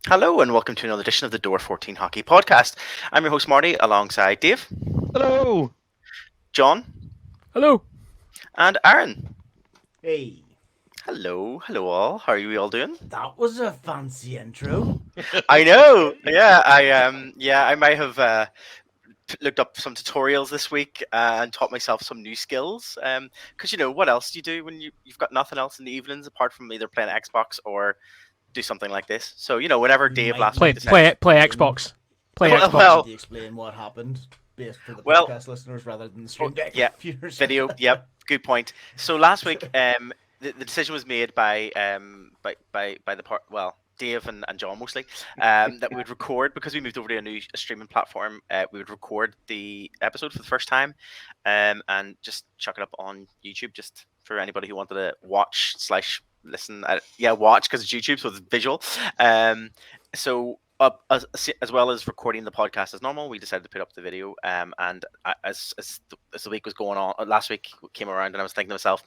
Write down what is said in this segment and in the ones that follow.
Hello and welcome to another edition of the Door 14 Hockey Podcast. I'm your host Marty alongside Dave, Hello. John, Hello. and Aaron. Hey, Hello all. How are you all doing? that was a fancy intro. I know. I might have looked up some tutorials this week and taught myself some new skills. Because what else do you do when you've got nothing else in the evenings apart from either playing Xbox or do something like this? So whenever You Dave might last need week to decided, Play Xbox. Play Well, Xbox. well- to explain what happened based for the Well- podcast listeners rather than the stream deck yeah, viewers. video. Yep, good point. So last week, the decision was made by the part. Well, Dave and John mostly, that we would record because we moved over to a new streaming platform. We would record the episode for the first time, and just chuck it up on YouTube, just for anybody who wanted to watch slash listen. Watch because it's YouTube, so it's visual. So as well as recording the podcast as normal, we decided to put up the video. And as the week was going on, last week came around, and I was thinking to myself,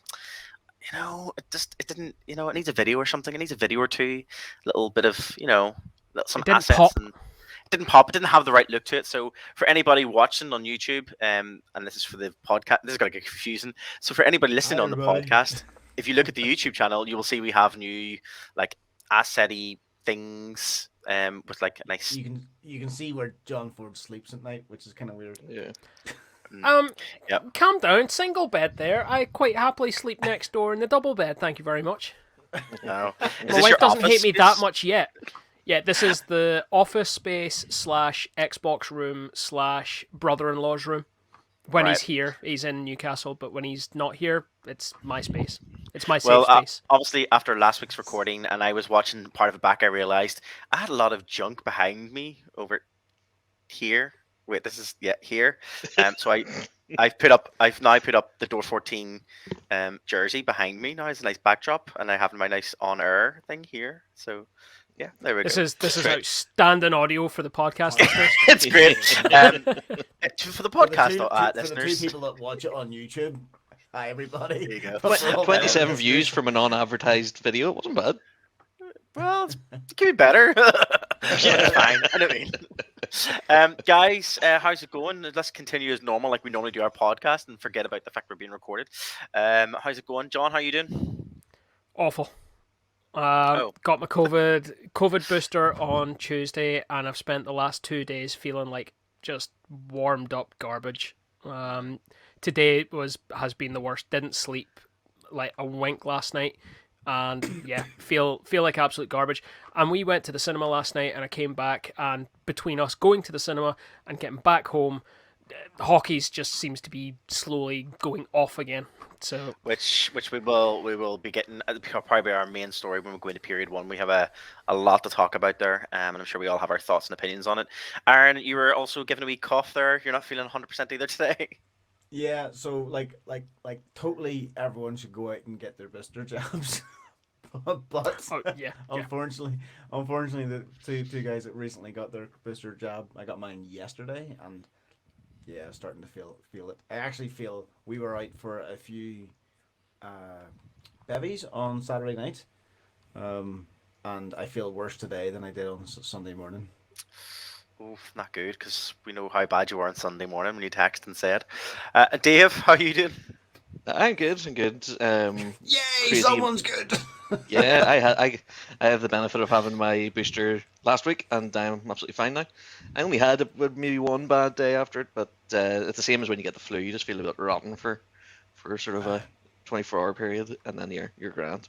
it didn't, it needs a video or something. It needs a video or two, little bit of, some It didn't assets. pop. And it didn't pop. It didn't have the right look to it. So for anybody watching on YouTube, and this is for the podcast, this is going to get confusing. So for anybody listening on the Everybody. podcast, if you look at the YouTube channel, you will see we have new like asset-y things, with like a nice. You can see where John Ford sleeps at night, which is kind of weird. Yeah. Yep. Calm down. Single bed there. I quite happily sleep next door in the double bed. Thank you very much. No. Is My this wife your doesn't office hate me space? that much yet. Yeah, this is the office space / Xbox room / brother-in-law's room. When he's Right. here, he's in Newcastle, but when he's not here, it's my space. It's my safe Well, space. obviously, after last week's recording, and I was watching part of it back, I realized I had a lot of junk behind me over here. Wait, this is here. So I've now put up the Door 14 jersey behind me. Now it's a nice backdrop, and I have my nice on air thing here. So yeah, there we This go. is Great. outstanding audio for the podcast listeners. It's great. For the podcast for the two listeners. people that watch it on YouTube, hi everybody. There you go. For all 27 the views listeners. from a non-advertised video. It wasn't bad. Well, it could be better. Yeah, fine. I don't mean. Guys, how's it going? Let's continue as normal, like we normally do our podcast, and forget about the fact we're being recorded. How's it going, John? How you doing? Awful. Oh. Got my COVID booster on Tuesday, and I've spent the last 2 days feeling like just warmed up garbage. Today has been the worst. Didn't sleep like a wink last night, and yeah, feel like absolute garbage. And we went to the cinema last night, and I came back, and between us going to the cinema and getting back home, hockey's just seems to be slowly going off again. So Which we will be getting. Probably our main story when we go into period one. We have a lot to talk about there, and I'm sure we all have our thoughts and opinions on it. Aaron, you were also given a wee cough there. You're not feeling 100% either today. Yeah, so like totally everyone should go out and get their booster jabs. but oh, yeah. unfortunately, the two guys that recently got their booster jab, I got mine yesterday, and yeah, I'm starting to feel it. I actually feel we were out for a few bevies on Saturday night, and I feel worse today than I did on Sunday morning. Oof, not good, because we know how bad you were on Sunday morning when you texted and said. Dave, how you doing? I'm good. I'm good. Yay, Crazy. someone's good. Yeah, I have the benefit of having my booster last week, and I'm absolutely fine now. I only had maybe one bad day after it, but it's the same as when you get the flu. You just feel a bit rotten for sort of a 24-hour period, and then you're grand.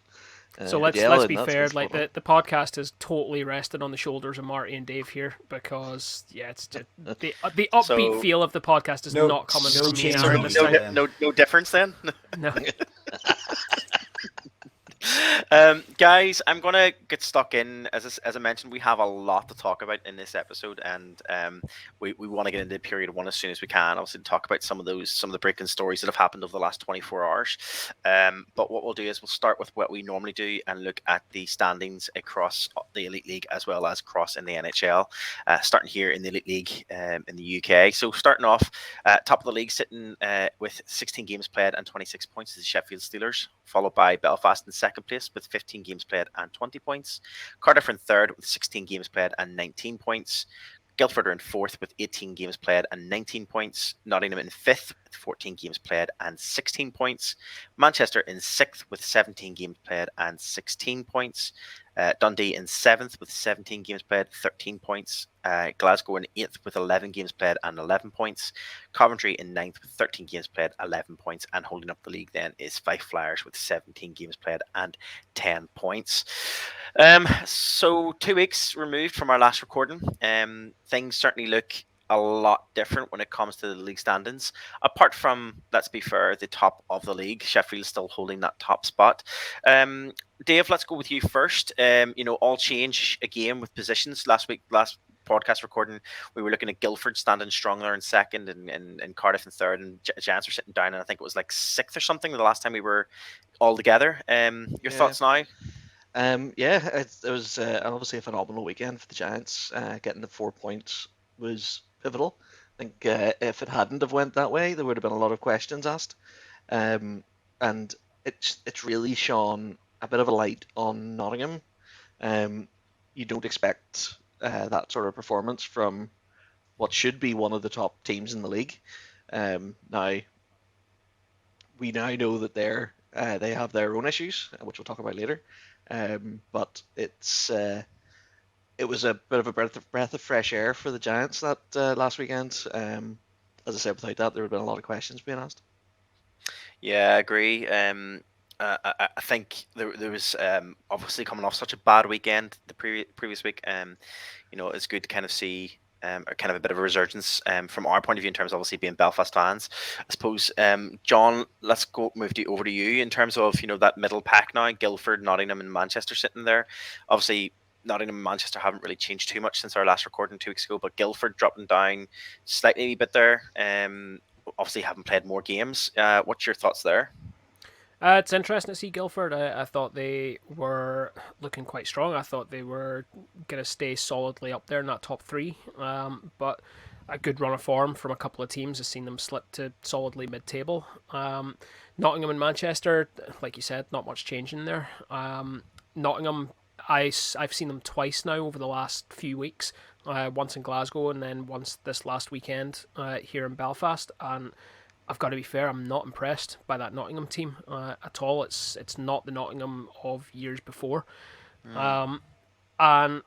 So but let's yeah, other be than that, fair. it's Like fun. the podcast is totally rested on the shoulders of Marty and Dave here because yeah, it's just the upbeat So- feel of the podcast is No- not coming no from me change and So Aaron on no, this this no, time. time. no difference then. No. Guys, I'm gonna get stuck in. As I mentioned, we have a lot to talk about in this episode, and we want to get into period one as soon as we can. Obviously, to talk about some of the breaking stories that have happened over the last 24 hours. But what we'll do is we'll start with what we normally do and look at the standings across the Elite League as well as across in the NHL. Starting here in the Elite League in the UK. So starting off, top of the league, sitting with 16 games played and 26 points is the Sheffield Steelers. followed by Belfast in second place with 15 games played and 20 points. Cardiff in third with 16 games played and 19 points. Guildford are in fourth with 18 games played and 19 points. Nottingham in fifth with 14 games played and 16 points. Manchester in sixth with 17 games played and 16 points. Dundee in seventh with 17 games played, 13 points. Glasgow in eighth with 11 games played and 11 points. Coventry in ninth with 13 games played, 11 points. And holding up the league then is Fife Flyers with 17 games played and 10 points. So 2 weeks removed from our last recording, things certainly look a lot different when it comes to the league standings. Apart from, let's be fair, the top of the league, Sheffield still holding that top spot. Dave, let's go with you first. All change again with positions. Last podcast recording, we were looking at Guildford standing strong there in second, and Cardiff in third, and Giants were sitting down, and I think it was like sixth or something the last time we were all together. Your thoughts now? It was obviously a phenomenal weekend for the Giants. Getting the 4 points was pivotal. I think if it hadn't have went that way, there would have been a lot of questions asked. And it's really shone a bit of a light on Nottingham. You don't expect that sort of performance from what should be one of the top teams in the league. Now we now know that they have their own issues, which we'll talk about later. But it was a bit of a breath of fresh air for the Giants that last weekend. As I said, without that, there would have been a lot of questions being asked. Yeah, I agree. I think there was obviously coming off such a bad weekend the previous week. It's good to kind of see kind of a bit of a resurgence from our point of view in terms of obviously being Belfast fans. I suppose, John, let's move over to you in terms of that middle pack now. Guildford, Nottingham, and Manchester sitting there. Obviously, Nottingham and Manchester haven't really changed too much since our last recording 2 weeks ago, but Guildford dropping down slightly a bit there. Obviously, haven't played more games. What's your thoughts there? It's interesting to see Guildford. I thought they were looking quite strong. I thought they were going to stay solidly up there in that top three. But a good run of form from a couple of teams has seen them slip to solidly mid-table. Nottingham and Manchester, like you said, not much change in there. Nottingham, I've seen them twice now over the last few weeks. Once in Glasgow and then once this last weekend here in Belfast. And I've got to be fair, I'm not impressed by that Nottingham team at all. It's not the Nottingham of years before. And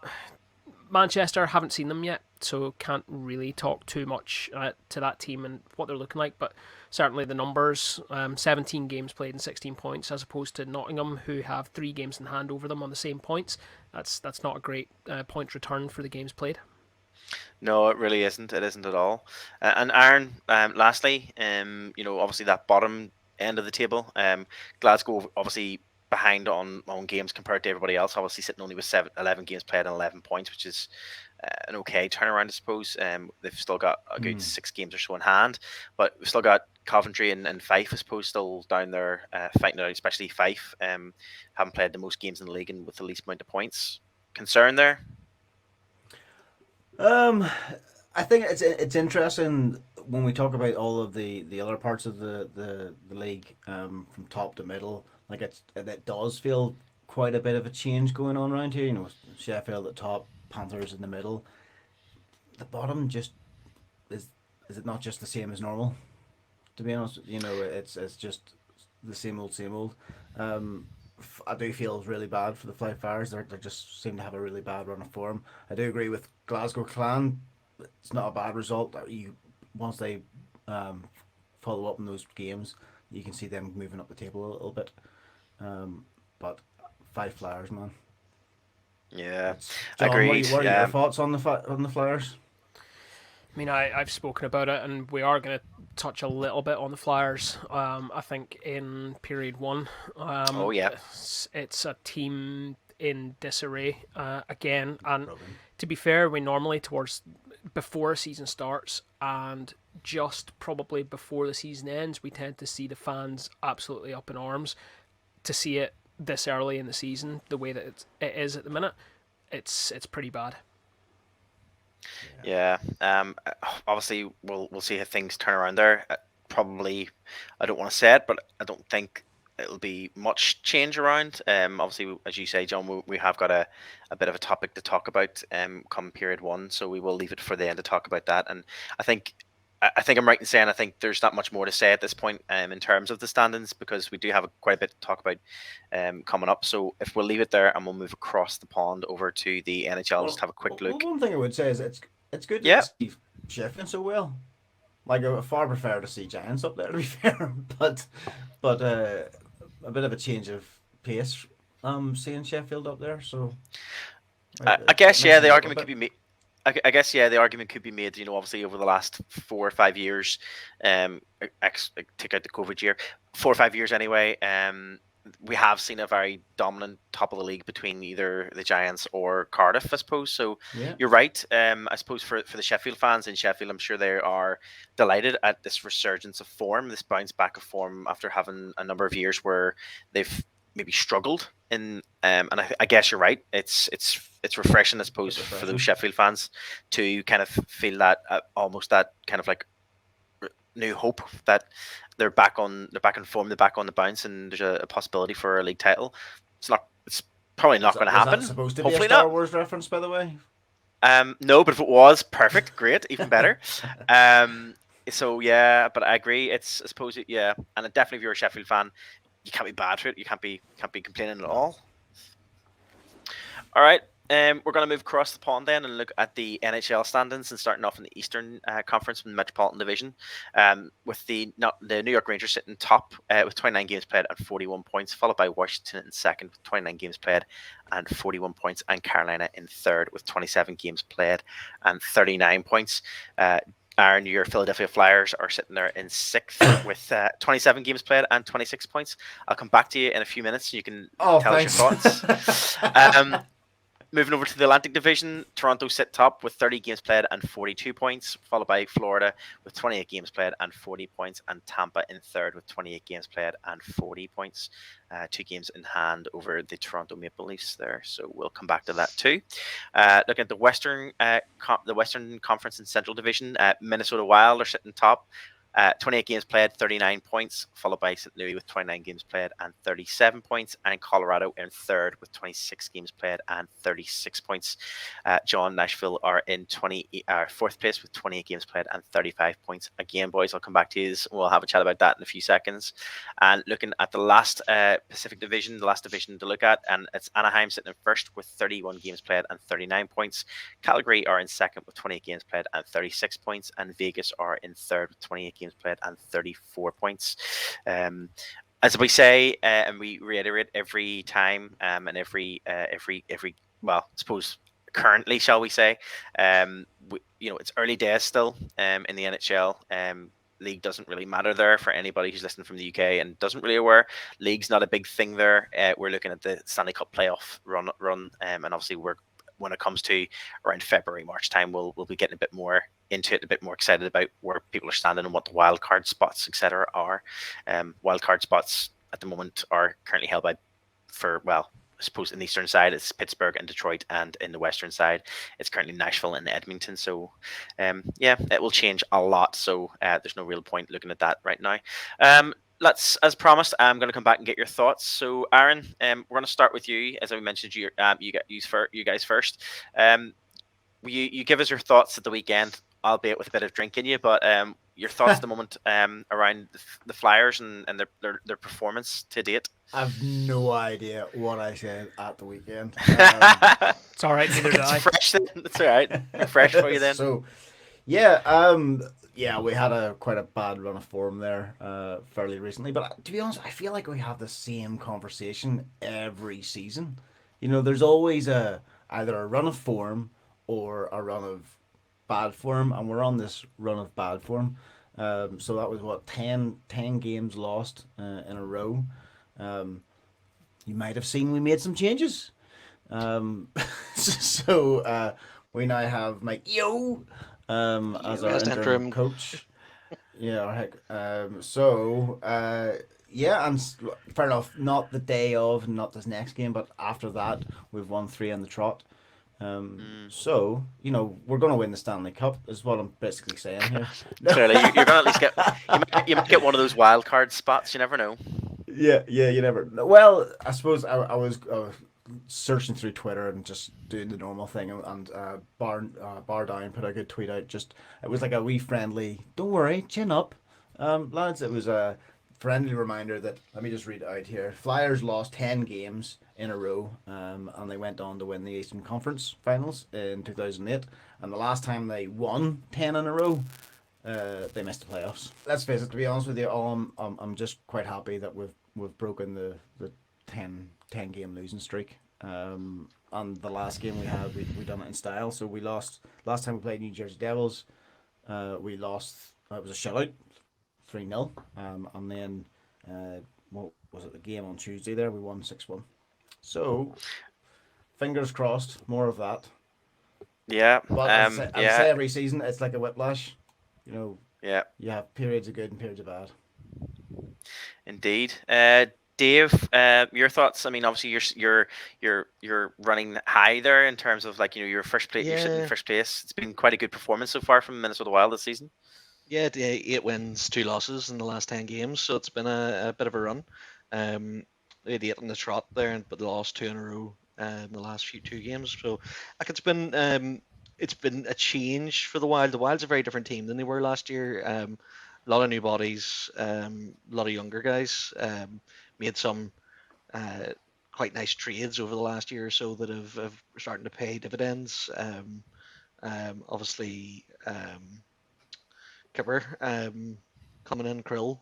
Manchester, haven't seen them yet, so can't really talk too much to that team and what they're looking like. But certainly the numbers, 17 games played and 16 points, as opposed to Nottingham, who have 3 games in hand over them on the same points. That's not a great point return for the games played. No, it really isn't. It isn't at all. And Aaron, lastly, obviously that bottom end of the table, Glasgow obviously behind on games compared to everybody else. Obviously sitting only with 11 games played and 11 points, which is an okay turnaround, I suppose. They've still got a good 6 games or so in hand, but we've still got Coventry and Fife, I suppose, still down there fighting it out, especially Fife. Haven't played the most games in the league and with the least amount of points. Concern there? I think it's interesting when we talk about all of the other parts of the league, from top to middle. Like it does feel quite a bit of a change going on around here. Sheffield at top, Panthers in the middle. The bottom just is it not just the same as normal? To be honest, it's just the same old. I do feel really bad for the Fly Flyers. They just seem to have a really bad run of form. I do agree with Glasgow Clan. It's not a bad result. Once they follow up in those games, you can see them moving up the table a little bit. But 5 Flyers, man. Yeah, John, agreed. What are your thoughts on the Flyers? I mean, I've spoken about it, and we are going to touch a little bit on the Flyers. I think in period 1. Oh yeah, it's a team in disarray again. And to be fair, we normally before a season starts and just probably before the season ends, we tend to see the fans absolutely up in arms. To see it this early in the season, the way that it is at the minute, it's pretty bad. Yeah. Obviously, we'll see how things turn around there. Probably, I don't want to say it, but I don't think it'll be much change around. Obviously, as you say, John, we have got a bit of a topic to talk about come period one, so we will leave it for the end to talk about that. And I think I'm right in saying I think there's not much more to say at this point in terms of the standings, because we do have quite a bit to talk about coming up. So if we'll leave it there and we'll move across the pond over to the NHL, just have a quick look. One thing I would say is it's good to Yeah. see Sheffield so well. Like, I far prefer to see Giants up there, to be fair, but a bit of a change of pace. Seeing Sheffield up there, so I guess the argument could be made. I guess the argument could be made. Obviously over the last 4 or 5 years, take out the COVID year, 4 or 5 years anyway. We have seen a very dominant top of the league between either the Giants or Cardiff, I suppose. So yeah. You're right. I suppose for the Sheffield fans in Sheffield, I'm sure they are delighted at this resurgence of form, this bounce back of form after having a number of years where they've maybe struggled in. And I guess you're right. It's refreshing, I suppose, for those Sheffield fans to kind of feel that almost that kind of like new hope that they're back in form, they're back on the bounce, and there's a possibility for a league title. It's probably not going to happen. Is that supposed to Hopefully be a Star not. Wars reference, by the way? No, but if it was, perfect, great, even better. So yeah, but I agree. I suppose and definitely if you're a Sheffield fan, you can't be bad for it. You can't be complaining at all. All right. We're going to move across the pond then and look at the NHL standings, and starting off in the Eastern Conference from the Metropolitan Division, with the New York Rangers sitting top with 29 games played and 41 points, followed by Washington in second with 29 games played and 41 points, and Carolina in third with 27 games played and 39 points. Your Philadelphia Flyers are sitting there in sixth with 27 games played and 26 points. I'll come back to you in a few minutes so you can tell us your thoughts. Moving over to the Atlantic Division, Toronto sit top with 30 games played and 42 points, followed by Florida with 28 games played and 40 points, and Tampa in third with 28 games played and 40 points. 2 games in hand over the Toronto Maple Leafs there, so we'll come back to that too. Looking at the Western Conference and Central Division, Minnesota Wild are sitting top. 28 games played, 39 points, followed by St. Louis with 29 games played and 37 points, and Colorado in third with 26 games played and 36 points. Nashville are in fourth place with 28 games played and 35 points. Again, boys, I'll come back to you. We'll have a chat about that in a few seconds. And looking at the last Pacific Division, the last division to look at, and it's Anaheim sitting in first with 31 games played and 39 points. Calgary are in second with 28 games played and 36 points, and Vegas are in third with 28 games played and 34 points. As we say, and we reiterate every time, and every well, I suppose currently, shall we say, it's early days still in the NHL. League doesn't really matter there for anybody who's listening from the UK and doesn't really aware. League's not a big thing there. We're looking at the Stanley Cup playoff run, and obviously when it comes to around February, March time, we'll be getting a bit more into it, a bit more excited about where people are standing and what the wild card spots, etc. are. Wild card spots at the moment are currently held by, I suppose in the eastern side it's Pittsburgh and Detroit, and in the western side it's currently Nashville and Edmonton. So it will change a lot. So there's no real point looking at that right now. Let's, as promised, I'm going to come back and get your thoughts. So, Aaron, we're going to start with you. As I mentioned, you guys first. You give us your thoughts at the weekend, albeit with a bit of drink in you. But your thoughts at the moment around the Flyers and their performance to date. I've no idea what I said at the weekend. It's all right. Neither do I. Fresh then. That's all right. Fresh for you then. So, yeah, we had quite a bad run of form there fairly recently. But to be honest, I feel like we have the same conversation every season. There's always either a run of form or a run of bad form, and we're on this run of bad form. So that was 10 games lost in a row. You might have seen we made some changes. So we now have Mike Yo as our interim coach. Yeah, heck. And fair enough. Not the day of, not this next game, but after that, we've won 3 on the trot. So we're going to win the Stanley Cup, is what I'm basically saying here. Clearly, you're going to at least you might get one of those wild card spots. You never know. Yeah, you never. Well, I suppose I was searching through Twitter and just doing the normal thing, and Bar Down put a good tweet out. Just it was like a wee friendly. Don't worry, chin up, lads. It was a friendly reminder that let me just read it out here. Flyers lost 10 games in a row, and they went on to win the Eastern Conference Finals in 2008. And the last time they won 10 in a row, they missed the playoffs. Let's face it. To be honest with you, I'm just quite happy that we've broken the 10 game losing streak. And the last game we had, we done it in style. So we lost last time we played New Jersey Devils. We lost. It was a shutout, 3-0. And then what was it? The game on Tuesday there, we won 6-1. So fingers crossed, more of that. Yeah. But as I say every season, it's like a whiplash. You know. Yeah. You have periods of good and periods of bad. Indeed. Dave, your thoughts? I mean, obviously you're running high there in terms of like your first place. You're sitting in first place. It's been quite a good performance so far from Minnesota Wild this season. Yeah, 8 wins, 2 losses in the last 10 games, so it's been a bit of a run. They had 8 on the trot there, but they lost 2 in a row in the last 2 games. So like it's been a change for the Wild. The Wild's a very different team than they were last year. A lot of new bodies, a lot of younger guys. Made some quite nice trades over the last year or so that have starting to pay dividends. Obviously, Kipper coming in, Krill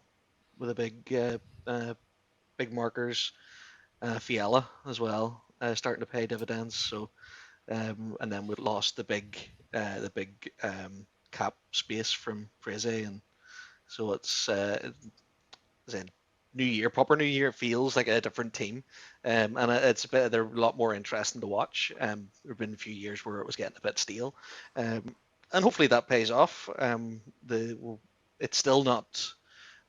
with a big markers, Fiala as well starting to pay dividends. So and then we lost the big cap space from Fraze, and so it's proper new year. It feels like a different team, and they're a lot more interesting to watch. There have been a few years where it was getting a bit stale, and hopefully that pays off. It's still not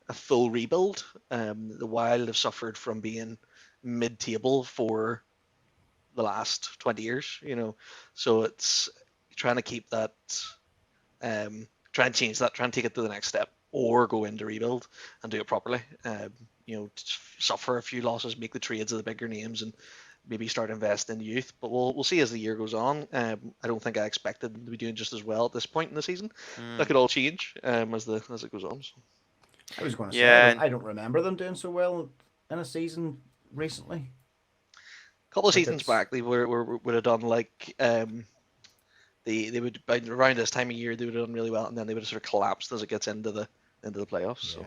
a full rebuild. The Wild have suffered from being mid-table for the last 20 years, so it's trying to keep that, try and change that, try and take it to the next step, or go into rebuild and do it properly. Suffer a few losses, make the trades of the bigger names, and maybe start investing in youth. But we'll see as the year goes on. I don't think I expected them to be doing just as well at this point in the season. That could all change as it goes on. So. I was going to say, I don't remember them doing so well in a season recently. A couple of seasons back, they would have done like they would around this time of year they would have done really well, and then they would have sort of collapsed as it gets into the playoffs. So.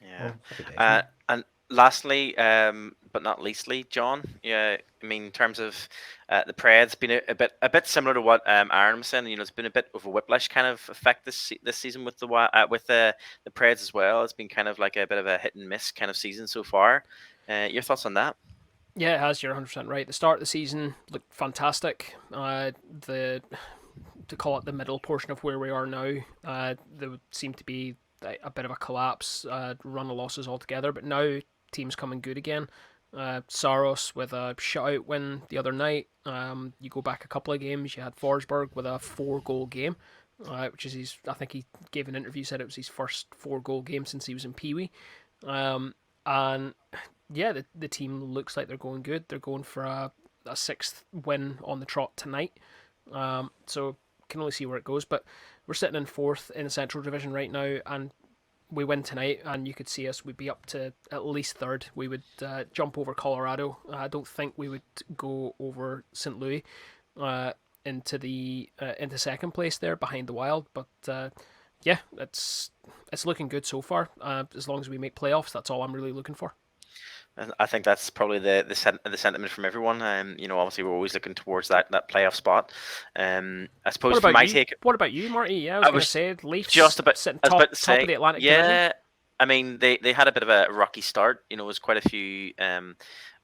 Yeah. And lastly, but not leastly, John. Yeah, I mean, in terms of the Preds, it's been a bit similar to what Aaron was saying. It's been a bit of a whiplash kind of effect this season with the Preds as well. It's been kind of like a bit of a hit and miss kind of season so far. Your thoughts on that? Yeah, it has. You're 100% right. The start of the season looked fantastic. To call it the middle portion of where we are now, there would seem to be a bit of a collapse, run of losses altogether. But now teams coming good again. Saros with a shutout win the other night. You go back a couple of games, you had Forsberg with a 4-goal game, which is I think he gave an interview, said it was his first 4-goal game since he was in Pee Wee. And yeah, the team looks like they're going good. They're going for a 6th win on the trot tonight. So can only see where it goes. But we're sitting in 4th in the Central Division right now, and we win tonight, and you could see us. We'd be up to at least 3rd. We would jump over Colorado. I don't think we would go over St. Louis into 2nd place there behind the Wild. But yeah, it's looking good so far. As long as we make playoffs, that's all I'm really looking for. I think that's probably the sentiment from everyone. Obviously we're always looking towards that playoff spot. I suppose for my take. What about you, Marty? Yeah, I was going to say Leafs just about sitting top of the Atlantic Division. Yeah, I mean they had a bit of a rocky start. It was quite a few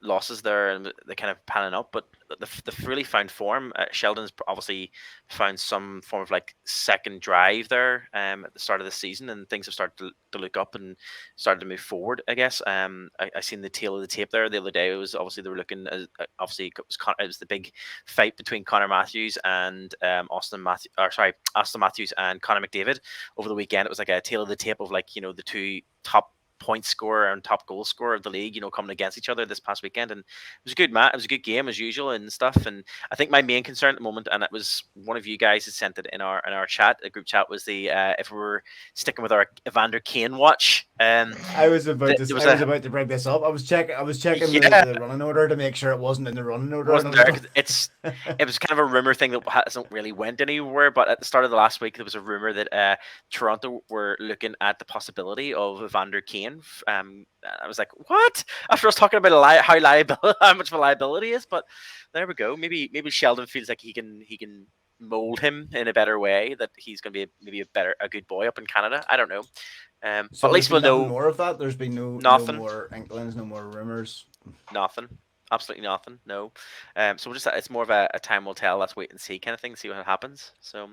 losses there, and they kind of panning up. But they've really found form. Sheldon's obviously found some form of like second drive there at the start of the season, and things have started to look up and started to move forward. I guess I seen the tail of the tape there the other day. It was obviously they were looking obviously it was the big fight between Connor Matthews and Austin Matthews and Connor McDavid over the weekend. It was like a tail of the tape of like the two top point scorer and top goal scorer of the league, coming against each other this past weekend, and it was a good match. It was a good game as usual and stuff. And I think my main concern at the moment, and it was one of you guys who sent it in our chat, a group chat, was the if we're sticking with our Evander Kane watch. I was about to bring this up. I was checking the running order to make sure it wasn't in the running order. Wasn't there? 'Cause it was kind of a rumor thing that hasn't really went anywhere. But at the start of the last week, there was a rumor that Toronto were looking at the possibility of Evander Kane. I was like, what? After I was talking about how much of a liability is, but there we go. Maybe Sheldon feels like he can mold him in a better way. That he's going to be maybe a good boy up in Canada. I don't know. So but at least we'll know more of that. There's been no more inklings, no more rumors. Nothing. Absolutely nothing. No. So it's more of a time will tell. Let's wait and see kind of thing. See what happens. So,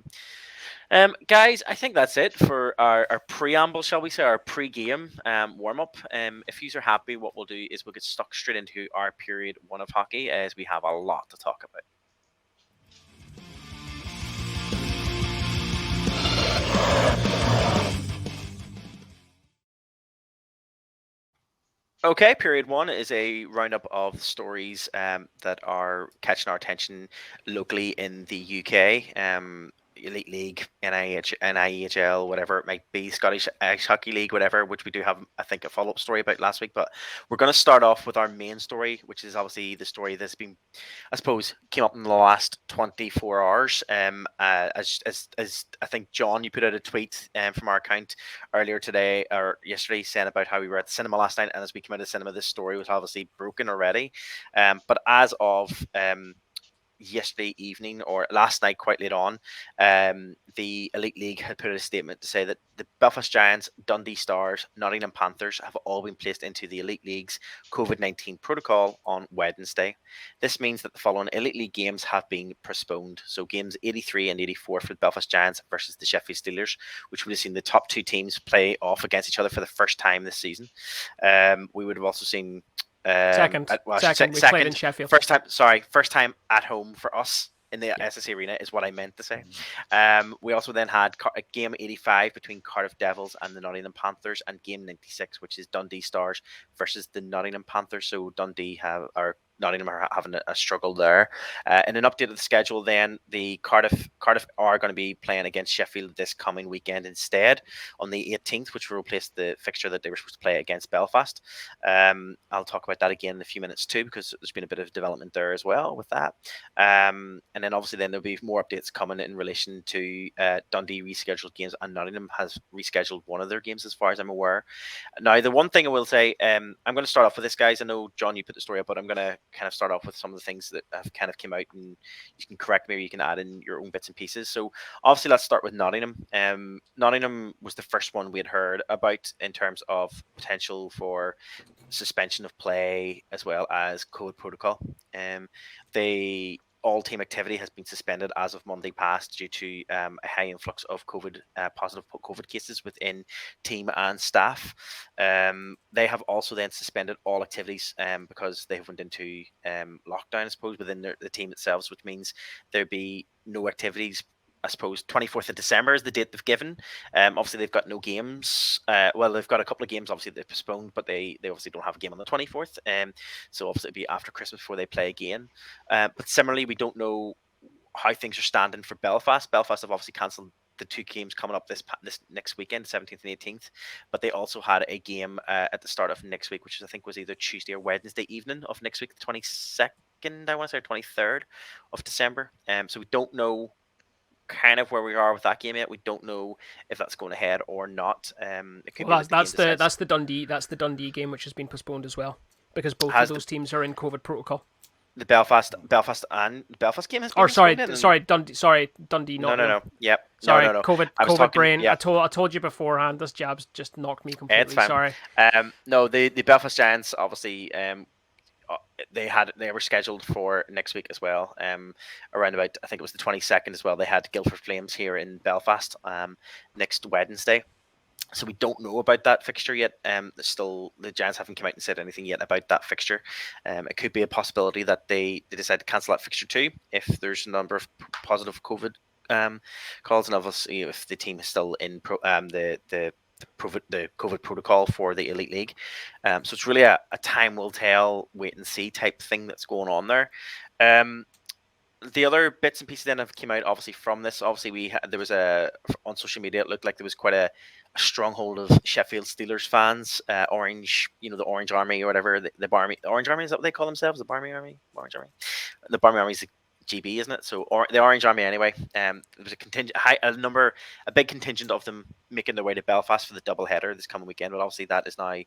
guys, I think that's it for our preamble, shall we say, our pre-game warm up. If you are happy, what we'll do is we'll get stuck straight into our period 1 of hockey, as we have a lot to talk about. Okay, period 1 is a roundup of stories that are catching our attention locally in the UK. Elite League, NIHL, whatever it might be, Scottish Ice Hockey League, whatever, which we do have, I think, a follow-up story about last week. But we're going to start off with our main story, which is obviously the story that's been, I suppose, came up in the last 24 hours. As I think, John, you put out a tweet from our account earlier today or yesterday saying about how we were at the cinema last night, and as we came out of the cinema, this story was obviously broken already. But as of yesterday evening or last night quite late on, the Elite League had put out a statement to say that the Belfast Giants, Dundee Stars, Nottingham Panthers have all been placed into the Elite League's COVID-19 protocol on Wednesday. This means that the following Elite League games have been postponed. So games 83 and 84 for the Belfast Giants versus the Sheffield Steelers, which would have seen the top two teams play off against each other for the first time this season. We would have also seen Second. Played in Sheffield. First time at home for us in the SSE Arena is what I meant to say. We also then had game 85 between Cardiff Devils and the Nottingham Panthers, and game 96, which is Dundee Stars versus the Nottingham Panthers. So Nottingham are having a struggle there. In an update of the schedule, then the Cardiff are going to be playing against Sheffield this coming weekend instead on the 18th, which will replace the fixture that they were supposed to play against Belfast. I'll talk about that again in a few minutes too, because there's been a bit of development there as well with that. And then obviously then there'll be more updates coming in relation to Dundee rescheduled games, and Nottingham has rescheduled one of their games as far as I'm aware. Now, the one thing I will say, I'm going to start off with this, guys. I know, John, you put the story up, but I'm going to kind of start off with some of the things that have kind of come out, and you can correct me, or you can add in your own bits and pieces. So obviously let's start with Nottingham. Nottingham was the first one we had heard about in terms of potential for suspension of play as well as COVID protocol. All team activity has been suspended as of Monday past due to a high influx of positive COVID cases within team and staff. They have also then suspended all activities because they went into lockdown, I suppose, within the team itself, which means there'd be no activities. I suppose 24th of December is the date they've given. Obviously, they've got no games. Well, they've got a couple of games, obviously, they've postponed, but they obviously don't have a game on the 24th. So obviously, it'll be after Christmas before they play again. But similarly, we don't know how things are standing for Belfast. Belfast have obviously cancelled the two games coming up this next weekend, 17th and 18th. But they also had a game at the start of next week, which I think was either Tuesday or Wednesday evening of next week, the 22nd, I want to say, or 23rd of December. So we don't know kind of where we are with that game yet. We don't know if that's going ahead or not. That's the Dundee game, which has been postponed as well, because both of those teams are in COVID protocol. The Belfast game has been Dundee. No. Yep. Sorry, no. COVID brain. Yeah. I told you beforehand. This jab's just knocked me completely. It's fine. Sorry. No, the Belfast Giants obviously they were scheduled for next week as well. Around about, I think it was the 22nd as well. They had Guildford Flames here in Belfast next Wednesday. So we don't know about that fixture yet. The Giants haven't come out and said anything yet about that fixture. It could be a possibility that they decide to cancel that fixture too if there's a number of positive COVID calls, and obviously if the team is still in the the COVID protocol for the Elite League. So it's really a time will tell, wait and see type thing that's going on there. The other bits and pieces then have came out obviously from this. Obviously, there was on social media. It looked like there was quite a stronghold of Sheffield Steelers fans, Orange, the Orange Army or whatever, the Barmy, the Orange Army, is that what they call themselves? The Barmy Army, Orange Army. The Barmy Army is the GB, isn't it? So the Orange Army anyway. There was a big contingent of them making their way to Belfast for the double header this coming weekend. But obviously that is now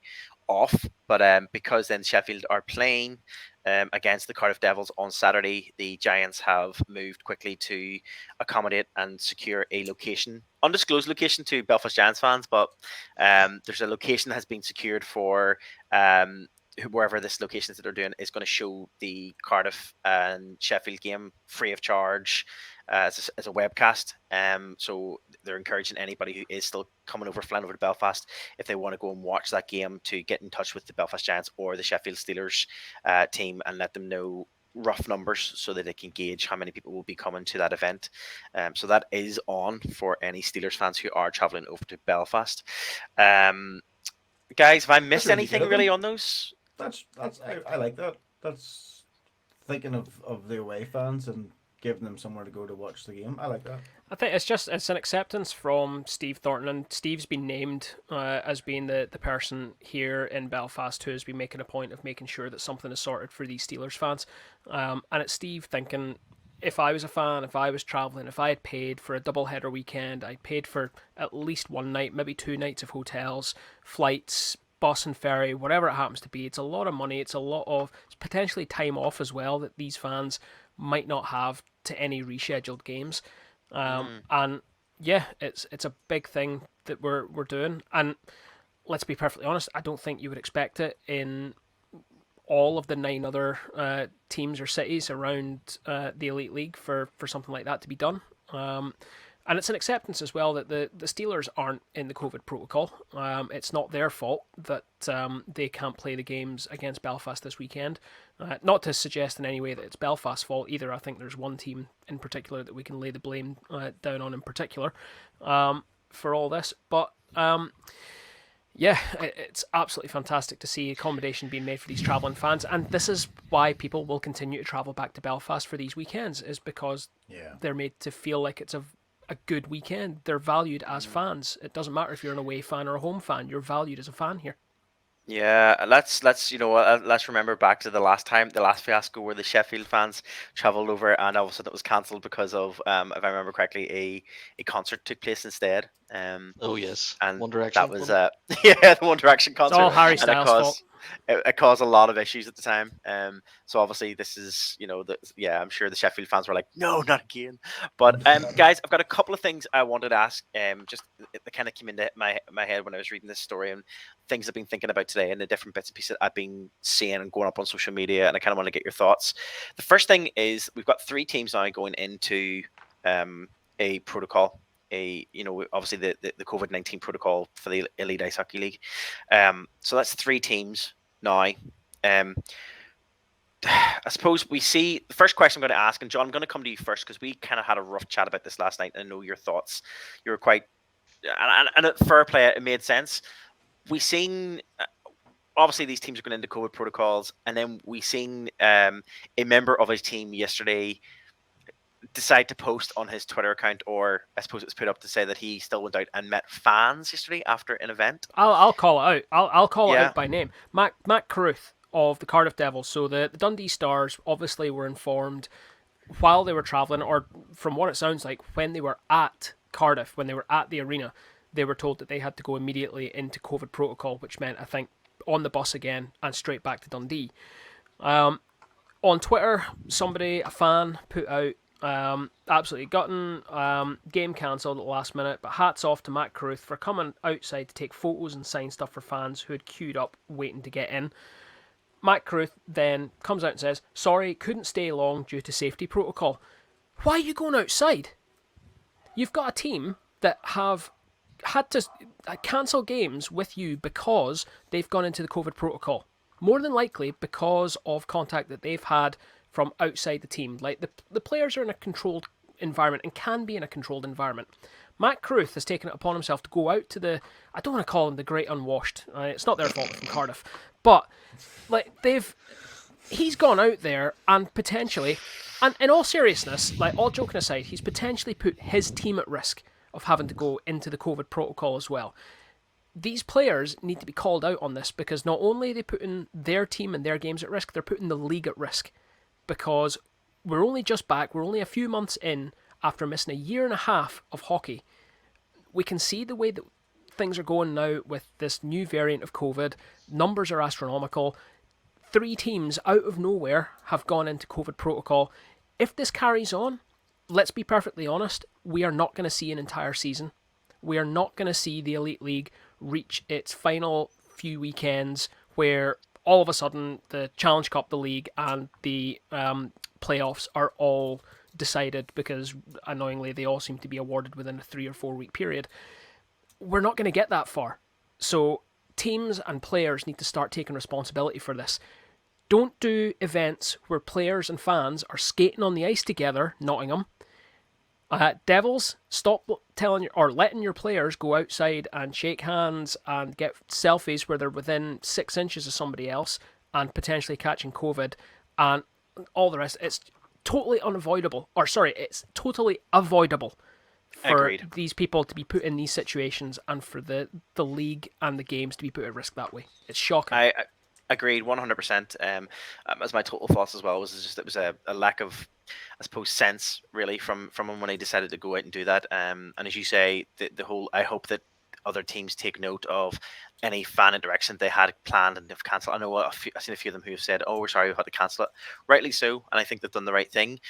off. But because then Sheffield are playing against the Cardiff Devils on Saturday, the Giants have moved quickly to accommodate and secure a location, undisclosed location to Belfast Giants fans, but there's a location that has been secured for wherever this location is that they're doing is going to show the Cardiff and Sheffield game free of charge as a webcast. So they're encouraging anybody who is still flying over to Belfast, if they want to go and watch that game, to get in touch with the Belfast Giants or the Sheffield Steelers team and let them know rough numbers so that they can gauge how many people will be coming to that event. So that is on for any Steelers fans who are traveling over to Belfast. Guys, have I missed anything really on those? I like that. That's thinking of the away fans and giving them somewhere to go to watch the game. I like that. I think it's an acceptance from Steve Thornton, and Steve's been named as being the person here in Belfast who has been making a point of making sure that something is sorted for these Steelers fans. And it's Steve thinking, if I was a fan, if I was travelling, if I had paid for a double-header weekend, I paid for at least one night, maybe 2 nights of hotels, flights, bus and ferry, whatever it happens to be. It's a lot of money. It's potentially time off as well that these fans might not have to any rescheduled games. And yeah, it's a big thing that we're doing. And let's be perfectly honest, I don't think you would expect it in all of the 9 other teams or cities around the Elite League for something like that to be done. And it's an acceptance as well that the Steelers aren't in the COVID protocol. It's not their fault that they can't play the games against Belfast this weekend. Not to suggest in any way that it's Belfast's fault either. I think there's one team in particular that we can lay the blame down on in particular for all this. But yeah, it's absolutely fantastic to see accommodation being made for these travelling fans. And this is why people will continue to travel back to Belfast for these weekends, is because they're made to feel like it's a good weekend. They're valued as fans. It doesn't matter if you're an away fan or a home fan. You're valued as a fan here. Yeah, let's remember back to the last fiasco where the Sheffield fans travelled over and all of a sudden it was cancelled because of, if I remember correctly, a concert took place instead. Oh yes, and One Direction. that was the One Direction concert. It's all Harry Styles' fault. It caused a lot of issues at the time. So obviously this is, I'm sure the Sheffield fans were like, no, not again. But guys, I've got a couple of things I wanted to ask. Just it kind of came into my head when I was reading this story, and things I've been thinking about today and the different bits and pieces I've been seeing and going up on social media, and I kind of want to get your thoughts. The first thing is we've got 3 teams now going into a protocol. Obviously the COVID-19 protocol for the Elite Ice Hockey League. So that's 3 teams now. I suppose we see the first question I'm going to ask, and John, I'm going to come to you first because we kind of had a rough chat about this last night, and I know your thoughts. You were quite, and at fair play, it made sense. We seen obviously these teams are going into COVID protocols, and then we seen a member of his team yesterday decide to post on his Twitter account, or I suppose it was put up to say that he still went out and met fans yesterday after an event. I'll call it out. I'll call it out by name. Matt Carruth of the Cardiff Devils. So the Dundee Stars obviously were informed while they were travelling, or from what it sounds like, when they were at Cardiff, when they were at the arena, they were told that they had to go immediately into COVID protocol, which meant, I think, on the bus again and straight back to Dundee. On Twitter, a fan, put out, absolutely gutting, game cancelled at the last minute, but hats off to Matt Carruth for coming outside to take photos and sign stuff for fans who had queued up waiting to get in. Matt Carruth then comes out and says, sorry, couldn't stay long due to safety protocol. Why are you going outside? You've got a team that have had to cancel games with you because they've gone into the COVID protocol. More than likely because of contact that they've had from outside the team. Like the players are in a controlled environment and can be in a controlled environment. Matt Cruth has taken it upon himself to go out to the, I don't want to call them the Great Unwashed. It's not their fault, from Cardiff, but like he's gone out there and potentially, and in all seriousness, like all joking aside, he's potentially put his team at risk of having to go into the COVID protocol as well. These players need to be called out on this, because not only are they putting their team and their games at risk, they're putting the league at risk, because we're only just back, we're only a few months in after missing a year and a half of hockey. We can see the way that things are going now with this new variant of COVID. Numbers are astronomical. 3 teams out of nowhere have gone into COVID protocol. If this carries on, let's be perfectly honest, we are not going to see an entire season. We are not going to see the Elite League reach its final few weekends where all of a sudden the Challenge Cup, the league, and the playoffs are all decided, because annoyingly they all seem to be awarded within a 3 or 4 week period. We're not going to get that far. So teams and players need to start taking responsibility for this. Don't do events where players and fans are skating on the ice together, Nottingham. Devils, stop letting your players go outside and shake hands and get selfies where they're within 6 inches of somebody else and potentially catching COVID and all the rest. It's totally unavoidable. It's totally avoidable for Agreed. these people to be put in these situations, and for the league and the games to be put at risk that way. It's shocking. I agreed 100%. As my total thoughts as well was just it was a lack of, I suppose, sense really from him when he decided to go out and do that. And as you say, the whole, I hope that other teams take note of any fan interaction they had planned and have cancelled. I know I've seen a few of them who have said, "Oh, we're sorry, we've had to cancel it." Rightly so, and I think they've done the right thing.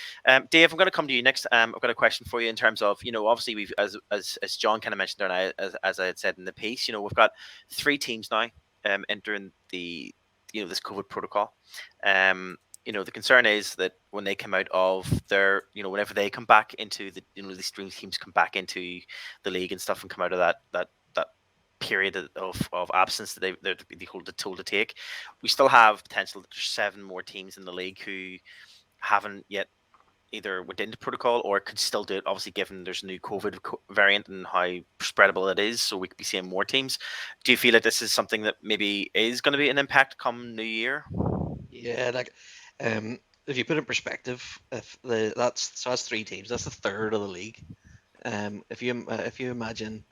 Dave, I'm going to come to you next. I've got a question for you in terms of, obviously we've, as John kind of mentioned there, and as I had said in the piece, we've got 3 teams now entering the this COVID protocol. The concern is that when they come out of their, whenever they come back into the, these dream teams come back into the league and stuff and come out of that period of absence that they're told to take, we still have potential that there's 7 more teams in the league who haven't yet either went into protocol or could still do it, obviously given there's a new COVID variant and how spreadable it is, so we could be seeing more teams. Do you feel that this is something that maybe is going to be an impact come New Year? Yeah, if you put it in perspective, that's 3 teams, that's a third of the league. If you imagine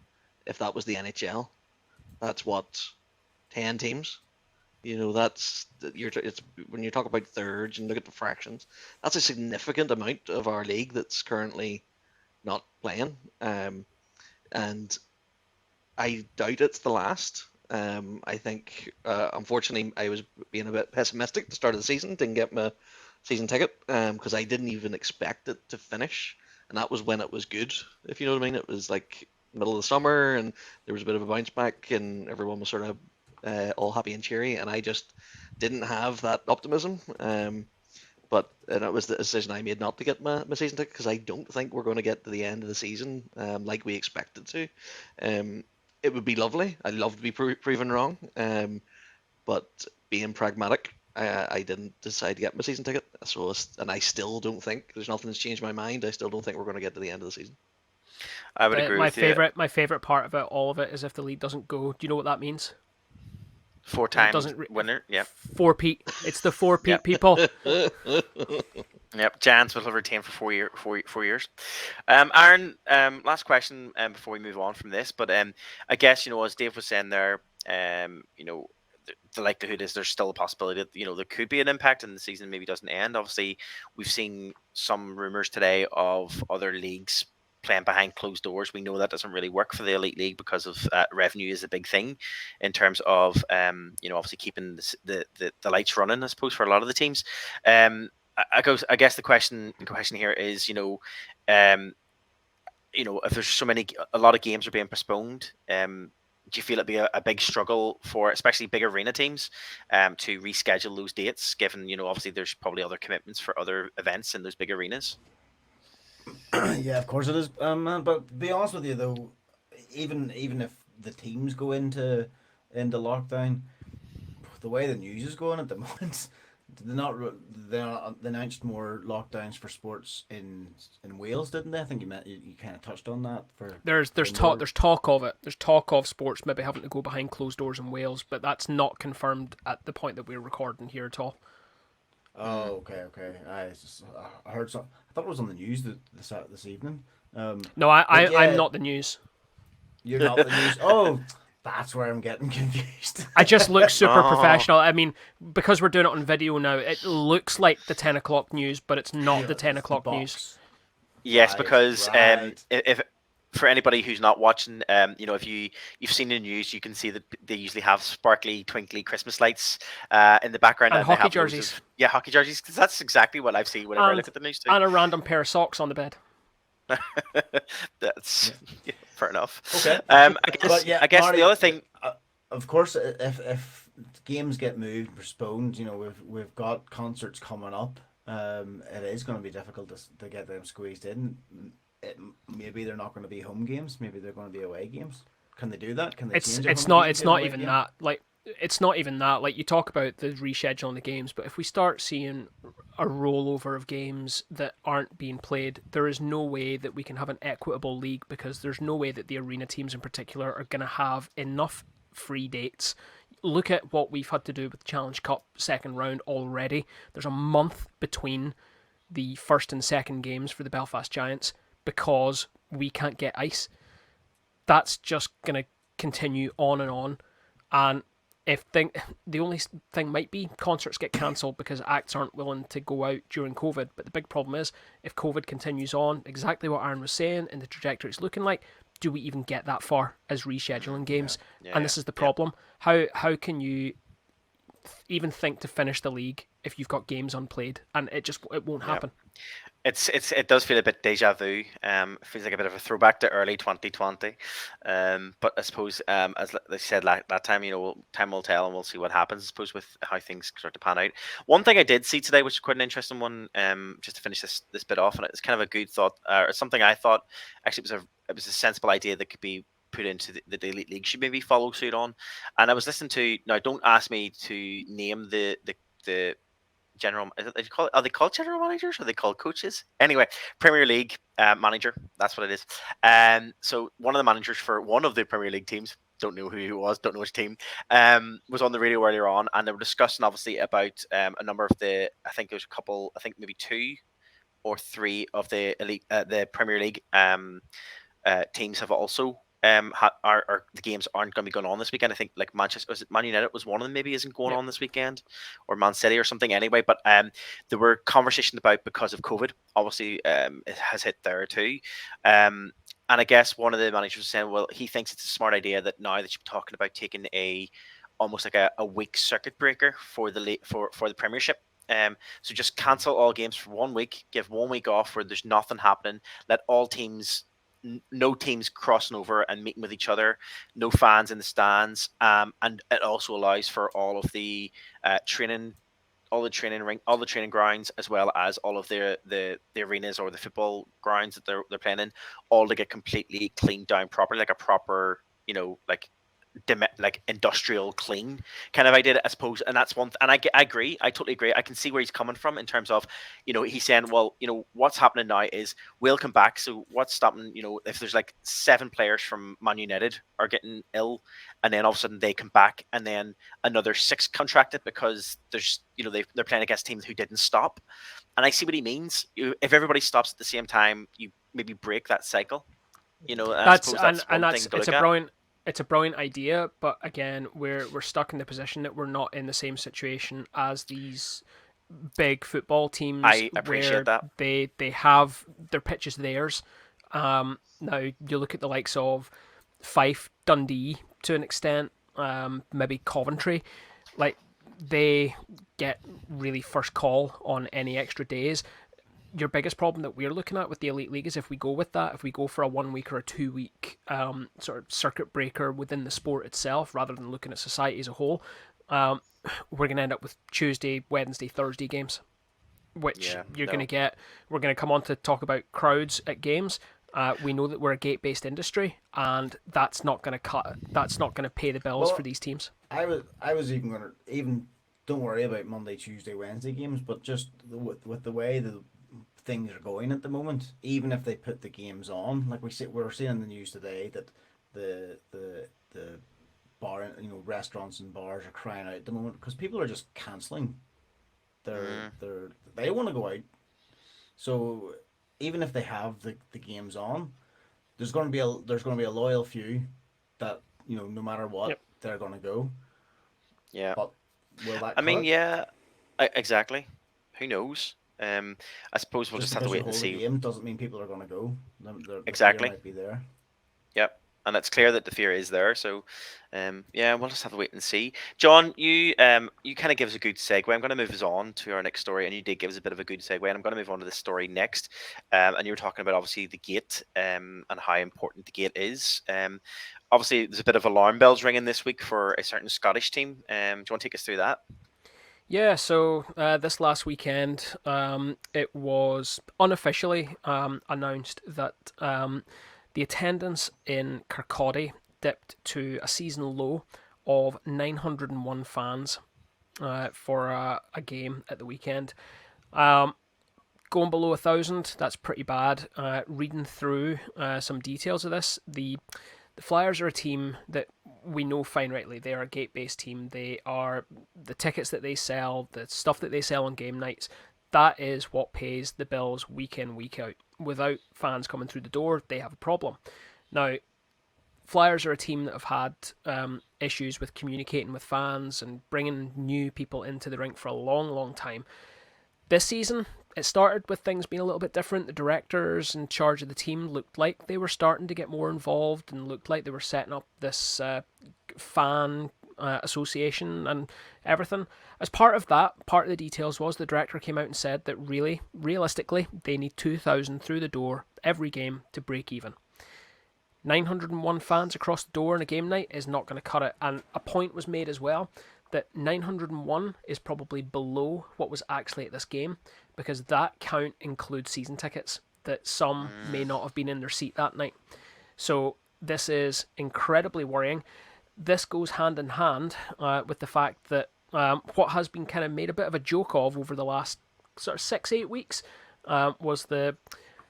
if that was the NHL, that's what, 10 teams. It's when you talk about thirds and look at the fractions, that's a significant amount of our league that's currently not playing. And I doubt it's the last. I think, unfortunately, I was being a bit pessimistic at the start of the season. Didn't get my season ticket because I didn't even expect it to finish, and that was when it was good. If you know what I mean, it was like middle of the summer, and there was a bit of a bounce back, and everyone was sort of all happy and cheery, and I just didn't have that optimism. But it was the decision I made not to get my season ticket, because I don't think we're going to get to the end of the season like we expected to. It would be lovely. I'd love to be proven wrong. But being pragmatic, I didn't decide to get my season ticket. And I still don't think, there's nothing that's changed my mind. I still don't think we're going to get to the end of the season. I would agree with you. My favorite part about all of it is if the league doesn't go. Do you know what that means? 4 times winner. Yeah. 4-peat. It's the 4-peat people. Yep. Giants will have retained for 4 years. Aaron, last question before we move on from this. But I guess, as Dave was saying there, the likelihood is there's still a possibility that, there could be an impact and the season maybe doesn't end. Obviously, we've seen some rumors today of other leagues playing behind closed doors. We know that doesn't really work for the Elite League because of revenue is a big thing in terms of obviously keeping the lights running, I suppose, for a lot of the teams. I guess the question here is, if there's a lot of games are being postponed, do you feel it'd be a big struggle for especially big arena teams to reschedule those dates, given, obviously there's probably other commitments for other events in those big arenas? Yeah, of course it is. But to be honest with you, though, even if the teams go into lockdown, the way the news is going at the moment, did they announced more lockdowns for sports in Wales, didn't they? I think you kind of touched on that. There's talk of it. There's talk of sports maybe having to go behind closed doors in Wales, but that's not confirmed at the point that we're recording here at all. Oh, okay. I heard some. I thought it was on the news this evening. No, I'm not the news. You're not the news. Oh, that's where I'm getting confused. I just look super professional. I mean, because we're doing it on video now, it looks like the 10 o'clock news, but it's not the 10 o'clock news. Yes, Right, because right. if for anybody who's not watching, if you've seen the news, you can see that they usually have sparkly, twinkly Christmas lights in the background, And they hockey have loads jerseys. hockey jerseys. 'Cause that's exactly what I've seen whenever I look at the news too. And a random pair of socks on the bed. That's fair enough. Okay. I guess Marty, the other thing. of course, if games get moved, postponed, we've got concerts coming up. It is going to be difficult to get them squeezed in. Maybe they're not going to be home games. Maybe they're going to be away games. Can they do that? Can they? It's change a home not game it's to an not away even game? that. Like, it's not even that. Like, you talk about the rescheduling the games, but if we start seeing a rollover of games that aren't being played, there is no way that we can have an equitable league, because there's no way that the arena teams in particular are going to have enough free dates. Look at what we've had to do with the Challenge Cup second round already. There's a month between the first and second games for the Belfast Giants because we can't get ice. That's just going to continue on and on. And the only thing might be concerts get cancelled because acts aren't willing to go out during COVID. But the big problem is, if COVID continues on, exactly what Aaron was saying, and the trajectory it's looking like, do we even get that far as rescheduling games? And this is the problem. How can you even think to finish the league if you've got games unplayed? And it won't happen. It does feel a bit deja vu. It feels like a bit of a throwback to early 2020. But I suppose, as they said that time, time will tell, and we'll see what happens. I suppose with how things start to pan out. One thing I did see today, which is quite an interesting one, just to finish this bit off, and it's kind of a good thought, or something I thought actually it was a sensible idea that could be put into the Elite League should maybe follow suit on. And I was listening to, now don't ask me to name the general, are they called general managers, or are they called coaches? Anyway, Premier League manager, that's what it is. So one of the managers for one of the Premier League teams, don't know who he was, don't know which team, was on the radio earlier on, and they were discussing obviously about a number of I think there's a couple, I think maybe 2 or 3 of the elite, the Premier League teams have also are the games aren't going to be going on this weekend. I think like Manchester, was it Man United was one of them, maybe isn't going on this weekend, or Man City or something anyway. But there were conversations about, because of COVID, obviously it has hit there too. And I guess one of the managers was saying, well, he thinks it's a smart idea that now that you're talking about taking almost like a week circuit breaker for the for the Premiership. So just cancel all games for 1 week, give 1 week off where there's nothing happening, let all teams, no teams crossing over and meeting with each other, no fans in the stands, and it also allows for all of the training, all the training grounds, as well as all of the arenas or the football grounds that they're playing in, all to get completely cleaned down properly, like a proper, like industrial clean kind of idea, I suppose. And that's one and I agree, I totally agree. I can see where he's coming from in terms of, he's saying, well, what's happening now is we'll come back, so what's stopping, if there's like 7 players from Man United are getting ill, and then all of a sudden they come back, and then another 6 contracted because there's they're playing against teams who didn't stop. And I see what he means. If everybody stops at the same time, you maybe break that cycle. It's a brilliant idea, but again, we're stuck in the position that we're not in the same situation as these big football teams. I appreciate that. They have their pitches theirs. Now you look at the likes of Fife, Dundee to an extent, maybe Coventry, like they get really first call on any extra days. Your biggest problem that we're looking at with the Elite League is if we go for a 1 week or a 2 week sort of circuit breaker within the sport itself, rather than looking at society as a whole, we're going to end up with Tuesday, Wednesday, Thursday games, which going to get. We're going to come on to talk about crowds at games. We know that we're a gate-based industry, and that's not going to pay the bills for these teams. I was even going to don't worry about Monday, Tuesday, Wednesday games, but just with the way the things are going at the moment, even if they put the games on, like we're seeing in the news today that the bar, restaurants and bars are crying out at the moment because people are just cancelling. They want to go out. So even if they have the games on, there's going to be a loyal few that no matter what Yep. they're going to go. Yeah. But will that? I mean, cut it? yeah, exactly. Who knows? I suppose we'll just have to wait and because you see. hold the game doesn't mean people are going to go. The Exactly. fear might be there. Yep. And it's clear that the fear is there. So, yeah, we'll just have to wait and see. John, you kind of give us a good segue. I'm going to move us on to our next story, and you did give us a bit of a good segue. And I'm going to move on to this story next. And you were talking about obviously the gate and how important the gate is. Obviously, there's a bit of alarm bells ringing this week for a certain Scottish team. Do you want to take us through that? Yeah, so this last weekend, it was unofficially announced that the attendance in Kirkcaldy dipped to a season low of 901 fans for a game at the weekend. Going below 1,000, that's pretty bad. Reading through some details of this, the Flyers are a team that we know fine rightly. They are a gate-based team. They are the tickets that they sell, the stuff that they sell on game nights. That is what pays the bills week in, week out. Without fans coming through the door, they have a problem. Now, Flyers are a team that have had issues with communicating with fans and bringing new people into the rink for a long, long time. This season, it started with things being a little bit different. The directors in charge of the team looked like they were starting to get more involved and looked like they were setting up this fan association and everything. As part of that, part of the details was the director came out and said that realistically, they need 2,000 through the door every game to break even. 901 fans across the door in a game night is not going to cut it. And a point was made as well that 901 is probably below what was actually at this game, because that count includes season tickets that some may not have been in their seat that night. So this is incredibly worrying. This goes hand in hand with the fact that what has been kind of made a bit of a joke of over the last sort of 6-8 weeks was the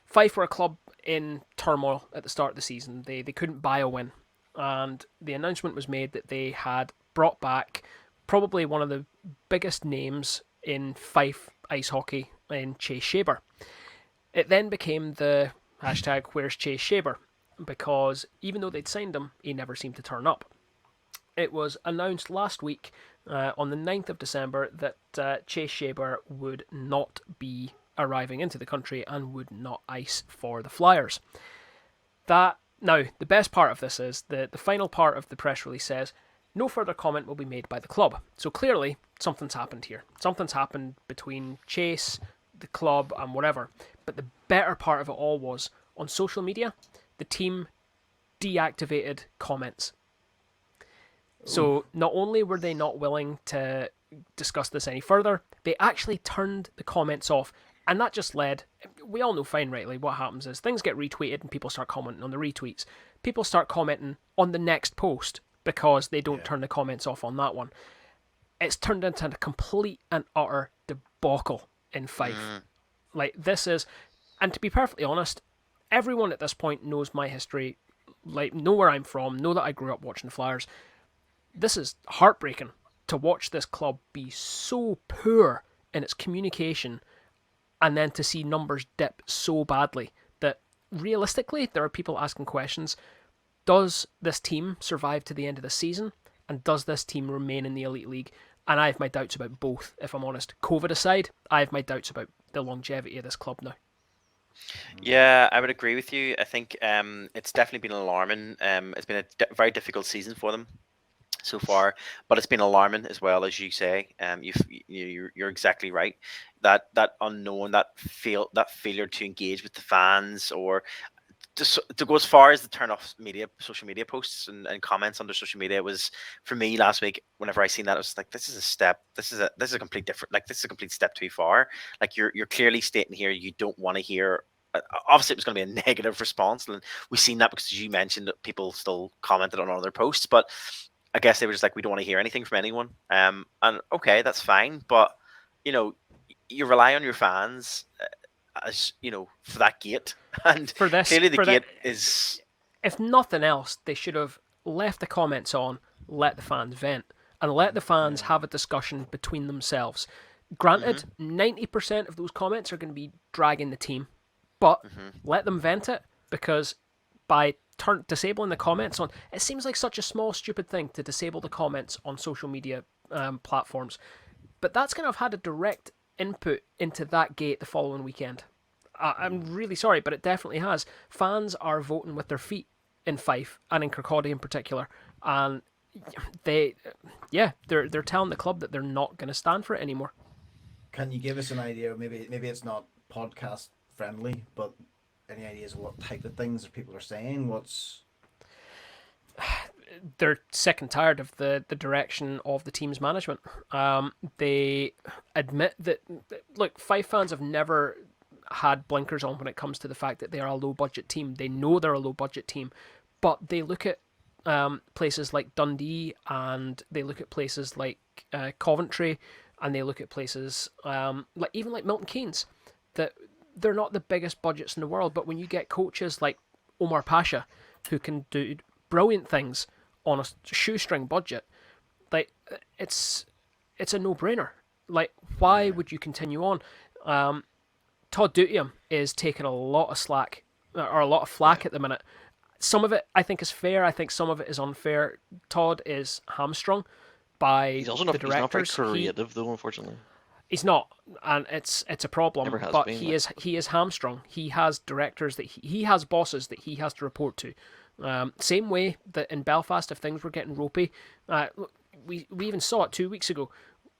Fife were a club in turmoil at the start of the season. They couldn't buy a win, and the announcement was made that they had brought back probably one of the biggest names in Fife ice hockey in Chase Shaber. It then became the hashtag Where's Chase Shaber, because even though they'd signed him, he never seemed to turn up. It was announced last week on the 9th of December that Chase Shaber would not be arriving into the country and would not ice for the Flyers. Now, the best part of this is the final part of the press release says, no further comment will be made by the club. So clearly, something's happened here. Something's happened between Chase, the club, and whatever. But the better part of it all was, on social media, the team deactivated comments. So not only were they not willing to discuss this any further, they actually turned the comments off. And that just led, we all know fine rightly what happens is things get retweeted and people start commenting on the retweets. People start commenting on the next post because they don't turn the comments off on that one. It's turned into a complete and utter debacle in Fife. Like, this is, and to be perfectly honest, everyone at this point knows my history, like, know where I'm from, know that I grew up watching the Flyers. This is heartbreaking to watch this club be so poor in its communication, and then to see numbers dip so badly that realistically there are people asking questions. Does this team survive to the end of the season? And does this team remain in the Elite League? And I have my doubts about both, if I'm honest. COVID aside, I have my doubts about the longevity of this club now. Yeah, I would agree with you. I think it's definitely been alarming. It's been a very difficult season for them so far, but it's been alarming as well, as you say. You're exactly right. That unknown, that failure to engage with the fans, or to go as far as to turn off social media posts and comments under social media, was, for me last week, whenever I seen that, it was like, this is a complete different, like, this is a complete step too far. Like, you're clearly stating here you don't want to hear. Obviously, it was going to be a negative response, and we've seen that because, as you mentioned, people still commented on other posts. But I guess they were just like, we don't want to hear anything from anyone. And okay, that's fine, but you rely on your fans, as for that gate, and For this, clearly the for that, gate is. if nothing else, they should have left the comments on, let the fans vent, and let the fans have a discussion between themselves. Granted, 90% of those comments are going to be dragging the team, but let them vent it, because by disabling the comments on, it seems like such a small, stupid thing to disable the comments on social media platforms, but that's going to have had a direct input into that gate the following weekend. I'm really sorry, but it definitely has. Fans are voting with their feet in Fife and in Kirkcaldy in particular, and they're telling the club that they're not going to stand for it anymore. Can you give us an idea? Maybe it's not podcast friendly, but any ideas of what type of things that people are saying? They're sick and tired of the direction of the team's management. They admit that, look, Fife fans have never had blinkers on when it comes to the fact that they are a low budget team. They know they're a low budget team, but they look at places like Dundee, and they look at places like Coventry, and they look at places like Milton Keynes, that they're not the biggest budgets in the world, but when you get coaches like Omar Pasha, who can do brilliant things on a shoestring budget, like it's a no-brainer. Like, why would you continue on? Todd Dutiam is taking a lot of slack, or a lot of flack at the minute. Some of it I think is fair. I think some of it is unfair. Todd is hamstrung by the directors. He's not very creative, though, unfortunately. He's not, and it's a problem. Never has but been, he is hamstrung. He has directors that he has bosses that he has to report to. Same way that in Belfast, if things were getting ropey, we even saw it 2 weeks ago.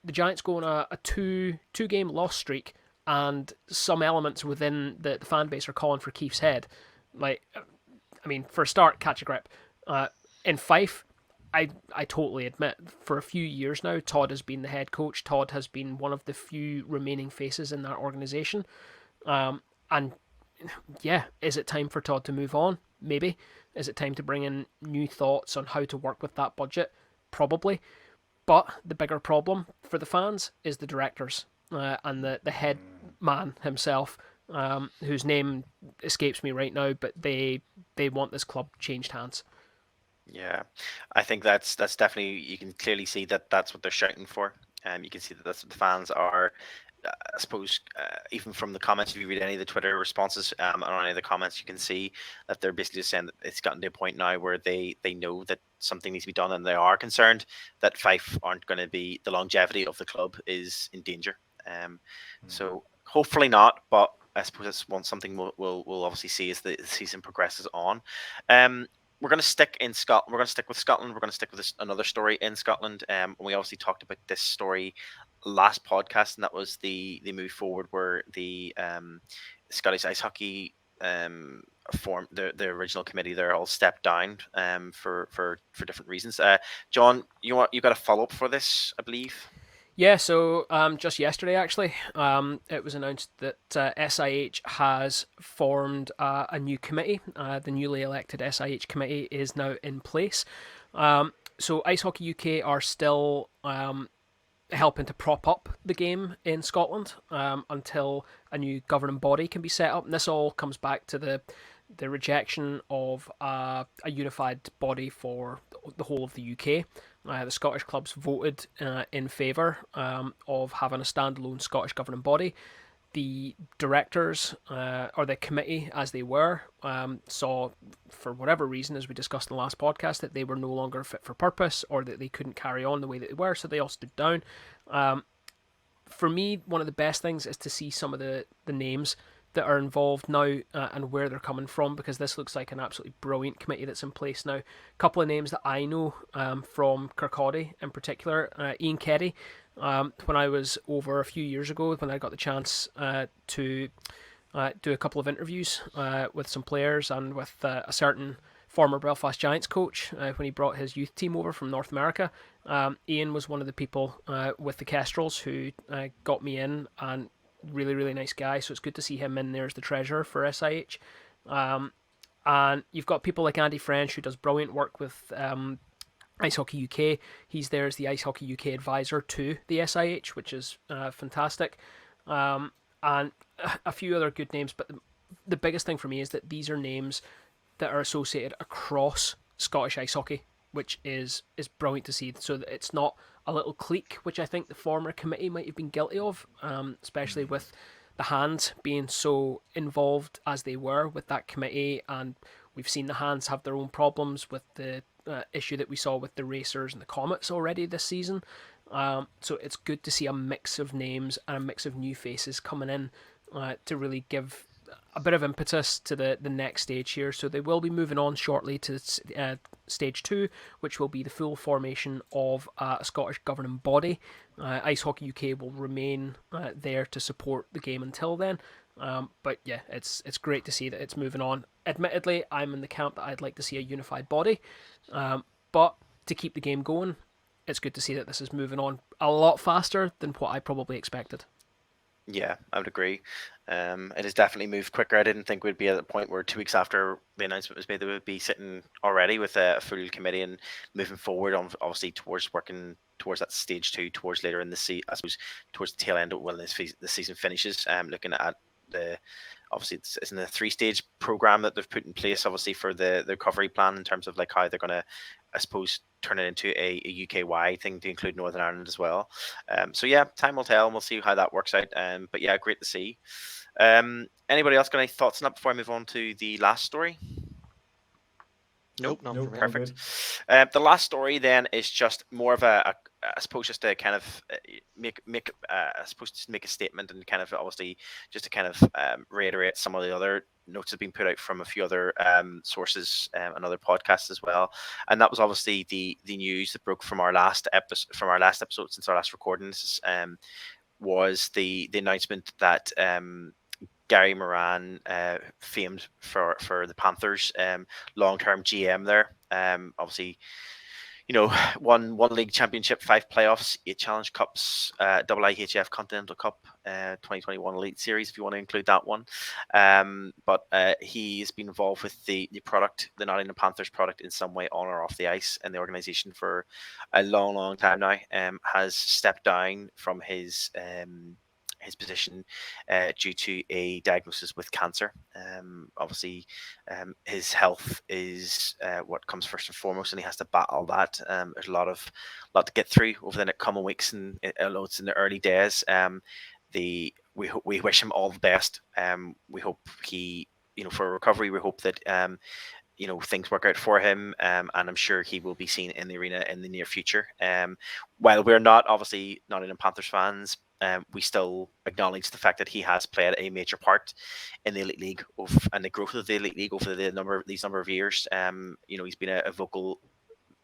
The Giants go on a two game loss streak, and some elements within the fan base are calling for Keith's head. Like, I mean, for a start, catch a grip. In Fife, I totally admit, for a few years now, Todd has been the head coach. Todd has been one of the few remaining faces in that organisation. And yeah, is it time for Todd to move on? Maybe. Is it time to bring in new thoughts on how to work with that budget? Probably. But the bigger problem for the fans is the directors and the head man himself, whose name escapes me right now, but they want this club changed hands. Yeah, I think that's definitely, you can clearly see that that's what they're shouting for. You can see that that's what the fans are. I suppose even from the comments, if you read any of the Twitter responses and on any of the comments, you can see that they're basically just saying that it's gotten to a point now where they know that something needs to be done, and they are concerned that Fife aren't going to be, the longevity of the club is in danger. So hopefully not, but I suppose that's something we'll obviously see as the season progresses on. We're going to stick in Scotland. We're going to stick with Scotland. We're going to stick with another story in Scotland. We obviously talked about this story last podcast, and that was the move forward where the Scottish Ice Hockey formed the original committee. They're all stepped down for different reasons. John, you got a follow up for this, I believe. Yeah, so just yesterday, actually, it was announced that SIH has formed a new committee. The newly elected SIH committee is now in place. So Ice Hockey UK are still helping to prop up the game in Scotland until a new governing body can be set up. And this all comes back to the rejection of a unified body for the whole of the UK. The Scottish clubs voted in favour of having a standalone Scottish governing body. The directors, or the committee as they were, saw, for whatever reason, as we discussed in the last podcast, that they were no longer fit for purpose, or that they couldn't carry on the way that they were, so they all stood down. For me, one of the best things is to see some of the names that are involved now and where they're coming from, because this looks like an absolutely brilliant committee that's in place now. A couple of names that I know from Kirkcaldy in particular. Ian Keddy, when I was over a few years ago, when I got the chance to do a couple of interviews with some players and with a certain former Belfast Giants coach when he brought his youth team over from North America. Ian was one of the people with the Kestrels who got me in, and really, really nice guy, so it's good to see him in there as the treasurer for SIH. And you've got people like Andy French, who does brilliant work with Ice Hockey UK. He's there as the Ice Hockey UK advisor to the SIH, which is fantastic. And a few other good names, but the biggest thing for me is that these are names that are associated across Scottish ice hockey, which is brilliant to see. So that it's not a little clique, which I think the former committee might have been guilty of, especially with the Hands being so involved as they were with that committee. And we've seen the Hands have their own problems with the issue that we saw with the Racers and the Comets already this season. So it's good to see a mix of names and a mix of new faces coming in to really give a bit of impetus to the next stage here. So they will be moving on shortly to stage 2, which will be the full formation of a Scottish governing body. Ice Hockey UK will remain there to support the game until then. But yeah, it's great to see that it's moving on. Admittedly, I'm in the camp that I'd like to see a unified body, but to keep the game going, it's good to see that this is moving on a lot faster than what I probably expected. Yeah, I would agree. It has definitely moved quicker. I didn't think we'd be at the point where 2 weeks after the announcement was made, they would be sitting already with a full committee and moving forward on, obviously, towards working towards that stage 2, towards later in the season, I suppose, towards the tail end of when the season finishes. Looking at the, obviously, it's in a 3-stage program that they've put in place, obviously, for the recovery plan in terms of like how they're going to, I suppose, turn it into a UK-wide thing to include Northern Ireland as well. So yeah, time will tell, and we'll see how that works out. But yeah, great to see. Anybody else got any thoughts on that before I move on to the last story? Nope, not for me. Perfect. The last story then is just more of I suppose, just to kind of make I suppose, just make a statement and kind of obviously just to kind of reiterate some of the other notes that have been put out from a few other sources and other podcasts as well. And that was obviously the news that broke from our last episode since our last recording. This is, was the announcement that Gary Moran, famed for the Panthers, long-term GM there. Obviously, you know, won league championship, 5 playoffs, 8 Challenge Cups, double IHF Continental Cup, 2021 Elite Series, if you want to include that one. But he's been involved with the product, the Nottingham Panthers product, in some way on or off the ice, and the organisation for a long time now. Has stepped down from his position due to a diagnosis with cancer. Obviously, his health is what comes first and foremost, and he has to battle that. There's a lot to get through over the coming weeks, and although it's in the early days, we wish him all the best. We hope he, for recovery, we hope that things work out for him, and I'm sure he will be seen in the arena in the near future. While we're not obviously Nottingham Panthers fans, we still acknowledge the fact that he has played a major part in the Elite League and the growth of the Elite League over the number of years. He's been a vocal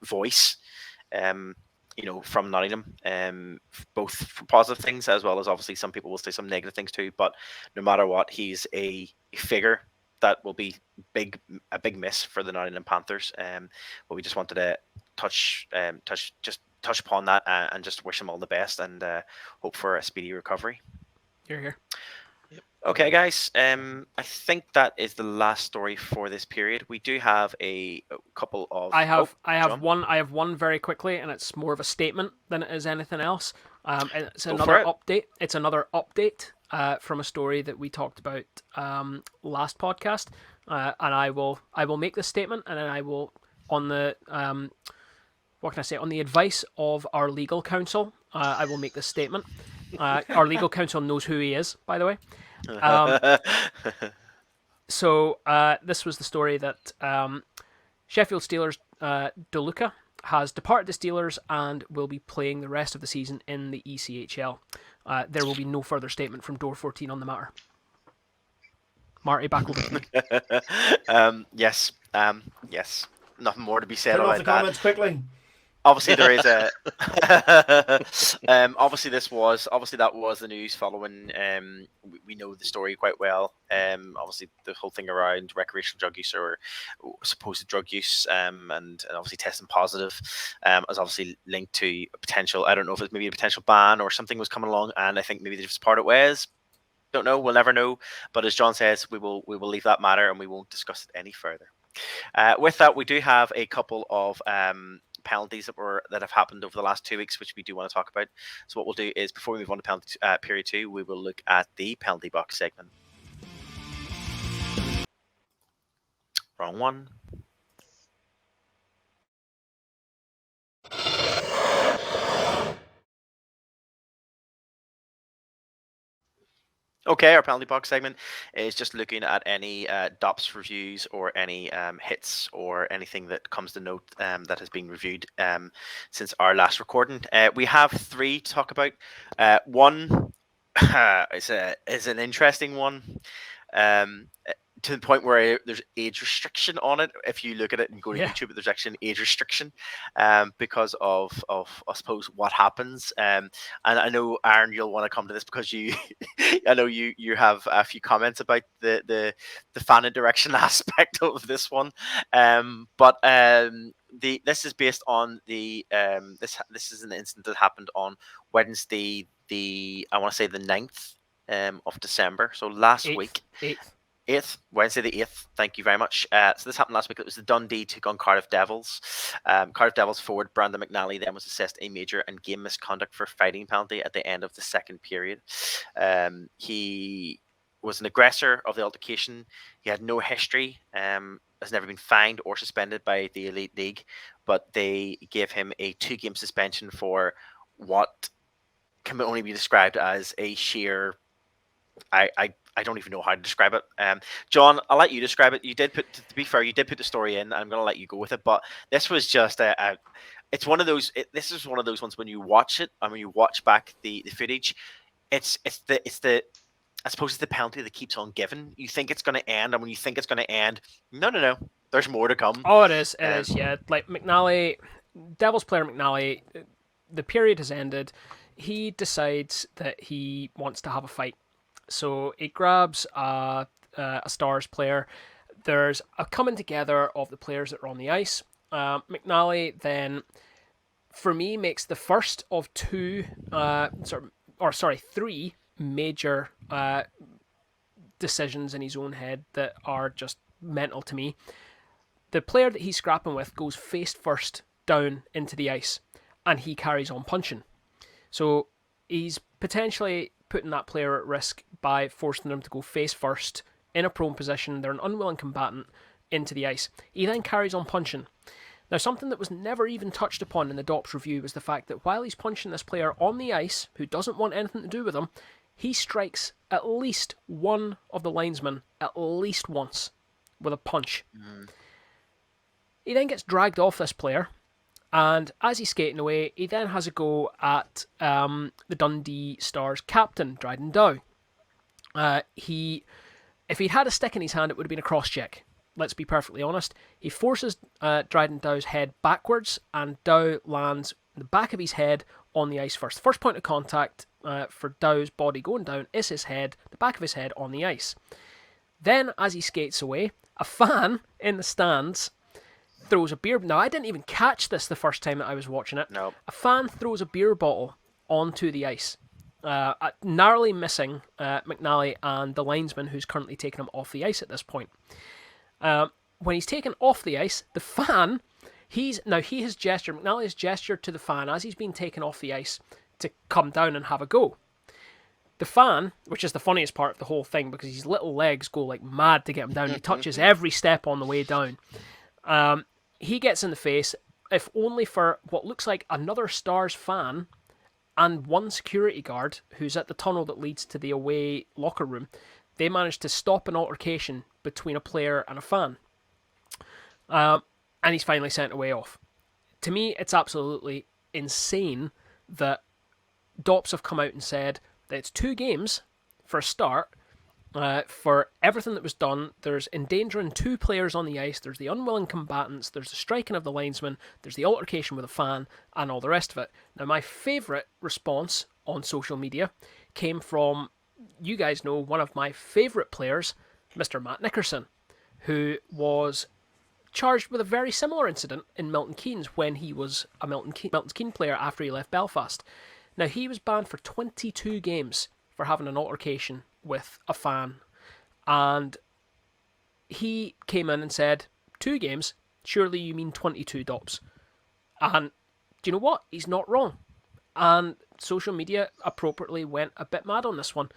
voice, from Nottingham, both for positive things as well as obviously some people will say some negative things too. But no matter what, he's a figure that will be a big miss for the Nottingham Panthers. But we just wanted to touch upon that and just wish him all the best and hope for a speedy recovery. Here. Yep. Okay, guys. I think that is the last story for this period. We do have a couple of. I have one very quickly, and it's more of a statement than it is anything else. It's another update. It's another update from a story that we talked about last podcast, and I will make this statement, and then I will on the what can I say? On the advice of our legal counsel, I will make this statement. Our legal counsel knows who he is, by the way. So this was the story that Sheffield Steelers DeLuca has departed the Steelers and will be playing the rest of the season in the ECHL. There will be no further statement from Door 14 on the matter. Marty, back over to you. Yes. Nothing more to be said Put about off the comments quickly. Obviously, there is a. Obviously, that was the news following. We know the story quite well. Obviously, the whole thing around recreational drug use or supposed drug use, and obviously testing positive, is obviously linked to a potential. I don't know if it's maybe a potential ban or something was coming along, and I think maybe they just parted ways. Don't know. We'll never know. But as John says, we will leave that matter and we won't discuss it any further. With that, we do have a couple of penalties that have happened over the last 2 weeks, which we do want to talk about. So what we'll do is, before we move on to penalty period 2, we will look at the penalty box segment. Wrong one. Okay, our penalty box segment is just looking at any DOPS reviews or any hits or anything that comes to note that has been reviewed since our last recording. We have 3 to talk about. One is an interesting one. To the point where there's age restriction on it. If you look at it and go to YouTube, there's actually an age restriction because of I suppose what happens. And I know, Aaron, you'll want to come to this because you I know you have a few comments about the fan interaction aspect of this one. But this is based on the this is an incident that happened on Wednesday, I want to say the 9th of December. So last week. 8th, Wednesday the 8th. Thank you very much. So this happened last week. It was the Dundee took on Cardiff Devils. Cardiff Devils forward Brandon McNally then was assessed a major and game misconduct for fighting penalty at the end of the second period. He was an aggressor of the altercation. He had no history. Has never been fined or suspended by the Elite League, but they gave him a 2-game suspension for what can only be described as a sheer. I don't even know how to describe it. John, I'll let you describe it. You did put, to be fair, you did put the story in. I'm going to let you go with it. But this was just it's one of those. This is one of those ones when you watch it and when you watch back the footage, it's the I suppose it's the penalty that keeps on giving. You think it's going to end, and when you think it's going to end, no, there's more to come. Oh, it is. It is. Yeah, like McNally, Devils player McNally. The period has ended. He decides that he wants to have a fight. So he grabs a Stars player. There's a coming together of the players that are on the ice. McNally then, for me, makes the first of 3 major decisions in his own head that are just mental to me. The player that he's scrapping with goes face first down into the ice, and he carries on punching. So he's potentially putting that player at risk by forcing them to go face first in a prone position. They're an unwilling combatant into the ice. He then carries on punching. Now, something that was never even touched upon in the DOPS review was the fact that while he's punching this player on the ice, who doesn't want anything to do with him, he strikes at least one of the linesmen at least once with a punch. He then gets dragged off this player, and as he's skating away, he then has a go at the Dundee Stars captain, Dryden Dow. If he'd had a stick in his hand, it would have been a cross-check. Let's be perfectly honest. He forces Dryden Dow's head backwards, and Dow lands the back of his head on the ice first. First point of contact for Dow's body going down is his head, the back of his head on the ice. Then, as he skates away, a fan in the stands throws a beer. Now, I didn't even catch this the first time that I was watching it. No. A fan throws a beer bottle onto the ice, narrowly missing McNally and the linesman who's currently taking him off the ice at this point. When he's taken off the ice, the fan, McNally has gestured to the fan as he's been taken off the ice to come down and have a go. The fan, which is the funniest part of the whole thing because his little legs go like mad to get him down. He touches every step on the way down. He gets in the face, if only for what looks like another Stars fan and one security guard who's at the tunnel that leads to the away locker room. They managed to stop an altercation between a player and a fan. And he's finally sent away off. To me, it's absolutely insane that DOPS have come out and said that it's 2 games for a start. For everything that was done, there's endangering 2 players on the ice, there's the unwilling combatants, there's the striking of the linesman, there's the altercation with a fan, and all the rest of it. Now, my favourite response on social media came from, you guys know, one of my favourite players, Mr. Matt Nickerson, who was charged with a very similar incident in Milton Keynes when he was a Milton Keynes player after he left Belfast. Now, he was banned for 22 games for having an altercation with a fan, and he came in and said, 2 games, surely you mean 22 DOPS. And do you know what? He's not wrong. And social media appropriately went a bit mad on this one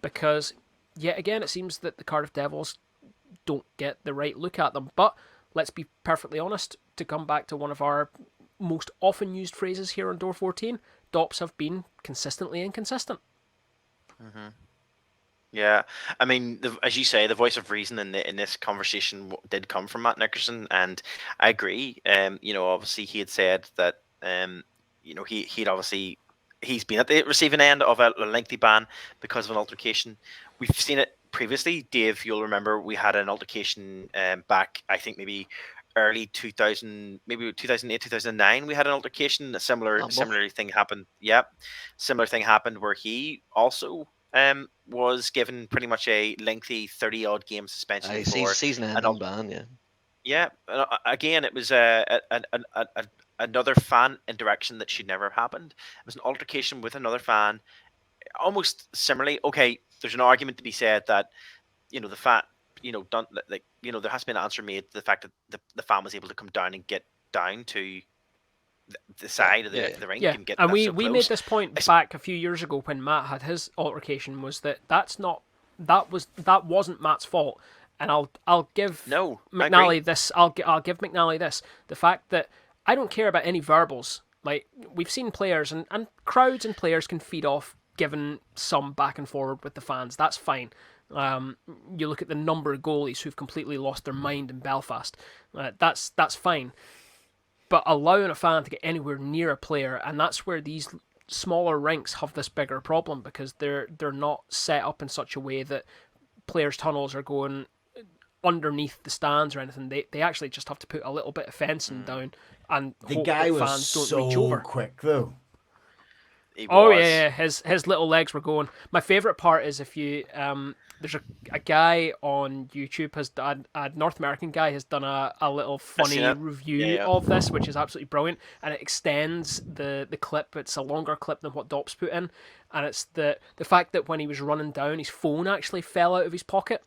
because, yet again, it seems that the Cardiff Devils don't get the right look at them. But let's be perfectly honest, to come back to one of our most often used phrases here on Door 14, DOPs have been consistently inconsistent. Yeah, I mean, as you say, the voice of reason in this conversation did come from Matt Nickerson, and I agree. Obviously he had said that he's been at the receiving end of a lengthy ban because of an altercation. We've seen it previously, Dave. You'll remember we had an altercation back, I think maybe early 2000, maybe 2008, 2009. We had an altercation. A similar thing happened. Yeah, similar thing happened where he also was given pretty much a lengthy 30-odd game suspension for season-ending ban. Yeah. Yeah. Again, it was another fan interaction that should never have happened. It was an altercation with another fan, almost similarly. Okay, there's an argument to be said that the fan, there has been an answer made to the fact that the fan was able to come down and get down to the side of the rink and get. And we so made this point back a few years ago when Matt had his altercation, was that that wasn't Matt's fault. And I'll give McNally this. I'll give McNally this. The fact that I don't care about any verbals. Like, we've seen players and crowds and players can feed off giving some back and forward with the fans. That's fine. You look at the number of goalies who've completely lost their mind in Belfast. That's fine. But allowing a fan to get anywhere near a player, and that's where these smaller rinks have this bigger problem, because they're not set up in such a way that players' tunnels are going underneath the stands or anything. They actually just have to put a little bit of fencing down and hope that fans don't reach over. Quick though. Yeah, his little legs were going. My favourite part is if you there's a guy on YouTube, a North American guy, has done a little funny review of this, which is absolutely brilliant, and it extends the clip. It's a longer clip than what Dops put in, and it's the fact that when he was running down, his phone actually fell out of his pocket.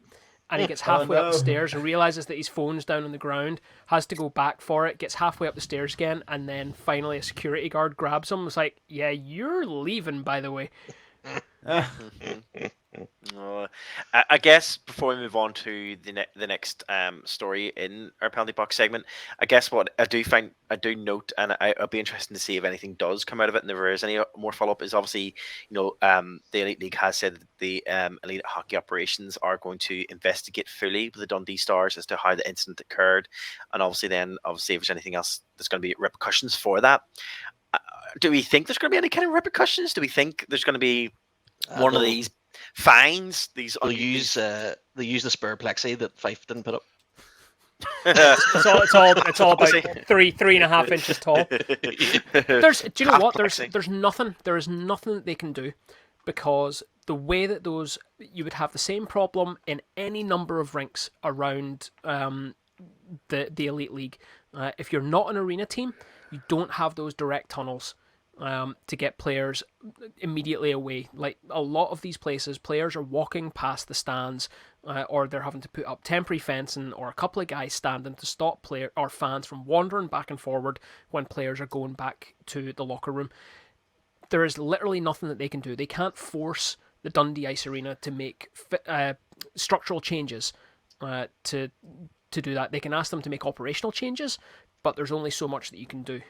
And he gets halfway up the stairs and realises that his phone's down on the ground, has to go back for it, gets halfway up the stairs again, and then finally a security guard grabs him. It's like, yeah, you're leaving, by the way. I guess before we move on to the next story in our penalty box segment, I guess what I do note, and I'll be interested to see if anything does come out of it, and if there is any more follow up, is obviously the Elite League has said that the Elite Hockey operations are going to investigate fully with the Dundee Stars as to how the incident occurred, and obviously if there's anything else there's going to be repercussions for that. Do we think there's going to be any kind of repercussions? Do we think there's going to be one of these fines? They'll use the spare plexi that Fife didn't put up. It's all about 3.5 inches tall. Do you know what? There is nothing that they can do, because the way that you would have the same problem in any number of rinks around the Elite League. If you're not an arena team, you don't have those direct tunnels to get players immediately away. Like a lot of these places, players are walking past the stands, or they're having to put up temporary fencing, or a couple of guys standing to stop player or fans from wandering back and forward when players are going back to the locker room. There is literally nothing that they can do. They can't force the Dundee Ice Arena to make structural changes to do that. They can ask them to make operational changes, but there's only so much that you can do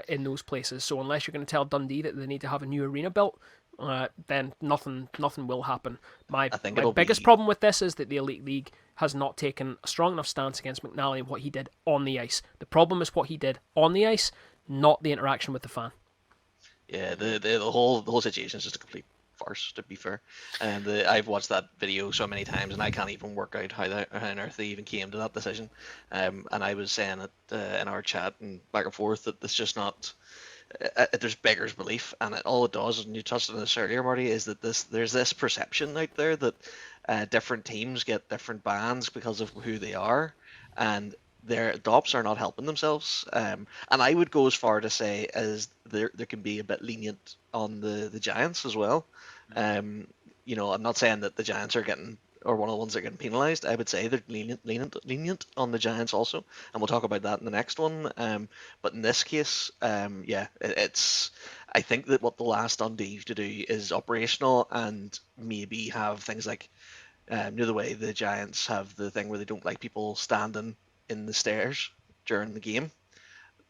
in those places. So unless you're going to tell Dundee that they need to have a new arena built, then nothing will happen. My biggest problem with this is that the Elite League has not taken a strong enough stance against McNally and what he did on the ice. The problem is what he did on the ice, not the interaction with the fan. Yeah, the whole situation is just a complete farce, to be fair. And I've watched that video so many times, and I can't even work out how on earth they even came to that decision. And I was saying it in our chat and back and forth that it's just not. There's beggars belief, and all it does, and you touched on this earlier, Marty, is that there's this perception out there that different teams get different bans because of who they are, and their DOPs are not helping themselves. And I would go as far to say as there can be a bit lenient on the Giants as well. I'm not saying that the Giants are getting or one of the ones that are getting penalised, I would say they're lenient on the Giants also, and we'll talk about that in the next one. But in this case, it's. I think that what they'll ask Dundee to do is operational and maybe have things like, the way the Giants have the thing where they don't like people standing in the stairs during the game.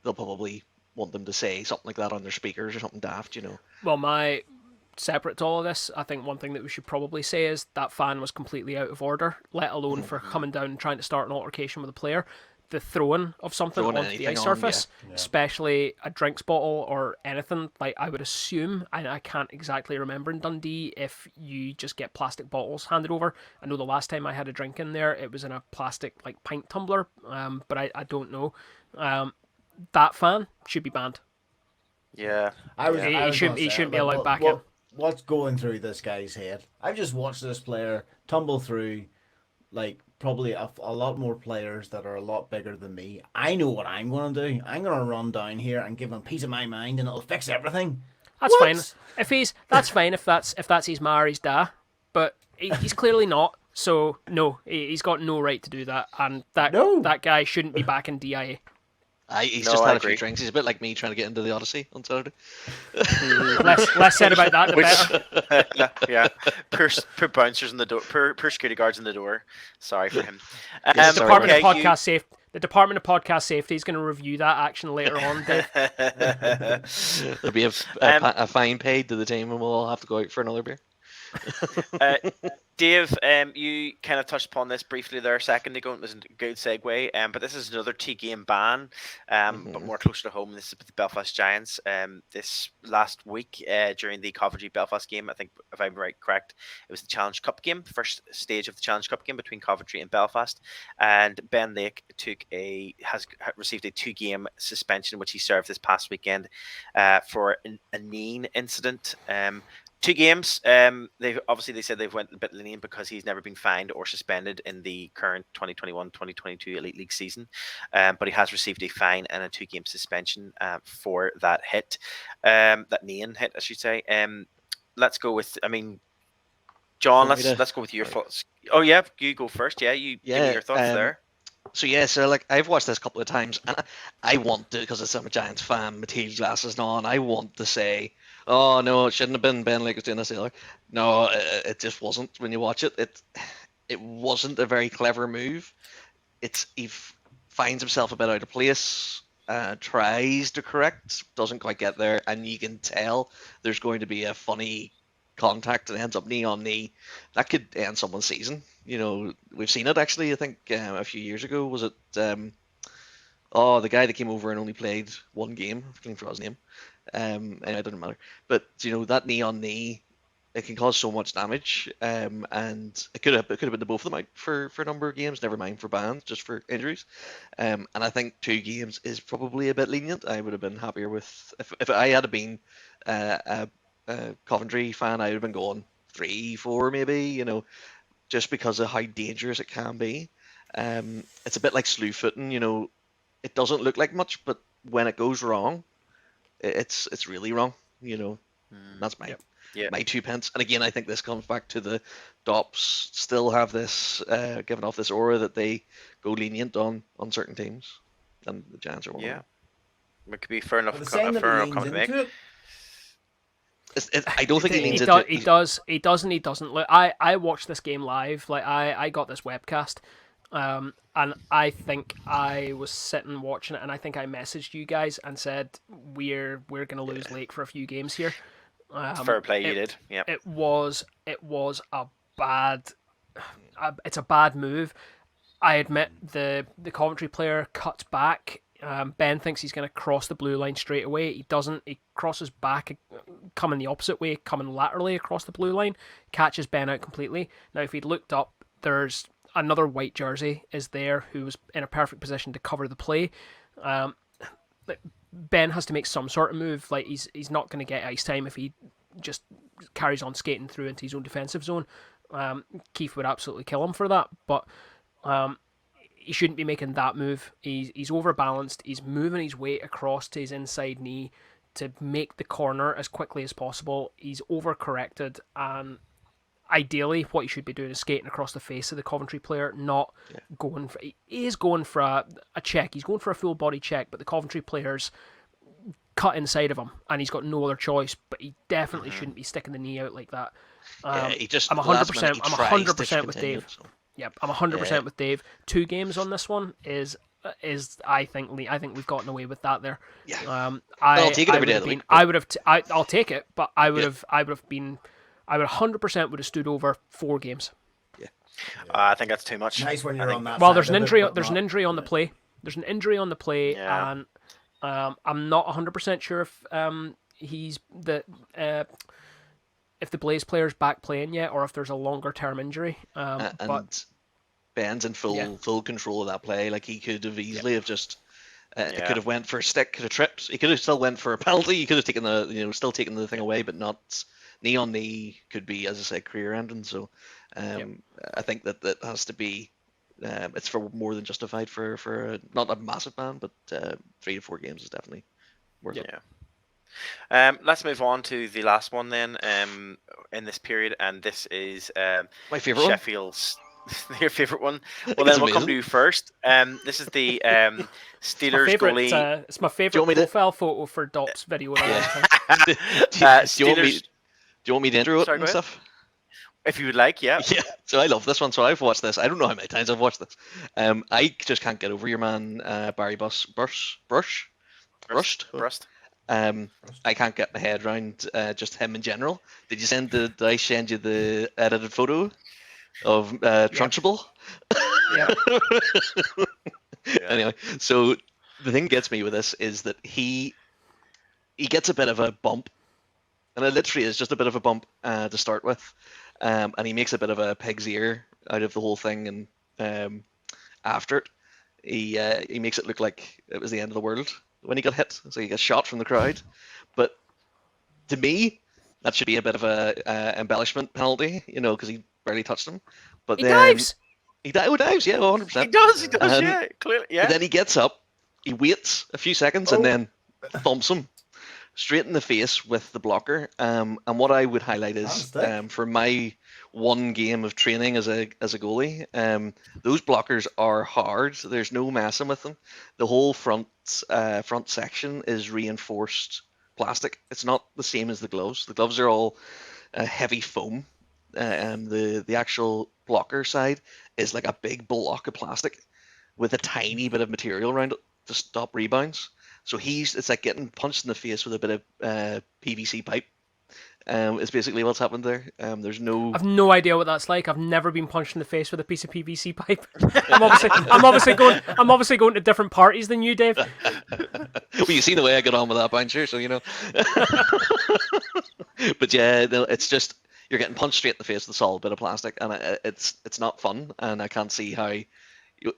They'll probably want them to say something like that on their speakers or something daft, Well, separate to all of this, I think one thing that we should probably say is that fan was completely out of order, let alone for coming down and trying to start an altercation with a player. The throwing of something onto the ice surface, especially a drinks bottle or anything, like I would assume, and I can't exactly remember in Dundee if you just get plastic bottles handed over. I know the last time I had a drink in there, it was in a plastic like pint tumbler, but I don't know. That fan should be banned. Yeah, He shouldn't be allowed back in. What's going through this guy's head? I've just watched this player tumble through, like, probably a lot more players that are a lot bigger than me. I know what I'm going to do. I'm going to run down here and give him a piece of my mind, and it'll fix everything. That's fine. That's fine if that's his ma or his da, but he's clearly not. So no, he's got no right to do that, and that guy shouldn't be back in DIA. He's just had a few drinks. He's a bit like me trying to get into the Odyssey on Saturday. less said about that, the better. Yeah. Poor bouncers in the door. Poor security guards in the door. Sorry for him. The Department of Podcast Safety is going to review that action later on, Dave. There'll be a fine paid to the team, and we'll all have to go out for another beer. Dave, you kind of touched upon this briefly there a second ago. It was a good segue. But this is another T-game ban, but more closer to home. This is with the Belfast Giants. This last week during the Coventry-Belfast game, I think, if I'm correct, it was the Challenge Cup game, the first stage of the Challenge Cup game between Coventry and Belfast. And Ben Lake has received a 2-game suspension, which he served this past weekend for a knee incident. 2 games. They said they've went a bit lenient because he's never been fined or suspended in the current 2021-2022 Elite League season. But he has received a fine and a 2-game suspension for that hit, that knee hit, I should say. Let's go with. John. Let's go with your thoughts. Oh yeah, you go first. Yeah, give me your thoughts there. So like I've watched this a couple of times, and I want to, because I'm a Giants fan, my teal glasses on. I want to say, oh no, it shouldn't have been Ben Lake was doing this either. No, it just wasn't. When you watch it, it wasn't a very clever move. He finds himself a bit out of place, tries to correct, doesn't quite get there, and you can tell there's going to be a funny contact and ends up knee on knee. That could end someone's season. We've seen it actually. I think a few years ago, was it the guy that came over and only played 1 game, I can't remember his name, and it doesn't matter, but that knee on knee, it can cause so much damage, and it could have been the both of them out for a number of games, never mind for bans, just for injuries, and I think 2 games is probably a bit lenient. I would have been happier with, if I had been a Coventry fan, I would have been going 3, 4 maybe, just because of how dangerous it can be. It's a bit like slew footing, it doesn't look like much, but when it goes wrong, it's really wrong, That's my 2 pence. And again, I think this comes back to the DOPs still have this giving off this aura that they go lenient on certain teams, and the Giants are one of them. It could be fair enough comment to make. I don't think he leans into it. He does and he doesn't. Look, I watched this game live. Like I got this webcast, and I think I was sitting watching it, and I think I messaged you guys and said we're gonna lose Lake for a few games here. Fair play, you did. Yeah. It was a bad. It's a bad move. I admit the Coventry player cuts back. Ben thinks he's going to cross the blue line straight away. He doesn't. He crosses back, coming the opposite way, coming laterally across the blue line, catches Ben out completely. Now, if he'd looked up, there's another white jersey is there who was in a perfect position to cover the play. Ben has to make some sort of move. Like he's not going to get ice time if he just carries on skating through into his own defensive zone. Keith would absolutely kill him for that, but he shouldn't be making that move. He's overbalanced. He's moving his weight across to his inside knee to make the corner as quickly as possible. He's overcorrected, and ideally, what he should be doing is skating across the face of the Coventry player, not going for. He is going for a check. He's going for a full body check, but the Coventry player's cut inside of him, and he's got no other choice. But he definitely shouldn't be sticking the knee out like that. He just I'm 100%. I'm 100% with Dave. So. Yep, I'm 100% with Dave. 2 games on this one is I think we've gotten away with that there. Yeah. I'll take it every day of the week. I'll take it, but I would have 100% would have stood over 4 games. Yeah. I think that's too much. Nice when you're on that. Well, side there's an of it, injury. but There's an not- injury on the play. There's an injury on the play, Yeah. and I'm not 100% sure if he's if the Blaze player's back playing yet, or if there's a longer term injury. And But Ben's in full control of that play. Like, he could have easily have just it could have went for a stick, could have tripped. He could have still went for a penalty. He could have taken still taken the thing away, but not knee on knee. Could be, as I said, career ending. So I think that has to be. It's for more than justified for not a massive ban, but 3 to 4 games is definitely worth it. Yeah. Let's move on to the last one then in this period, and this is My favourite one. Sheffield's. Your favourite one? Well, it's then we'll come amazing. to you first. This is the Steelers goalie. It's my want favorite me to- profile photo for Dop's video. Do you want Steelers. me? Do you want me to intro it Sorry, and go ahead. stuff? If you would like, yeah. Yeah, so I love this one. So I've watched this. I don't know how many times I've watched this. I just can't get over your man, Barry Brushed. Brust. I can't get my head around just him in general. Did I send you the edited photo of Trunchbull? Yeah. Anyway, so the thing that gets me with this is that he gets a bit of a bump, and it literally is just a bit of a bump to start with, and he makes a bit of a pig's ear out of the whole thing, and after it, he makes it look like it was the end of the world when he got hit, so he gets shot from the crowd. But to me, that should be a bit of a embellishment penalty, because he barely touched him. But He then dives. he dives, yeah, 100%. He does, And yeah, clearly, yeah. Then he gets up, he waits a few seconds, and then thumps him straight in the face with the blocker. And what I would highlight is, Fantastic. for my one game of training as a goalie, those blockers are hard. There's no messing with them. The whole front section is reinforced plastic. It's not the same as the gloves. The gloves are all heavy foam, and the actual blocker side is like a big block of plastic with a tiny bit of material around it to stop rebounds. So it's like getting punched in the face with a bit of PVC pipe. Is basically what's happened there. There's no. I've no idea what that's like. I've never been punched in the face with a piece of PVC pipe. I'm obviously going to different parties than you, Dave. Well, you see the way I got on with that bouncer, so you know. But yeah, it's just you're getting punched straight in the face with a solid bit of plastic, and it's not fun. And I can't see how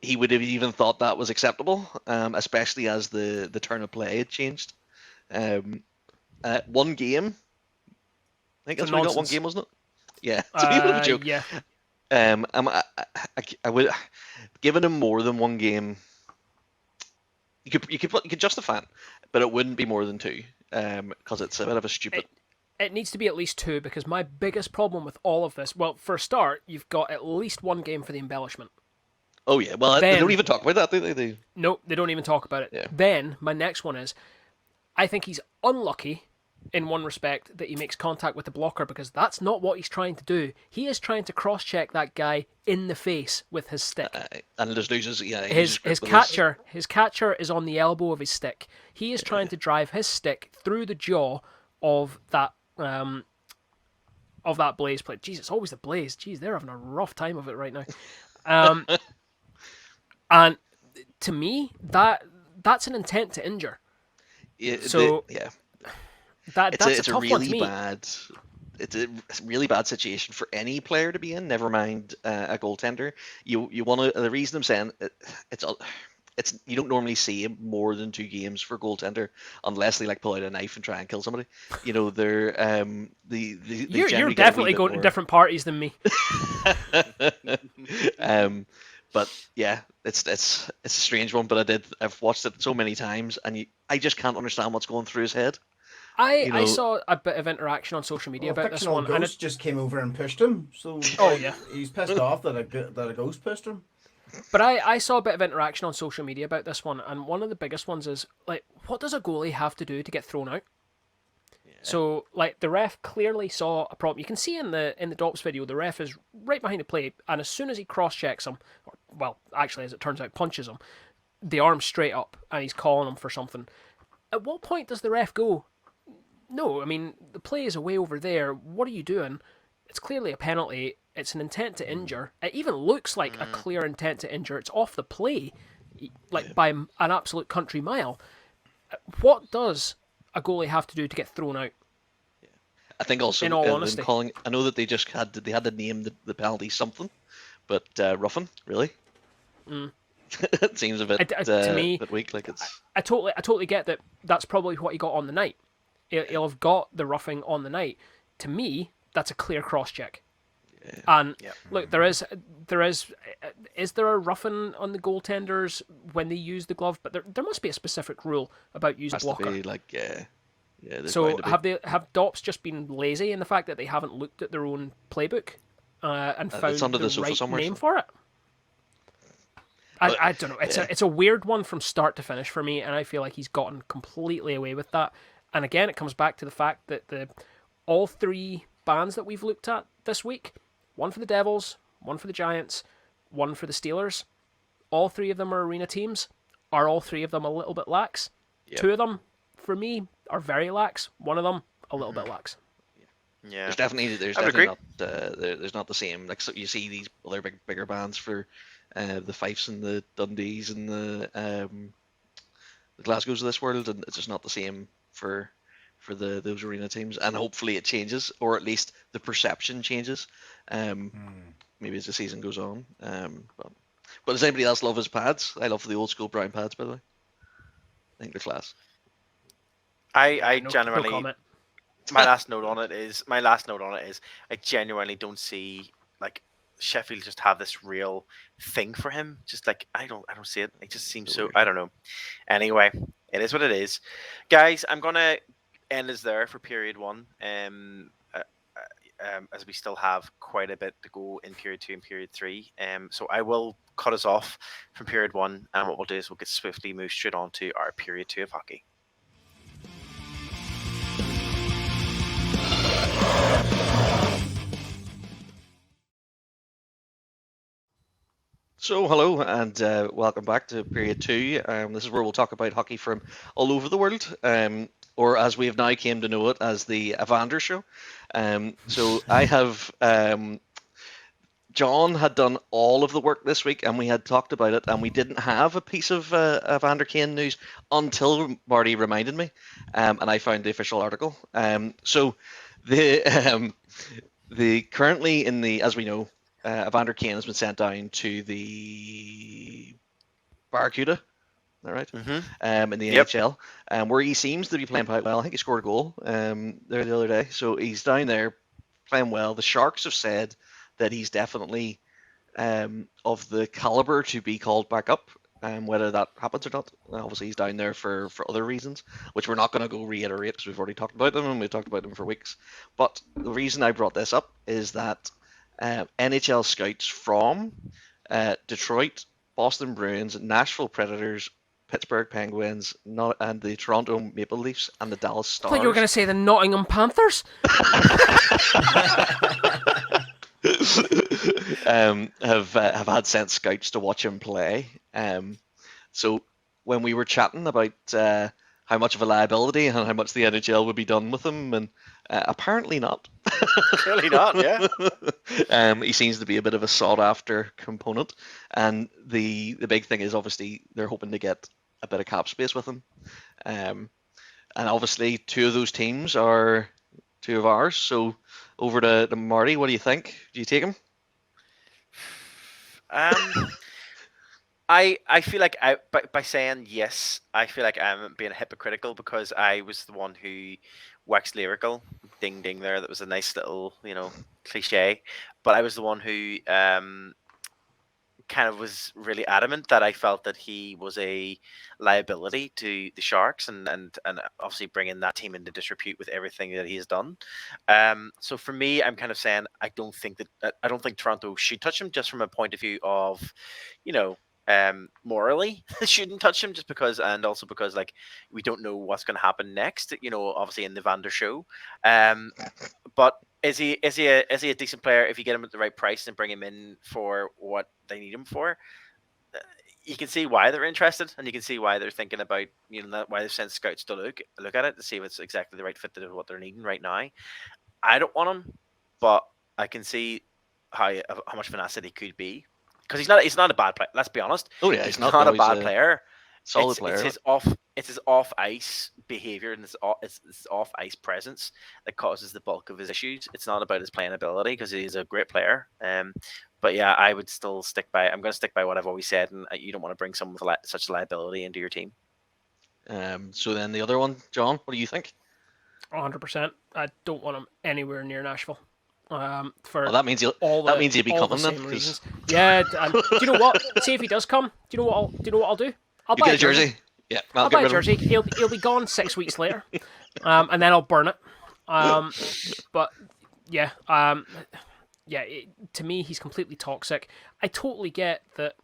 he would have even thought that was acceptable, especially as the turn of play had changed. One game. I think that's what we got. One game, wasn't it? Yeah, it's a bit of a joke. Yeah. I would, given him more than one game, you could justify it, but it wouldn't be more than 2, because it's a bit of a stupid. It needs to be at least 2, because my biggest problem with all of this, well, for a start, you've got at least 1 game for the embellishment. Oh yeah, well they don't even talk about that, do they? No, they don't even talk about it. Yeah. Then my next one is, I think he's unlucky in one respect that he makes contact with the blocker, because that's not what he's trying to do. He is trying to cross-check that guy in the face with his stick. And just loses. Yeah, His catcher is on the elbow of his stick. He is trying to drive his stick through the jaw of that Blaze player. Jeez, it's always the Blaze. Jeez, they're having a rough time of it right now. And to me, that's an intent to injure. It's That's a tough one to really me. bad. It's a really bad situation for any player to be in. Never mind a goaltender. You want to. The reason I'm saying it's you don't normally see more than 2 games for goaltender unless they like pull out a knife and try and kill somebody. They're You're definitely going to different parties than me. But yeah, it's a strange one. But I've watched it so many times, and I just can't understand what's going through his head. I saw a bit of interaction on social media about this one, Ghost just came over and pushed him. So yeah, he's pissed off that a ghost pushed him. but I saw a bit of interaction on social media about this one, and one of the biggest ones is like, what does a goalie have to do to get thrown out? Yeah. So like the ref clearly saw a problem. You can see in the Dops video, the ref is right behind the plate, and as soon as he cross checks him, or well, actually as it turns out, punches him, the arm straight up, and he's calling him for something. At what point does the ref go, no, I mean, the play is away over there. What are you doing? It's clearly a penalty. It's an intent to injure. It even looks like a clear intent to injure. It's off the play, like by an absolute country mile. What does a goalie have to do to get thrown out? I think also, in all honesty, I know that they had to name the penalty something, but roughing, really? It seems a bit to me, a bit weak. Like it's. I totally get that. That's probably what he got on the night. He'll have got the roughing on the night. To me, that's a clear cross check. Yeah. And look, is there a roughing on the goaltenders when they use the glove? But there must be a specific rule about using blocker. To be like, yeah. So have Dops just been lazy in the fact that they haven't looked at their own playbook and found the right name for it? I don't know. It's a weird one from start to finish for me, and I feel like he's gotten completely away with that. And again, it comes back to the fact that all three bans that we've looked at this week, one for the Devils, one for the Giants, one for the Steelers, all three of them are arena teams. Are all three of them a little bit lax? Yep. Two of them, for me, are very lax. One of them, a little bit lax. Yeah, there's definitely not there's not the same. Like, so you see these other bigger bans for the Fifes and the Dundees and the Glasgows of this world, and it's just not the same for those arena teams. And hopefully it changes, or at least the perception changes. Maybe as the season goes on. But does anybody else love his pads? I love the old school brown pads, by the way. I think they're class. I no genuinely. Comment. My last note on it is I genuinely don't see like Sheffield just have this real thing for him. Just like I don't see it. It just seems so I don't know. Anyway, it is what it is, guys. I'm gonna end this there for period one. As we still have quite a bit to go in period 2 and period 3. So I will cut us off from period 1, and what we'll do is we'll get swiftly move straight on to our period 2 of hockey. So hello and welcome back to period 2. This is where we'll talk about hockey from all over the world, or as we have now came to know it as the Evander Show. So I have John had done all of the work this week, and we had talked about it, and we didn't have a piece of Evander Kane news until Marty reminded me, and I found the official article. So the currently in the, as we know, Evander Kane has been sent down to the Barracuda. Is that right? Mm-hmm. In the NHL, where he seems to be playing quite well. I think he scored a goal there the other day. So he's down there playing well. The Sharks have said that he's definitely of the caliber to be called back up. Whether that happens or not, obviously he's down there for other reasons, which we're not going to go reiterate because we've already talked about them and we've talked about them for weeks. But the reason I brought this up is that NHL scouts from Detroit, Boston Bruins, Nashville Predators, Pittsburgh Penguins, and the Toronto Maple Leafs and the Dallas Stars. I thought you were going to say the Nottingham Panthers. have had sent scouts to watch him play. So when we were chatting about how much of a liability and how much the NHL would be done with him, and apparently not. Clearly not, yeah. He seems to be a bit of a sought-after component, and the big thing is obviously they're hoping to get a bit of cap space with him, and obviously two of those teams are two of ours. So over to Marty, what do you think? Do you take him? I feel like by saying yes, I feel like I'm being hypocritical because I was the one who waxed lyrical. Ding ding there. That was a nice little, cliche. But I was the one who kind of was really adamant that I felt that he was a liability to the Sharks, and obviously bringing that team into disrepute with everything that he has done. So for me, I'm kind of saying I don't think Toronto should touch him, just from a point of view of, you know, morally shouldn't touch him, just because, and also because like we don't know what's going to happen next. You know, obviously in the Vander show, but. Is he a decent player if you get him at the right price and bring him in for what they need him for? You can see why they're interested, and you can see why they're thinking about, you know, why they've sent scouts to look at it to see if it's exactly the right fit to what they're needing right now. I don't want him, but I can see how much of an asset he could be, because he's not a bad player. Let's be honest. Oh yeah, He's not a bad player. Solid player. It's his off ice behavior and his off ice presence that causes the bulk of his issues. It's not about his playing ability, because he's a great player. But yeah, I would still stick by. I'm going to stick by what I've always said, and you don't want to bring someone with such liability into your team. So then the other one, John, what do you think? 100%. I don't want him anywhere near Nashville. That means he'll be coming then. Reasons. Yeah, and do you know what? See if he does come. Do you know what I'll do? I'll buy get a jersey. Yeah, I'll buy a jersey. He'll be gone 6 weeks later, and then I'll burn it. But yeah, to me, he's completely toxic. I totally get that.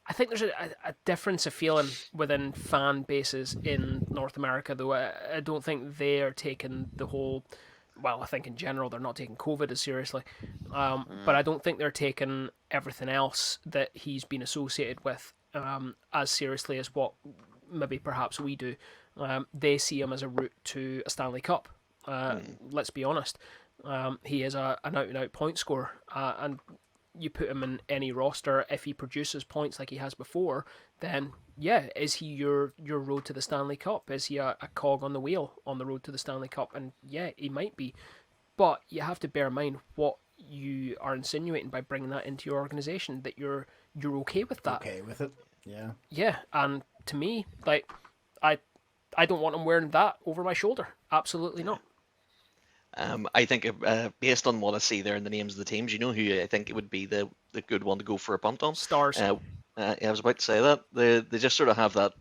I think there's a difference of feeling within fan bases in North America, though. I don't think they are taking the whole. Well, I think in general they're not taking COVID as seriously, but I don't think they're taking everything else that he's been associated with as seriously as what maybe perhaps we do. They see him as a route to a Stanley Cup. Let's be honest. He is an out-and-out point scorer, and you put him in any roster, if he produces points like he has before, then yeah, is he your road to the Stanley Cup? Is he a cog on the wheel on the road to the Stanley Cup? And yeah, he might be, but you have to bear in mind what you are insinuating by bringing that into your organization, that you're okay with that. Okay with it, yeah. Yeah, and to me, like, I don't want him wearing that over my shoulder. Absolutely not. I think based on what I see there in the names of the teams, you know who I think it would be the good one to go for a punt on? Stars. Yeah, I was about to say that. They just sort of have that,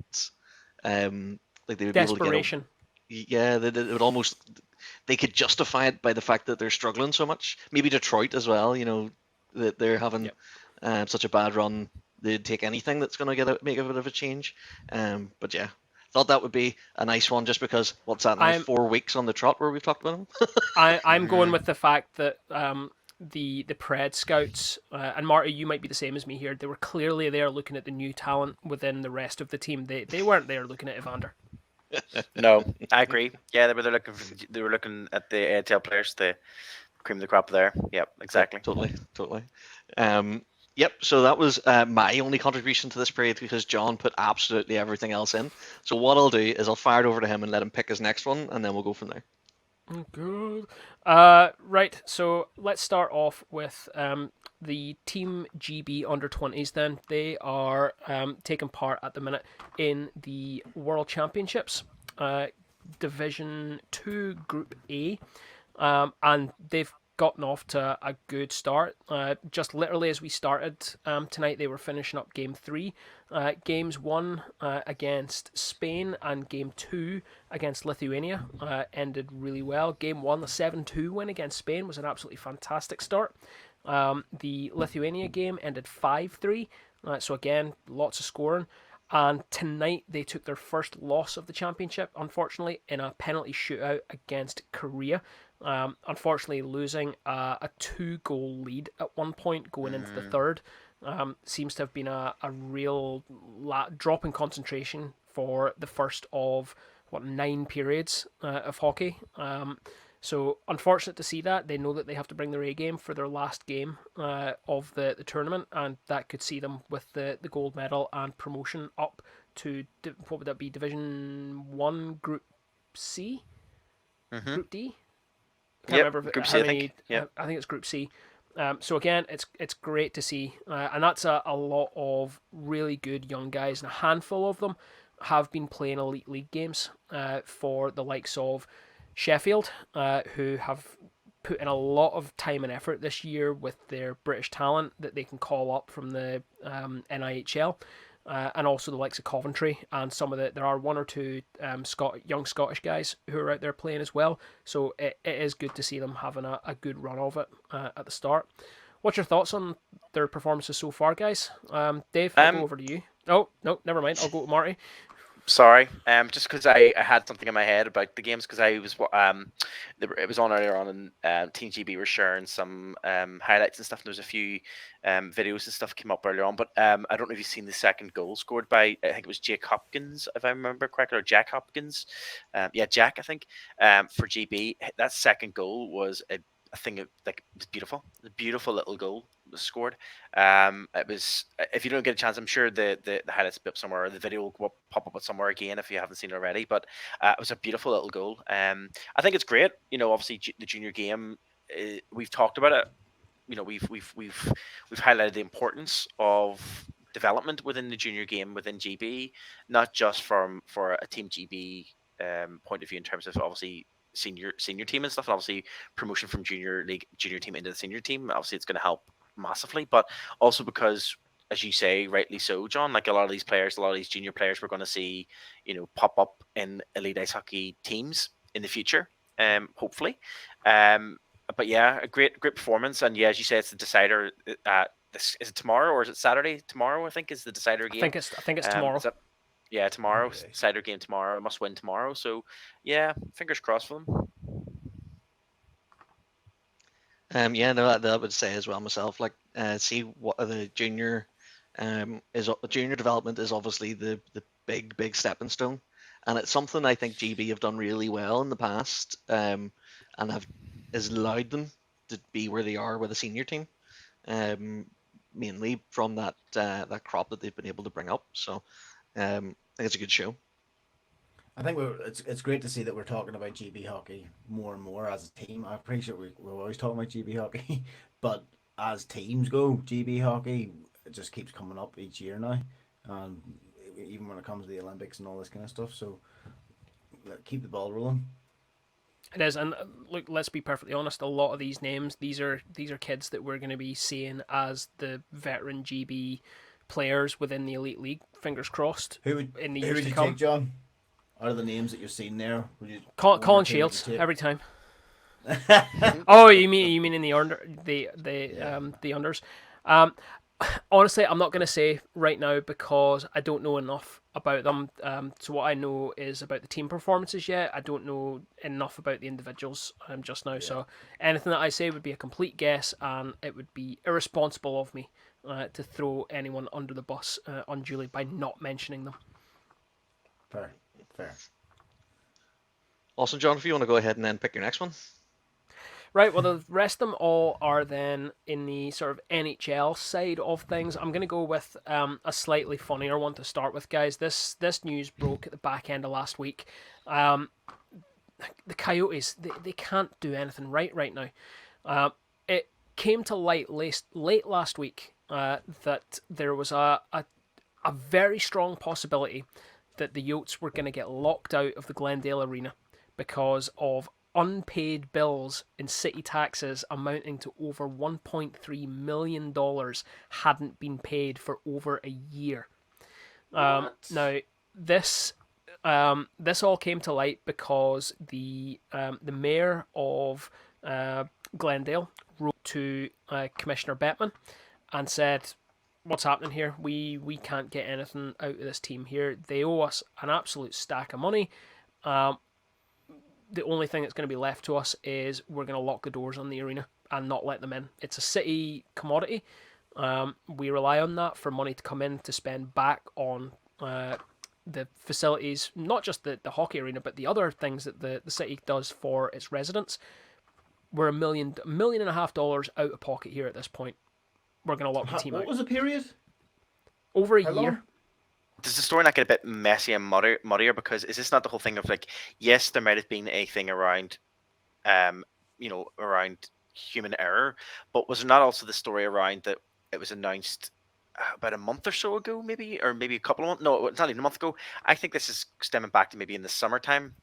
like they would desperation. Be able to get they would almost, they could justify it by the fact that they're struggling so much. Maybe Detroit as well. You know that they're having such a bad run. They'd take anything that's going to make a bit of a change. But yeah. Thought that would be a nice one, just because what's that now? 4 weeks on the trot where we've talked about him. I'm going with the fact that the Pred scouts and Marty, you might be the same as me here. They were clearly there looking at the new talent within the rest of the team. They weren't there looking at Evander. No, I agree. Yeah, they were looking at the AHL players, the cream of the crop there. Yep, exactly. Totally. Yep, so that was my only contribution to this period, because John put absolutely everything else in. So what I'll do is I'll fire it over to him and let him pick his next one, and then we'll go from there. Oh, good. Right, so let's start off with the Team GB under-20s then. They are taking part at the minute in the World Championships, Division 2, Group A, and they've gotten off to a good start. Just literally as we started tonight, they were finishing up Game 3. Games 1 against Spain and Game 2 against Lithuania ended really well. Game 1, a 7-2 win against Spain, was an absolutely fantastic start. The Lithuania game ended 5-3, so again, lots of scoring. And tonight they took their first loss of the championship, unfortunately, in a penalty shootout against Korea. Unfortunately, losing a 2-goal lead at one point going into the third. Seems to have been a real drop in concentration for the first of 9 periods of hockey. So unfortunate to see that. They know that they have to bring their A game for their last game of the tournament, and that could see them with the gold medal and promotion up to, what would that be, Division 1 Group C? Group D? Can't remember Group C, I think. I think it's Group C. So again, it's great to see, and that's a lot of really good young guys, and a handful of them have been playing Elite League games for the likes of Sheffield, who have put in a lot of time and effort this year with their British talent that they can call up from the NIHL. And also the likes of Coventry and there are one or two young Scottish guys who are out there playing as well. So it is good to see them having a good run of it at the start. What's your thoughts on their performances so far, guys? Dave, I'll go over to you. Oh, no, never mind. I'll go to Marty. Sorry, just because I had something in my head about the games, because I was it was on earlier on, and Team GB were sharing some highlights and stuff. And there was a few videos and stuff came up earlier on, but I don't know if you've seen the second goal scored by, I think it was Jake Hopkins, if I remember correctly, or Jack Hopkins. Yeah, Jack, I think, for GB. That second goal was a thing of, like, it was beautiful. A beautiful little goal was scored. It was, if you don't get a chance, I'm sure the highlights will be up somewhere, or the video will pop up somewhere again if you haven't seen it already. But it was a beautiful little goal. I think it's great. Obviously the junior game, we've talked about it. We've highlighted the importance of development within the junior game within GB, not just for a Team GB point of view in terms of obviously senior team and stuff, and obviously promotion from junior team into the senior team. Obviously it's going to help massively, but also because, as you say, rightly so, John, like a lot of these junior players we're going to see pop up in elite ice hockey teams in the future, hopefully. But yeah, a great performance. And yeah, as you say, it's the decider. Is it tomorrow, or is it Saturday? Tomorrow, I think, is the decider game. I think it's tomorrow. Yeah, tomorrow. Okay. Decider game tomorrow. Must win tomorrow. So yeah, fingers crossed for them. Yeah, no, that I would say as well myself. Like, see what the junior junior development is obviously the big stepping stone, and it's something I think GB have done really well in the past, and has allowed them to be where they are with a senior team, mainly from that crop that they've been able to bring up. So, I think it's a good show. I think it's great to see that we're talking about GB hockey more and more as a team. I'm pretty sure we're always talking about GB hockey, but as teams go, GB hockey, it just keeps coming up each year now, and even when it comes to the Olympics and all this kind of stuff. So keep the ball rolling. It is, and look, let's be perfectly honest. A lot of these names, these are kids that we're going to be seeing as the veteran GB players within the elite league. Fingers crossed. Who would you come. take, John? Out of the names that you're seeing there, Colin Shields every time. Oh, you mean in the unders? Honestly, I'm not going to say right now because I don't know enough about them. So what I know is about the team performances yet. I don't know enough about the individuals just now. Yeah. So anything that I say would be a complete guess, and it would be irresponsible of me to throw anyone under the bus unduly by not mentioning them. Fair. Awesome, John. If you want to go ahead and then pick your next one. Right, well, the rest of them all are then in the sort of NHL side of things. I'm going to go with a slightly funnier one to start with, guys. This news broke at the back end of last week. The Coyotes, they can't do anything right now. It came to light late last week that there was a very strong possibility that the Yotes were going to get locked out of the Glendale Arena because of unpaid bills in city taxes amounting to over $1.3 million hadn't been paid for over a year. Now, this all came to light because the mayor of Glendale wrote to Commissioner Bettman and said, what's happening here? We can't get anything out of this team here. They owe us an absolute stack of money. The only thing that's going to be left to us is we're going to lock the doors on the arena and not let them in. It's a city commodity. We rely on that for money to come in to spend back on the facilities, not just the hockey arena, but the other things that the city does for its residents. We're $1.5 million out of pocket here at this point. We're going to lock the team out. What was the period? Over a year. Long? Does the story not get a bit messy and muddier? Because is this not the whole thing of, like, yes, there might have been a thing around, around human error, but was there not also the story around that it was announced about a month or so ago, maybe a couple of months? No, it's not even a month ago. I think this is stemming back to maybe in the summertime,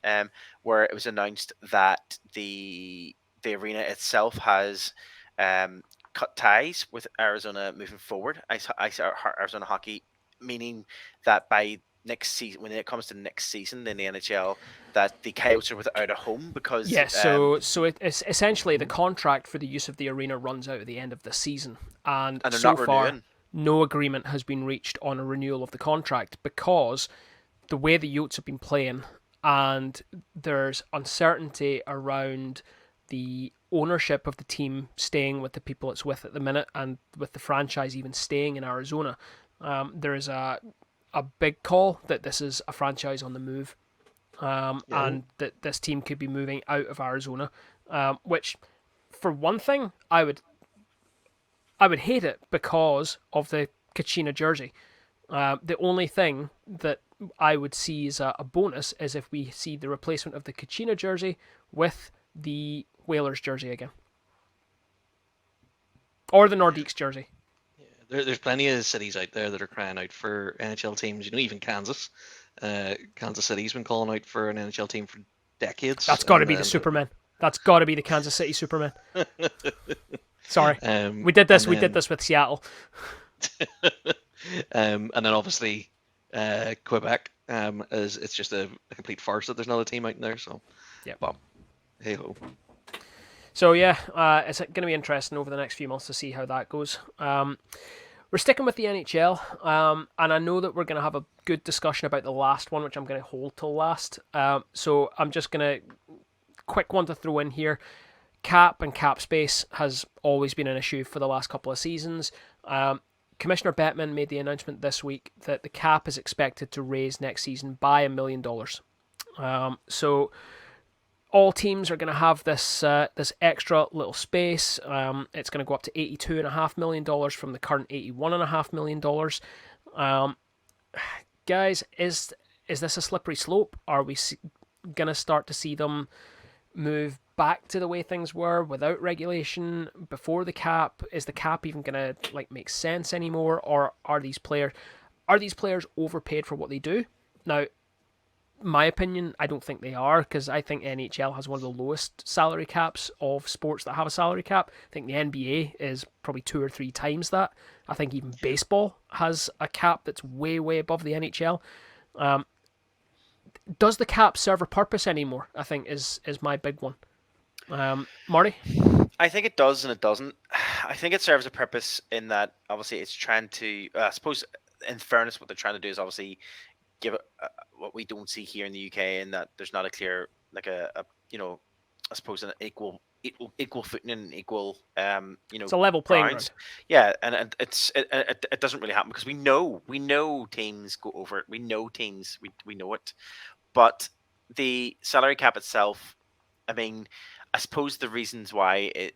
where it was announced that the the arena itself has cut ties with Arizona moving forward. Arizona Hockey, meaning that by next season, when it comes to next season in the NHL, that the Coyotes are without a home because Yes, it's essentially the contract for the use of the arena runs out at the end of the season, and they're so not far renewing. no agreement has been reached on a renewal of the contract because the way the Yotes have been playing, and there's uncertainty around the ownership of the team staying with the people it's with at the minute, and with the franchise even staying in Arizona. There is a big call that this is a franchise on the move, and that this team could be moving out of Arizona, which, for one thing, I would hate it because of the Kachina jersey. The only thing that I would see as a bonus is if we see the replacement of the Kachina jersey with the Whalers jersey again. Or the Nordiques jersey. There's plenty of cities out there that are crying out for NHL teams. Even Kansas. Kansas City's been calling out for an NHL team for decades. That's got to be the Supermen. That's got to be the Kansas City Supermen. Sorry, we did this. We did this with Seattle. And then obviously Quebec. It's just a complete farce that there's not a team out in there. So yeah, but hey ho. So yeah, it's going to be interesting over the next few months to see how that goes. We're sticking with the NHL, and I know that we're going to have a good discussion about the last one, which I'm going to hold till last. So I'm just going to quick one to throw in here. Cap and cap space has always been an issue for the last couple of seasons. Commissioner Bettman made the announcement this week that the cap is expected to raise next season by $1 million. So all teams are going to have this extra little space. It's going to go up to $82.5 million from the current $81.5 million. Guys, is this a slippery slope? Are we going to start to see them move back to the way things were without regulation before the cap? Is the cap even going to make sense anymore, or are these players overpaid for what they do? Now, my opinion, I don't think they are, because I think NHL has one of the lowest salary caps of sports that have a salary cap. I think the NBA is probably 2 or 3 times that. I think even baseball has a cap that's way, way above the NHL. Does the cap serve a purpose anymore? I think is my big one. Marty? I think it does and it doesn't. I think it serves a purpose in that obviously it's trying to, I suppose, in fairness, what they're trying to do is obviously give it what we don't see here in the UK, in that there's not a clear, I suppose an equal footing and equal, it's a level playing ground. Yeah, and it doesn't really happen because we know teams go over it. We know teams, we know it, but the salary cap itself, I mean, I suppose the reasons why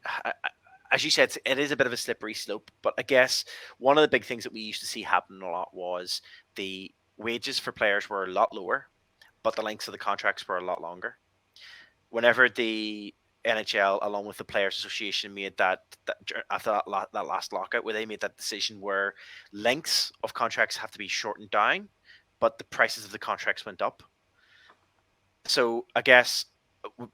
as you said, it is a bit of a slippery slope. But I guess one of the big things that we used to see happen a lot was the wages for players were a lot lower, but the lengths of the contracts were a lot longer. Whenever the NHL, along with the Players Association, made that after that last lockout, where they made that decision where lengths of contracts have to be shortened down, but the prices of the contracts went up. So I guess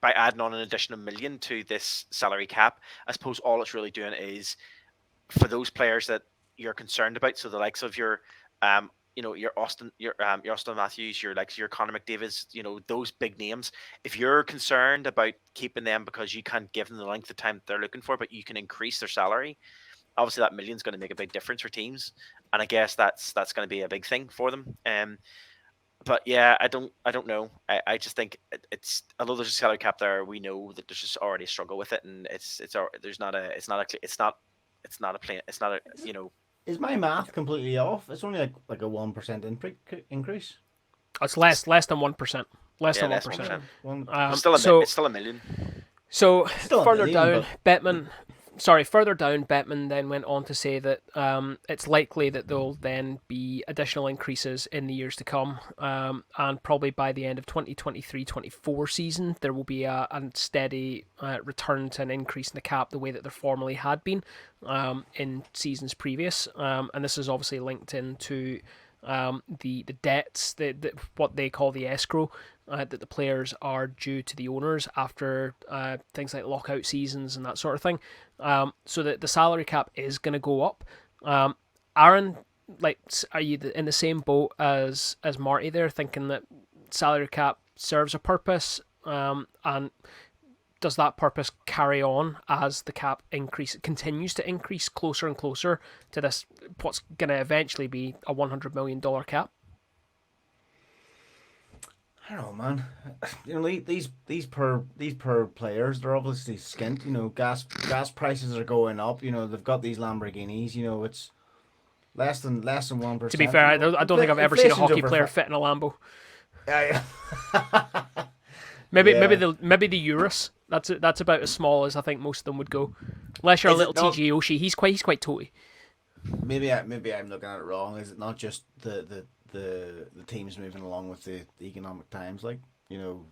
by adding on an additional $1 million to this salary cap, I suppose all it's really doing is for those players that you're concerned about. So the likes of your Austin Matthews, your Connor McDavid, those big names. If you're concerned about keeping them because you can't give them the length of time that they're looking for, but you can increase their salary, obviously that $1 million is going to make a big difference for teams, and I guess that's going to be a big thing for them. But yeah, I don't know. I just think it's, although there's a salary cap there, we know that there's just already a struggle with it, and it's not a plain. Is my math completely off? It's only like a 1% increase. It's less than 1%. Less than 1%. It's still $1 million. So Still further $1 down, million, Bettman then went on to say that it's likely that there'll then be additional increases in the years to come, and probably by the end of 2023-24 season, there will be a steady return to an increase in the cap the way that there formerly had been in seasons previous. And this is obviously linked into the debts, what they call the escrow, that the players are due to the owners after things like lockout seasons and that sort of thing. So that the salary cap is going to go up. Aaron, like, are you in the same boat as Marty there, thinking that salary cap serves a purpose, and does that purpose carry on as the cap continues to increase closer and closer to this, what's going to eventually be a $100 million cap? I don't know, man. You know, these per players, they're obviously skint. You know, gas prices are going up. You know, they've got these Lamborghinis. You know, it's less than 1%. To be fair, I don't think I've ever seen a hockey player fit in a Lambo. Yeah. Maybe Yeah. maybe the Urus. That's about as small as I think most of them would go, unless you're a Is it little not- TG Oshie. He's quite toty. Maybe I'm looking at it wrong. Is it not just the teams moving along with the economic times? Like, you know,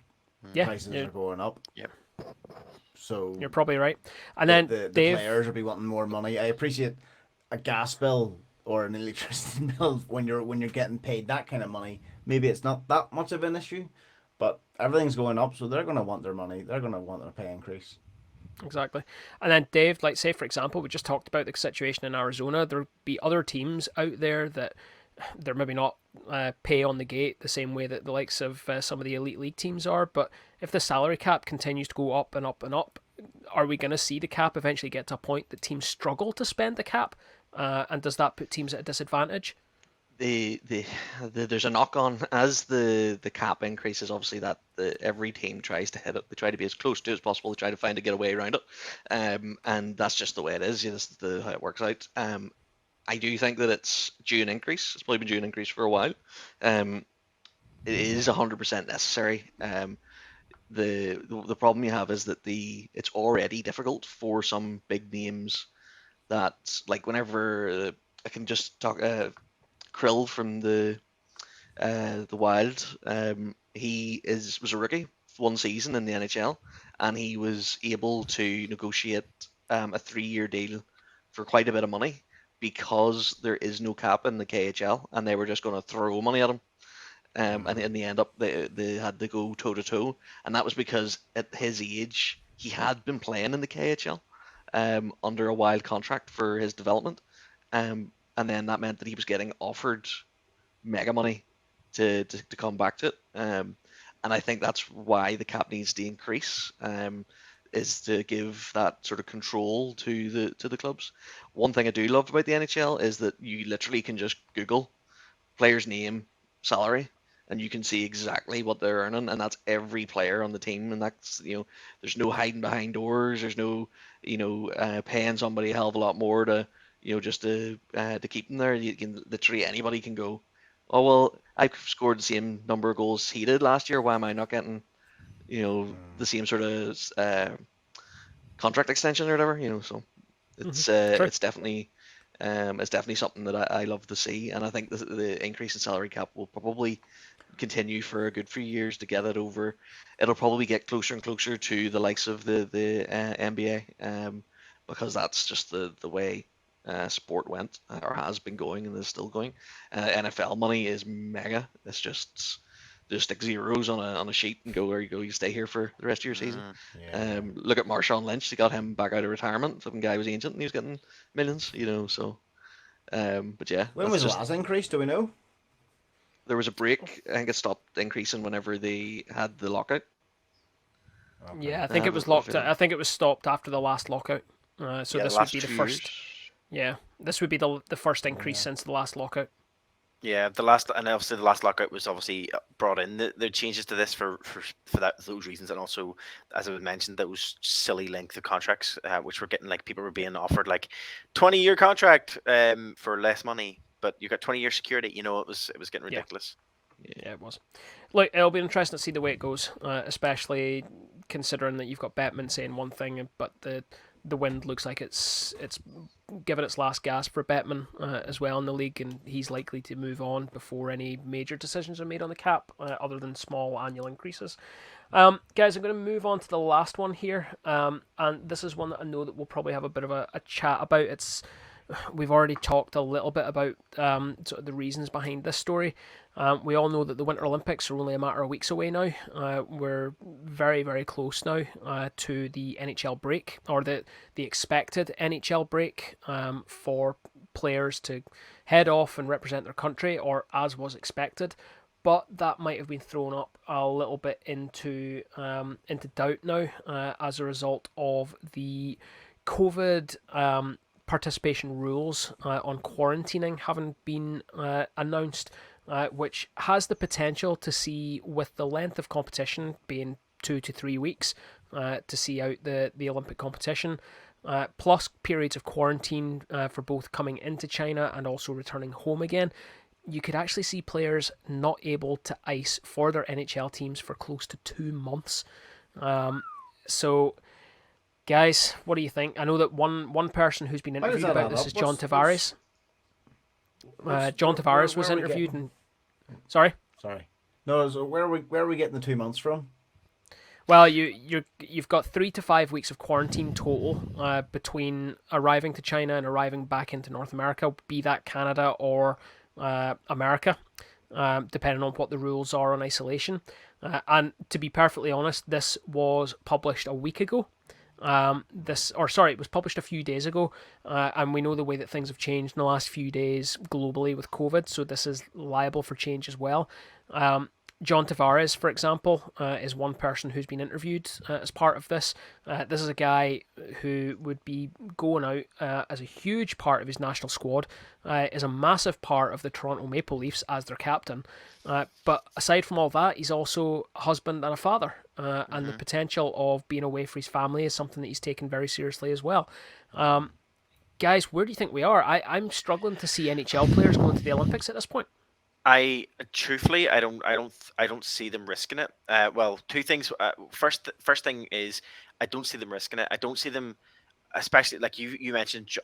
Yeah, prices are going up. Yep. So You're probably right. And then the Dave, players will be wanting more money. I appreciate a gas bill or an electricity bill when you're getting paid that kind of money. Maybe it's not that much of an issue, but everything's going up, so they're going to want their money. They're going to want their pay increase. exactly. And then Dave, like, say for example, we just talked about the situation in Arizona. There'll be other teams out there that they're maybe not pay on the gate the same way that the likes of some of the elite league teams are. But if the salary cap continues to go up and up and up, are we going to see the cap eventually get to a point that teams struggle to spend the cap? And does that put teams at a disadvantage? There's a knock on as the cap increases. Obviously, that every team tries to hit it. They try to be as close to it as possible. They try to find a getaway around it, and that's just the way it is. This is how it works out. I do think that it's due an increase. It's probably been due an increase for a while. It is 100% necessary. The problem you have is that it's already difficult for some big names that, like, whenever I can just talk. Krill from the Wild. He was a rookie, one season in the NHL, and he was able to negotiate a 3-year deal for quite a bit of money because there is no cap in the KHL, and they were just going to throw money at him. And in the end up, they had to go toe to toe, and that was because at his age he had been playing in the KHL under a Wild contract for his development. And then that meant that he was getting offered mega money to come back to it. And I think that's why the cap needs to increase, is to give that sort of control to the clubs. One thing I do love about the NHL is that you literally can just Google player's name, salary, and you can see exactly what they're earning, and that's every player on the team. And that's, there's no hiding behind doors. There's no, paying somebody a hell of a lot more to just to keep them there. You can literally, anybody can go, oh well, I scored the same number of goals he did last year. Why am I not getting, the same sort of contract extension or whatever? So it's definitely something that I love to see, and I think the increase in salary cap will probably continue for a good few years to get it over. It'll probably get closer and closer to the likes of the NBA, because that's just the way sport went, or has been going, and is still going. NFL money is mega. It's just stick zeros on a sheet and go, there you go, you stay here for the rest of your season. Yeah. Look at Marshawn Lynch. They got him back out of retirement. Some guy was ancient and he was getting millions, so but yeah. When was the last increase? Do we know? There was a break. I think it stopped increasing whenever they had the lockout. Okay. Yeah, I think it was locked. I think it was stopped after the last lockout. So Yeah, this the would last be the 2 first. years. Yeah, this would be the first increase since the last lockout. Yeah, the last lockout was obviously brought in the changes to this for those reasons, and also, as I mentioned, those silly length of contracts, which were getting, like, people were being offered like 20-year contract for less money, but you got 20-year security. It was getting ridiculous. Yeah, it was. Look, it'll be interesting to see the way it goes, especially considering that you've got Bettman saying one thing, but the wind looks like it's given its last gasp for Bettman as well in the league, and he's likely to move on before any major decisions are made on the cap, other than small annual increases. Guys, I'm going to move on to the last one here, and this is one that I know that we'll probably have a bit of a chat about. It's we've already talked a little bit about sort of the reasons behind this story. We all know that the Winter Olympics are only a matter of weeks away now. We're very, very close now to the NHL break, or the expected NHL break for players to head off and represent their country, or as was expected. But that might have been thrown up a little bit into doubt now as a result of the COVID participation rules on quarantining having been announced, which has the potential to see, with the length of competition being 2 to 3 weeks, to see out the Olympic competition, plus periods of quarantine for both coming into China and also returning home again. You could actually see players not able to ice for their NHL teams for close to 2 months. So, guys, what do you think? I know that one person who's been interviewed about this is John Tavares. John Tavares was interviewed, and sorry. No, so where are we getting the 2 months from? Well, you've got 3 to 5 weeks of quarantine total between arriving to China and arriving back into North America, be that Canada or America, depending on what the rules are on isolation. And to be perfectly honest, this was published a week ago. It was published a few days ago, and we know the way that things have changed in the last few days globally with COVID, so this is liable for change as well. John Tavares, for example, is one person who's been interviewed as part of this. This is a guy who would be going out as a huge part of his national squad, is a massive part of the Toronto Maple Leafs as their captain. But aside from all that, he's also a husband and a father, and the potential of being away for his family is something that he's taken very seriously as well. Guys, where do you think we are? I'm struggling to see NHL players going to the Olympics at this point. I truthfully, I don't see them risking it. Well, two things. First thing is, I don't see them risking it. I don't see them, especially like you mentioned.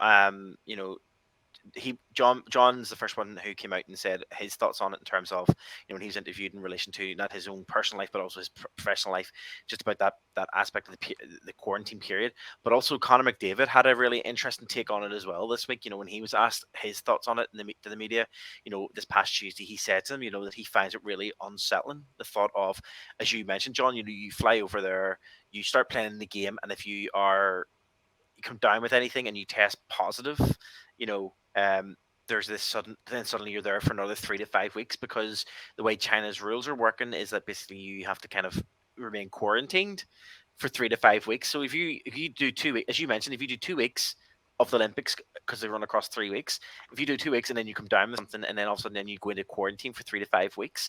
John's the first one who came out and said his thoughts on it in terms of, when he was interviewed in relation to not his own personal life but also his professional life, just about that aspect of the quarantine period. But also Conor McDavid had a really interesting take on it as well this week. When he was asked his thoughts on it to the media, this past Tuesday, he said to them, that he finds it really unsettling, the thought of, as you mentioned, John, you fly over there, you start playing the game, and if you come down with anything and you test positive, there's this then suddenly you're there for another 3 to 5 weeks, because the way China's rules are working is that basically you have to kind of remain quarantined for 3 to 5 weeks. So if you do 2 weeks, as you mentioned, if you do 2 weeks of the Olympics, because they run across 3 weeks, if you do 2 weeks and then you come down with something and then all of a sudden then you go into quarantine for 3 to 5 weeks,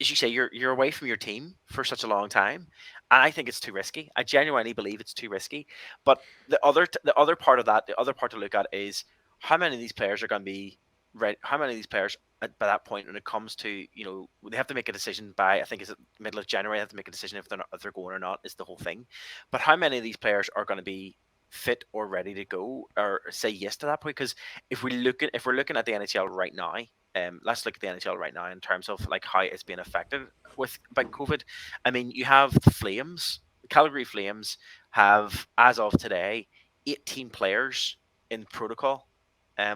as you say, you're away from your team for such a long time, and I think it's too risky. I genuinely believe it's too risky. But the other part of that, the other part to look at is, how many of these players are going to be ready? How many of these players by that point, when it comes to, they have to make a decision by, I think is it middle of January, they have to make a decision if they're going or not, is the whole thing. But how many of these players are going to be fit or ready to go or say yes to that point? Because if we're looking at the NHL right now, let's look at the NHL right now in terms of like how it's being affected by COVID. I mean, you have the Flames, the Calgary Flames have, as of today, 18 players in protocol.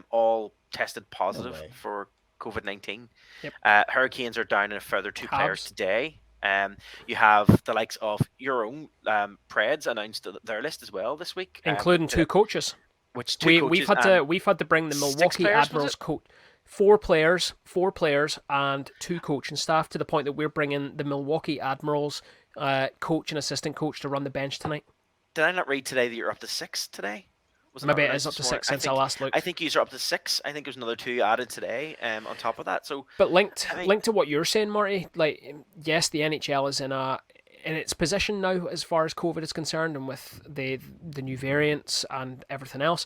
All tested positive for COVID-19. Yep. Hurricanes are down in a further 2 players today. You have the likes of your own Preds announced their list as well this week, including 2 coaches. We've had to bring the Milwaukee Admirals coach. 4 players and 2 coaching staff, to the point that we're bringing the Milwaukee Admirals coach and assistant coach to run the bench tonight. Did I not read today that you're up to 6 today? Maybe it is up to 6 since I last looked. I think you're up to 6. I think there's another 2 added today on top of that. So, but linked to what you're saying, Marty, like, yes, the NHL is in its position now as far as COVID is concerned, and with the new variants and everything else.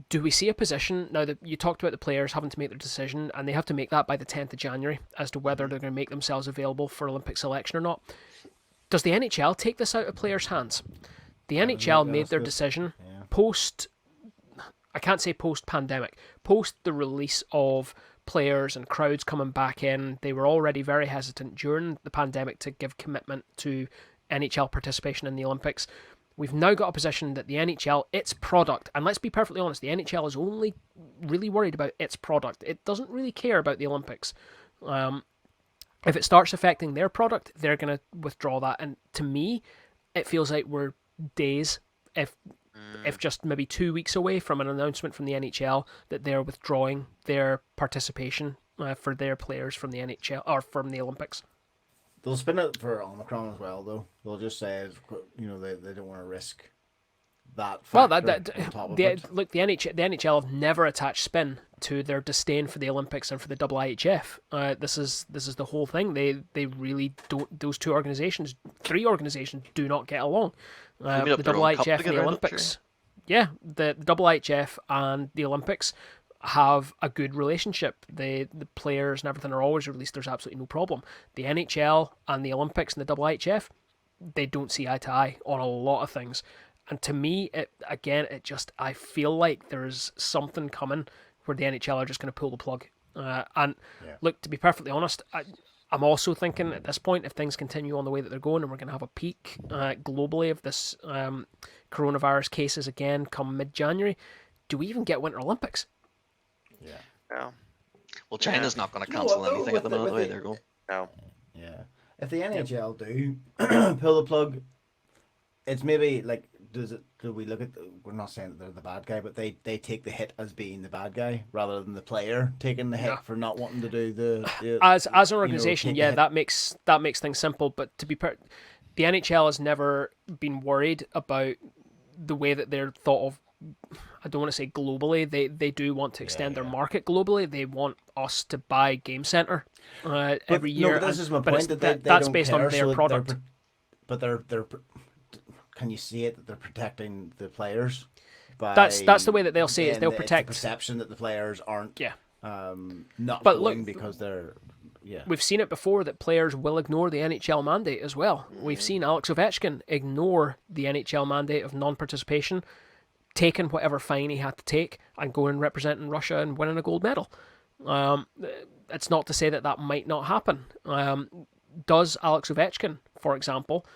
Do we see a position now that you talked about the players having to make their decision, and they have to make that by the 10th of January as to whether they're going to make themselves available for Olympic selection or not? Does the NHL take this out of players' hands? The NHL made their decision post, I can't say post-pandemic, post the release of players and crowds coming back in. They were already very hesitant during the pandemic to give commitment to NHL participation in the Olympics. we've now got a position that the NHL, its product, and let's be perfectly honest, the NHL is only really worried about its product. It doesn't really care about the Olympics. If it starts affecting their product, they're going to withdraw that. And to me, it feels like we're days, if just maybe 2 weeks away from an announcement from the NHL that they're withdrawing their participation for their players from the NHL or from the Olympics. They'll spin it for Omicron as well, though. They'll just say, they don't want to risk that Well, factor on top of it. look, the NHL have never attached spin to their disdain for the Olympics and for the IIHF. This is the whole thing. They really don't. Those three organizations do not get along. The IIHF and the Olympics. Yeah, the IIHF and the Olympics have a good relationship. The players and everything are always released. There's absolutely no problem. The NHL and the Olympics and the IIHF, they don't see eye to eye on a lot of things. And to me, I feel like there's something coming where the NHL are just going to pull the plug. Look, to be perfectly honest, I'm also thinking at this point, if things continue on the way that they're going and we're going to have a peak globally of this coronavirus cases again come mid-January, do we even get Winter Olympics? No. Well, China's not going to cancel anything at the moment, the way they're going. No. Yeah. If the NHL do pull the plug, it's maybe like, do we look at, we're not saying that they're the bad guy, but they take the hit as being the bad guy rather than the player taking the hit for not wanting to do the as an organization, that makes things simple. But to be the NHL has never been worried about the way that they're thought of. I don't want to say globally. They do want to extend their market globally. They want us to buy Game Center every year. No, but this is my point. That's don't based care, on their product. They're can you see it that they're protecting the players? That's the way that they'll say it. They'll protect the perception that the players aren't. Not but going look, because they're. Yeah. We've seen it before that players will ignore the NHL mandate as well. We've seen Alex Ovechkin ignore the NHL mandate of non-participation, taking whatever fine he had to take and going and representing Russia and winning a gold medal. It's not to say that might not happen. Does Alex Ovechkin, for example,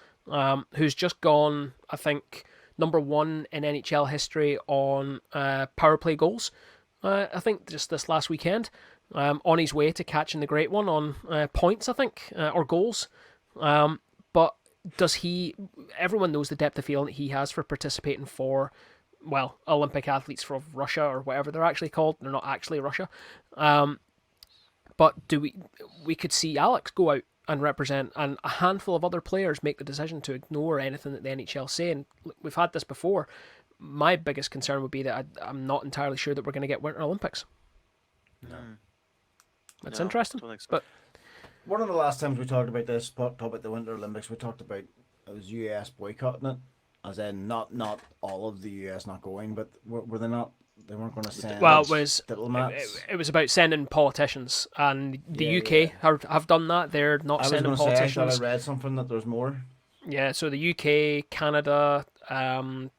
who's just gone, I think, number one in NHL history on power play goals, I think just this last weekend, on his way to catching the great one on points, I think, or goals. But does he, everyone knows the depth of feeling that he has for participating for, well, Olympic athletes from Russia or whatever they're actually called. They're not actually Russia. But we could see Alex go out and represent, and a handful of other players make the decision to ignore anything that the NHL say. And we've had this before. My biggest concern would be that I'm not entirely sure that we're going to get Winter Olympics. No. That's interesting. Don't think so. But one of the last times we talked about this, talked about the Winter Olympics, we talked about it was US boycotting it, as in not all of the US not going, but were they not? They weren't going to send. Well, diplomats. It was about sending politicians, and the UK have done that. They're not sending politicians. I thought I read something that there's more. Yeah, so the UK, Canada, the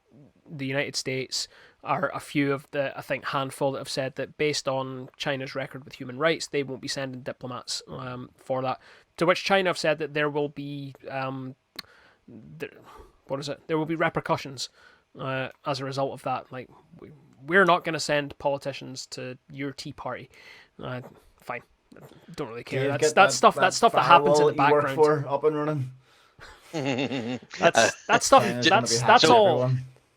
United States are a few of the, I think, handful that have said that based on China's record with human rights, they won't be sending diplomats for that. To which China have said that there will be, there will be repercussions as a result of that. Like, we're not going to send politicians to your tea party. Fine, don't really care. That's stuff that happens in the background. You work for up and running. That's stuff. That's all.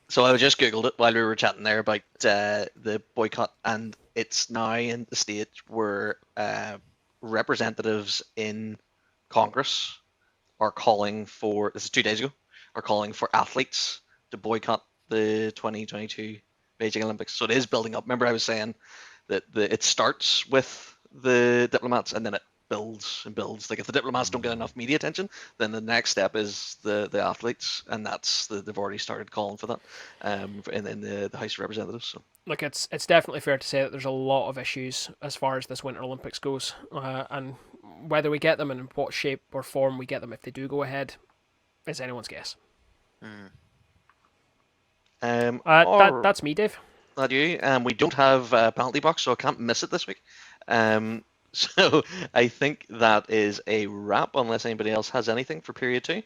So I just googled it while we were chatting there about the boycott, and it's now in the state where representatives in Congress are calling for, this is 2 days ago, are calling for athletes to boycott the 2022 Beijing Olympics. So it is building up. Remember I was saying that it starts with the diplomats and then it builds and builds. Like if the diplomats don't get enough media attention, then the next step is the athletes, and that's they've already started calling for that in the House of Representatives. So look, it's definitely fair to say that there's a lot of issues as far as this Winter Olympics goes, and whether we get them and in what shape or form we get them if they do go ahead is anyone's guess. That's me, Dave. That you. We don't have a penalty box, so I can't miss it this week. So I think that is a wrap, unless anybody else has anything for period 2.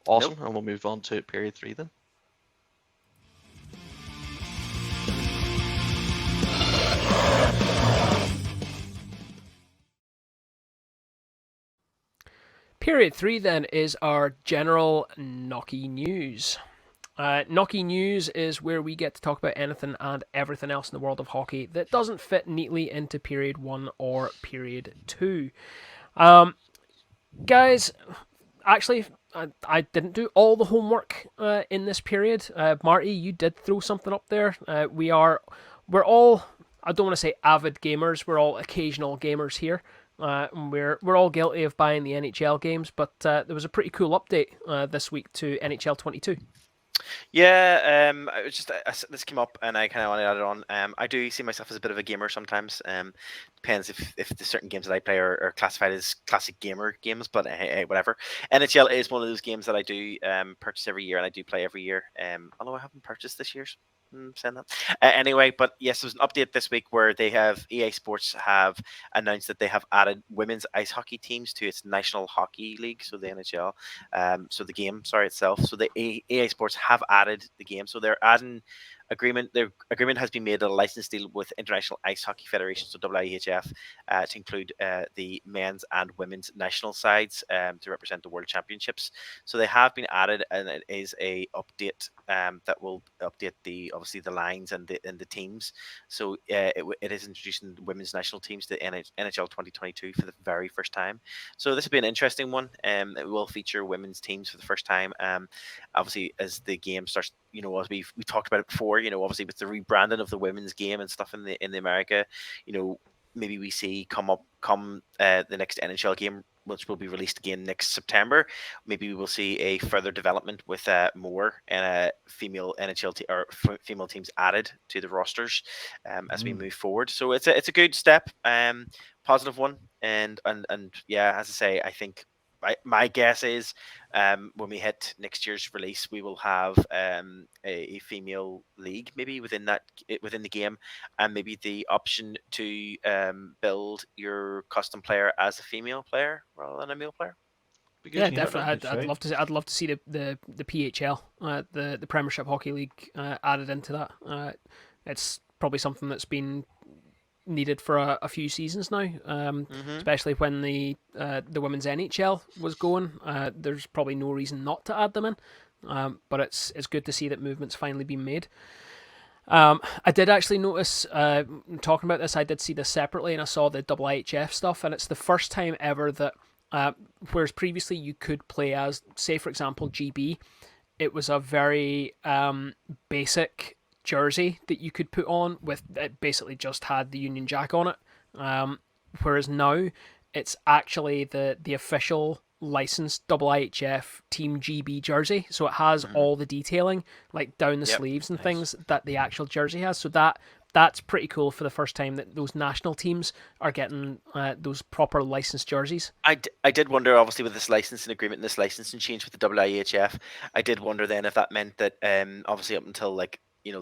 Awesome, nope. And we'll move on to period 3 then. Period 3 then is our general Knocky News. Knocky News is where we get to talk about anything and everything else in the world of hockey that doesn't fit neatly into Period 1 or Period 2. Guys, actually, I didn't do all the homework in this period. Marty, you did throw something up there. We're all, I don't want to say avid gamers, we're all occasional gamers here. We're all guilty of buying the NHL games, but there was a pretty cool update this week to NHL 22. Yeah, I was just this came up and I kind of want to add it on. I do see myself as a bit of a gamer sometimes. Depends if the certain games that I play are classified as classic gamer games, but hey, whatever. NHL is one of those games that I do purchase every year and I do play every year. Although I haven't purchased this year's. Saying that anyway, but yes, there's an update this week where EA Sports have announced that they have added women's ice hockey teams to its National Hockey League, so the NHL, so the game, itself. So the EA Sports have added the game, so they're adding agreement. The agreement has been made a license deal with International Ice Hockey Federation, so IIHF, to include the men's and women's national sides to represent the World Championships. So they have been added, and it is a update that will update obviously the lines and the teams. So it is introducing women's national teams to NHL 2022 for the very first time. So this will be an interesting one. It will feature women's teams for the first time. Obviously, as the game starts, as we talked about it before, obviously with the rebranding of the women's game and stuff in the America, maybe we see come the next NHL game, which will be released again next September. Maybe we will see a further development with more female NHL or female teams added to the rosters as we move forward. So it's a good step, positive one, and yeah, as I say, I think. My guess is when we hit next year's release, we will have a female league maybe within the game, and maybe the option to build your custom player as a female player rather than a male player. Yeah, definitely. I'd love to see the PHL, the Premiership Hockey League, added into that. It's probably something that's been needed for a few seasons now, especially when the women's NHL was going. There's probably no reason not to add them in, but it's good to see that movement's finally been made. I did actually notice, talking about this, I did see this separately, and I saw the IIHF stuff, and it's the first time ever that, whereas previously you could play as, say for example, GB, it was a very basic jersey that you could put on with it basically just had the Union Jack on it, whereas now it's actually the official licensed IIHF Team GB jersey, so it has all the detailing like down the sleeves and things that the actual jersey has, so that's pretty cool for the first time that those national teams are getting those proper licensed jerseys. I did wonder, obviously, with this licensing agreement and this licensing change with the IIHF, I did wonder then if that meant that obviously up until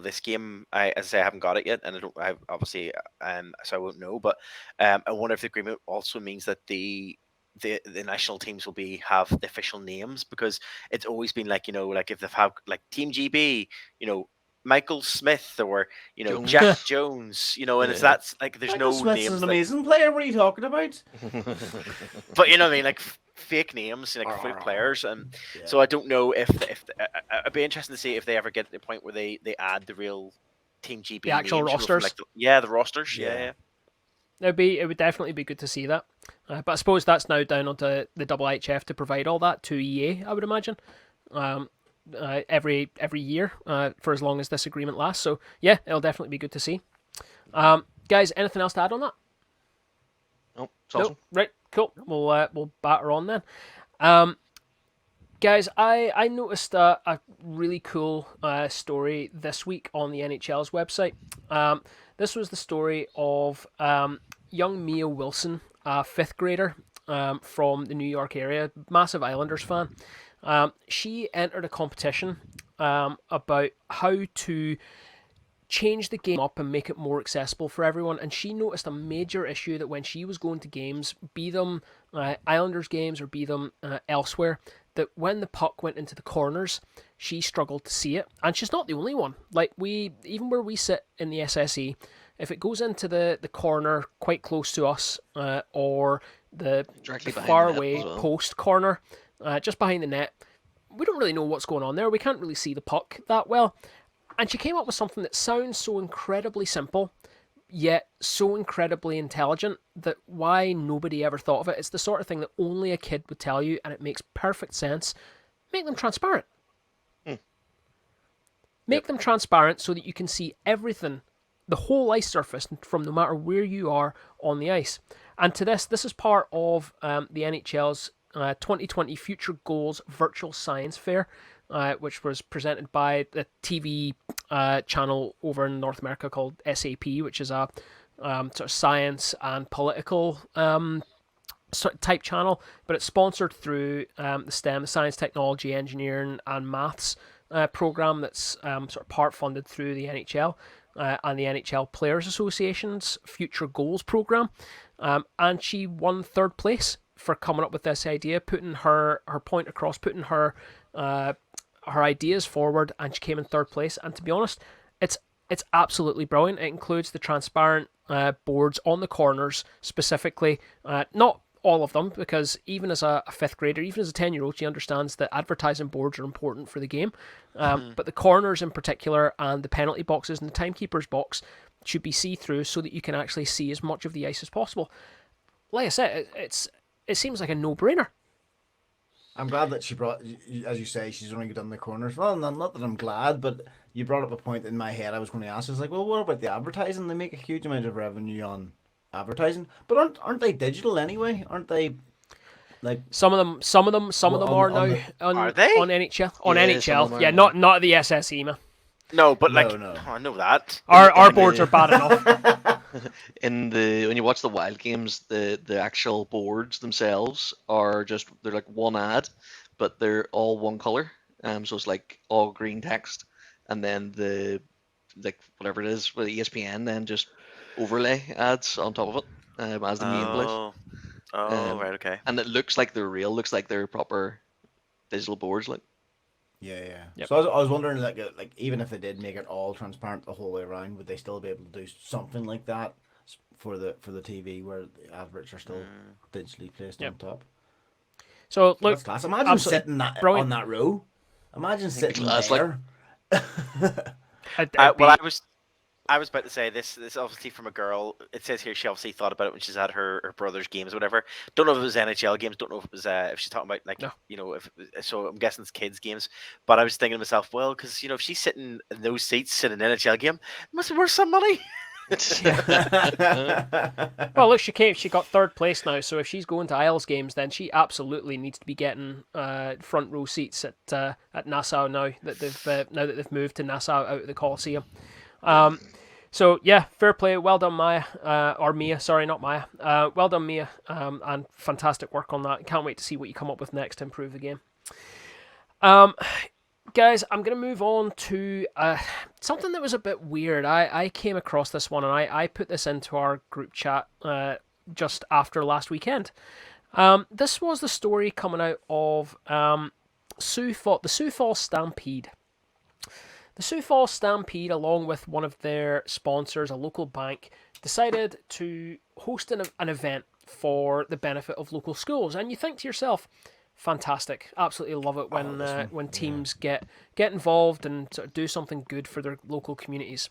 this game, as I say, I haven't got it yet, and I obviously, so I won't know. But I wonder if the agreement also means that the national teams will have the official names, because it's always been like if they've had like Team GB, Michael Smith or Jones. Jack Jones, and it's that's like there's Michael no Smith's names. an amazing player. What are you talking about? But you know what I mean, like fake names, like fake players, and so I don't know if it'd be interesting to see if they ever get to the point where they add the real Team GB, the actual names, rosters. The rosters, yeah. It would definitely be good to see that, but I suppose that's now down onto the IIHF to provide all that to EA, I would imagine, every year for as long as this agreement lasts. So yeah, it'll definitely be good to see. Guys, anything else to add on that? Nope, it's awesome. Nope. Right, cool. We'll batter on then. Guys, I noticed a really cool story this week on the NHL's website. This was the story of young Mia Wilson, a fifth grader from the New York area, massive Islanders fan. She entered a competition about how to change the game up and make it more accessible for everyone, and she noticed a major issue that when she was going to games, be them Islanders games or be them elsewhere, that when the puck went into the corners, she struggled to see it. And she's not the only one. Like, even where we sit in the SSE, if it goes into the corner quite close to us, or Directly behind far the net away as well. post corner, just behind the net. We don't really know what's going on there. We can't really see the puck that well. And she came up with something that sounds so incredibly simple, yet so incredibly intelligent that why nobody ever thought of it. It's the sort of thing that only a kid would tell you, and it makes perfect sense. Make them transparent. Make them transparent so that you can see everything, the whole ice surface, from no matter where you are on the ice. And to this is part of the NHL's 2020 Future Goals Virtual Science Fair, which was presented by the TV channel over in North America called SAP, which is a sort of science and political type channel, but it's sponsored through the STEM, Science, Technology, Engineering and Maths program that's sort of part funded through the NHL and the NHL Players Association's Future Goals program. And she won third place for coming up with this idea, putting her point across, putting her ideas forward, and she came in third place. And to be honest, it's absolutely brilliant. It includes the transparent boards on the corners specifically, not all of them, because even as a fifth grader, even as a 10-year-old, she understands that advertising boards are important for the game. But the corners in particular, and the penalty boxes and the timekeeper's box should be see-through so that you can actually see as much of the ice as possible. Like I said, it seems like a no-brainer. I'm glad that she brought, as you say, she's only done the corners. Well, not that I'm glad, but you brought up a point in my head I was going to ask. I was like, well, what about the advertising? They make a huge amount of revenue on advertising, but aren't they digital anyway? Aren't they? Like some of them are now Are they? on NHL? On Yeah, some of NHL, them are yeah, now. not the SSE, man. No, but like, No. oh, I know that. Our boards are bad enough. When you watch the Wild games, the actual boards themselves they're like one ad, but they're all one color. So it's like all green text, and then the whatever it is with ESPN then just overlay ads on top of it as the main place. Right, okay. And it looks like they're real, looks like they're proper digital boards, like. Yeah. Yep. So I was wondering, like even if they did make it all transparent the whole way around, would they still be able to do something like that for the TV where the adverts are still digitally placed on top? So look, That's class. Imagine sitting on that row. Imagine sitting there. I was about to say this obviously from a girl. It says here she obviously thought about it when she's at her brother's games or whatever. Don't know if it was NHL games. Don't know if it was if she's talking about so I'm guessing it's kids games. But I was thinking to myself, well, because if she's sitting in those seats in an NHL game, it must be worth some money. Well, look, she got third place now. So if she's going to Isles games, then she absolutely needs to be getting front row seats at Nassau now that they've moved to Nassau out of the Coliseum. So yeah, fair play. Well done, Maya. Or Mia, sorry, not Maya. Well done, Mia. And fantastic work on that. Can't wait to see what you come up with next to improve the game. Guys, I'm going to move on to something that was a bit weird. I came across this one, and I put this into our group chat just after last weekend. This was the story coming out of the Sioux Falls Stampede. The Sioux Falls Stampede, along with one of their sponsors, a local bank, decided to host an event for the benefit of local schools. And you think to yourself, fantastic, absolutely love it when teams get involved and sort of do something good for their local communities.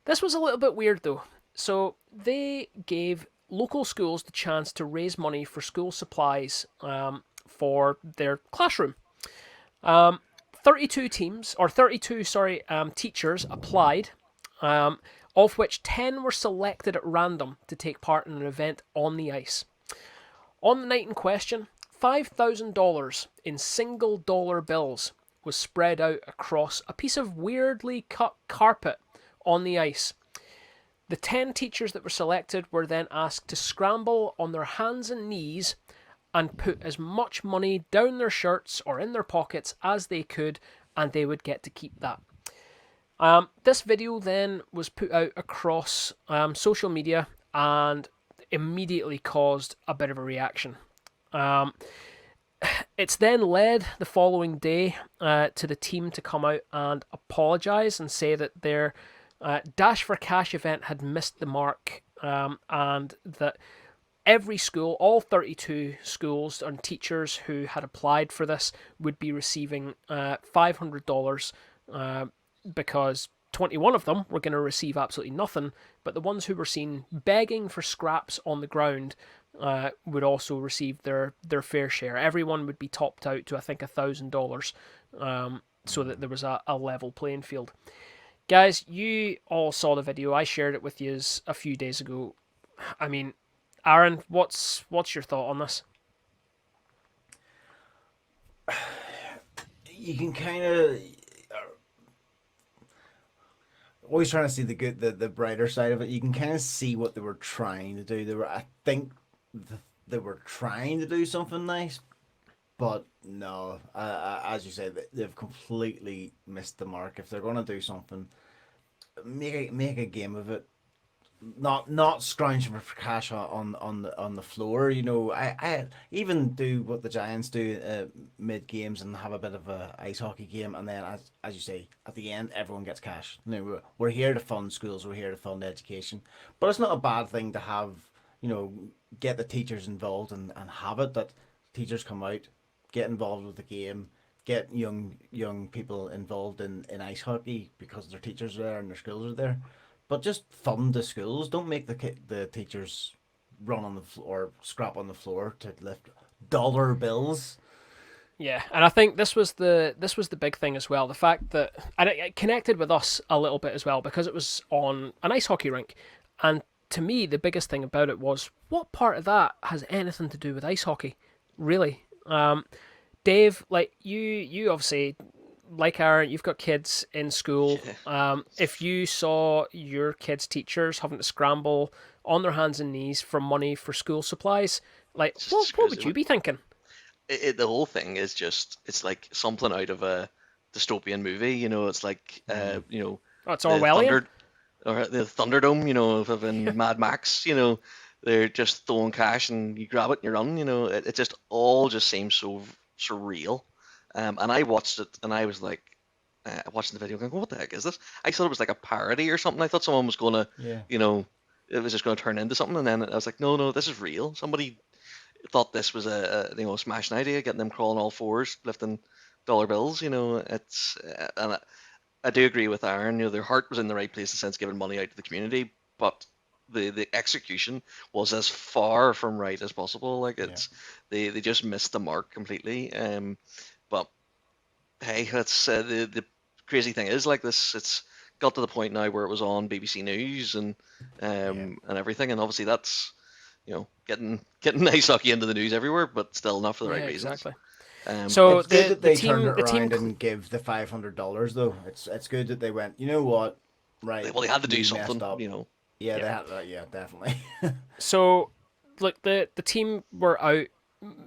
This was a little bit weird though. So they gave local schools the chance to raise money for school supplies for their classroom. 32 teachers applied, of which 10 were selected at random to take part in an event on the ice. On the night in question, $5,000 in single dollar bills was spread out across a piece of weirdly cut carpet on the ice. The 10 teachers that were selected were then asked to scramble on their hands and knees and put as much money down their shirts or in their pockets as they could, and they would get to keep that. This video then was put out across social media and immediately caused a bit of a reaction. It's then led the following day to the team to come out and apologise and say that their Dash for Cash event had missed the mark, and that every school, all 32 schools and teachers who had applied for this would be receiving $500 because 21 of them were going to receive absolutely nothing, but the ones who were seen begging for scraps on the ground would also receive their fair share. Everyone would be topped out to, I think, $1,000, so that there was a level playing field. Guys, you all saw the video. I shared it with you a few days ago. I mean, Aaron, what's your thought on this? You can kind of always trying to see the brighter side of it. You can kind of see what they were trying to do. I think they were trying to do something nice, but no, as you say, they've completely missed the mark. If they're going to do something, make a game of it. Not scrounging for cash on the floor. You know, I even do what the Giants do mid games and have a bit of a ice hockey game, and then as you say, at the end everyone gets cash. You know, we're here to fund schools, we're here to fund education, but it's not a bad thing to have. You know, get the teachers involved and have it that teachers come out, get involved with the game, get young people involved in ice hockey because their teachers are there and their schools are there. But just fund the schools. Don't make the teachers run on the floor or scrap on the floor to lift dollar bills. Yeah, and I think this was the big thing as well. The fact that, and it connected with us a little bit as well because it was on an ice hockey rink, and to me the biggest thing about it was what part of that has anything to do with ice hockey, really. Dave, like you obviously, like Aaron, you've got kids in school. If you saw your kids' teachers having to scramble on their hands and knees for money for school supplies, like what would you be thinking? The whole thing is just, it's like something out of a dystopian movie. You know, it's like you know, it's Orwellian. Or the Thunderdome, you know, in Mad Max. You know, they're just throwing cash and you grab it and you run. You know, it just all just seems so surreal. And I watched it and I was like, watching the video going, what the heck is this? I thought it was like a parody or something. I thought someone was going to, you know, it was just going to turn into something. And then I was like, no, this is real. Somebody thought this was a you know, smashing idea, getting them crawling all fours, lifting dollar bills. You know, it's and I do agree with Aaron. You know, their heart was in the right place in the sense of giving money out to the community, but the execution was as far from right as possible. Like they just missed the mark completely. But hey, that's the crazy thing is, like, this. It's got to the point now where it was on BBC News and everything, and obviously that's, you know, getting ice hockey into the news everywhere, but still not for the right reasons. Exactly. So it's good that they turned it around and give the $500 though. It's good that they went, you know what, right? Well, they had to do something, you know. Yeah, they had. Yeah, definitely. So, look, the team were out,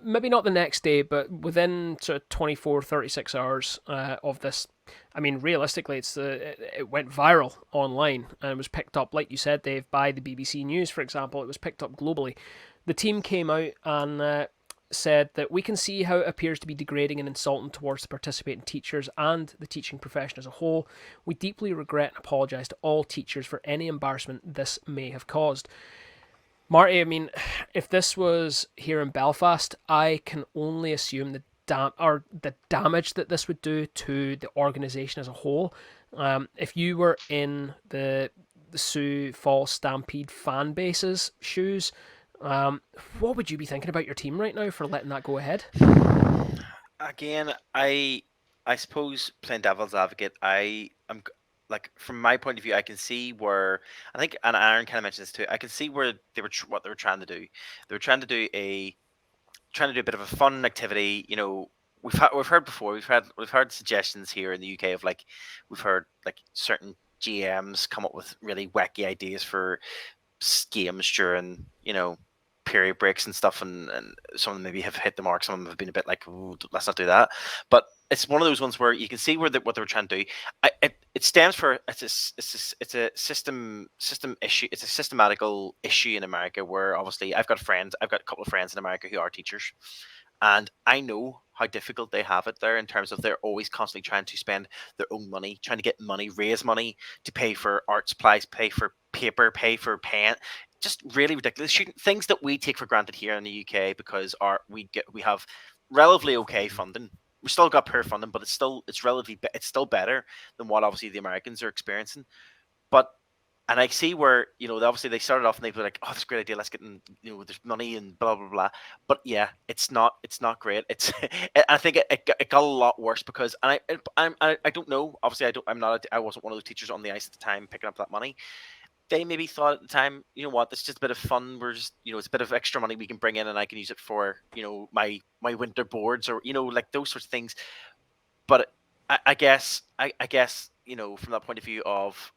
maybe not the next day, but within sort of 24, 36 hours of this. I mean, realistically, it went viral online and it was picked up, like you said, Dave, by the BBC News, for example. It was picked up globally. The team came out and said that we can see how it appears to be degrading and insulting towards the participating teachers and the teaching profession as a whole. We deeply regret and apologise to all teachers for any embarrassment this may have caused. Marty, I mean, if this was here in Belfast, I can only assume the damage that this would do to the organisation as a whole. If you were in the Sioux Falls Stampede fan base's shoes, what would you be thinking about your team right now for letting that go ahead? Again, I suppose, playing devil's advocate, I'm like, from my point of view, I can see where, I think, and Aaron kind of mentioned this too, I can see where what they were trying to do. They were trying to do a bit of a fun activity. You know, we've heard before. We've heard suggestions here in the UK of, like, we've heard like certain GMs come up with really wacky ideas for games during, you know, period breaks and stuff, and some of them maybe have hit the mark. Some of them have been a bit like, let's not do that. But it's one of those ones where you can see what they were trying to do. It stems for it's a system issue. It's a systematical issue in America where, obviously, I've got a couple of friends in America who are teachers, and I know how difficult they have it there in terms of they're always constantly trying to spend their own money, trying to get money, raise money to pay for art supplies, pay for paper, pay for pen. just really ridiculous shooting things that we take for granted here in the UK because we have relatively okay funding. We still got poor funding, but it's still better than what obviously the Americans are experiencing. But and I see where obviously they started off and they were like, oh, that's a great idea. Let's get in. There's money and blah blah blah. But yeah, it's not great. It's I think it got a lot worse because I don't know. Obviously, I wasn't one of those teachers on the ice at the time picking up that money. They maybe thought at the time, you know what, this is just a bit of fun. We're just, it's a bit of extra money we can bring in, and I can use it for, my winter boards or like those sorts of things. But I guess, from that point of view of,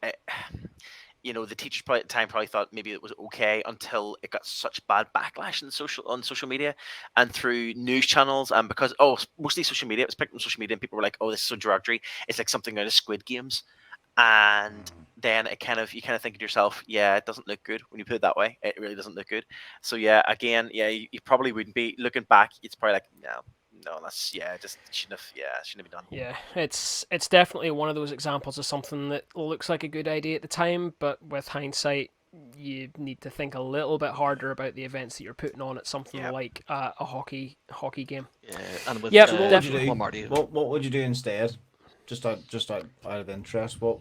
the teachers probably at the time probably thought maybe it was okay until it got such bad backlash on social media and through news channels, and because mostly social media, it was picked on social media, and people were like, oh, this is so derogatory. It's like something out of Squid Games. And then you kind of think to yourself, yeah, it doesn't look good when you put it that way. It really doesn't look good. So yeah, again, yeah, you probably wouldn't be looking back. It's probably like, no, that's just shouldn't have been done. Yeah, it's definitely one of those examples of something that looks like a good idea at the time, but with hindsight, you need to think a little bit harder about the events that you're putting on at something like a hockey game. Yeah, and with what would you do instead? Just out of interest, what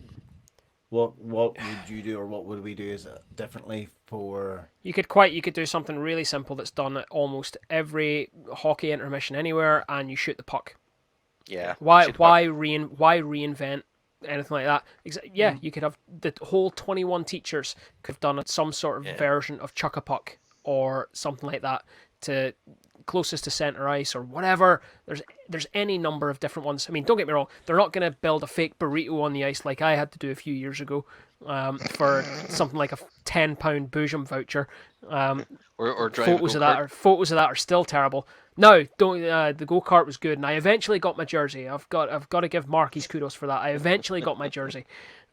would you do, or what would we do differently for? You could do something really simple that's done at almost every hockey intermission anywhere, and you shoot the puck. Yeah. Why reinvent anything like that? You could have the whole 21 teachers could have done some sort of version of chuck a puck or something like that to closest to center ice or whatever. There's any number of different ones. I mean, don't get me wrong, they're not going to build a fake burrito on the ice like I had to do a few years ago for something like a £10 Boojum voucher. Or photos of that are still terrible. No, don't. The go-kart was good, and I eventually got my jersey. I've got to give Mark his kudos for that. I eventually got my jersey.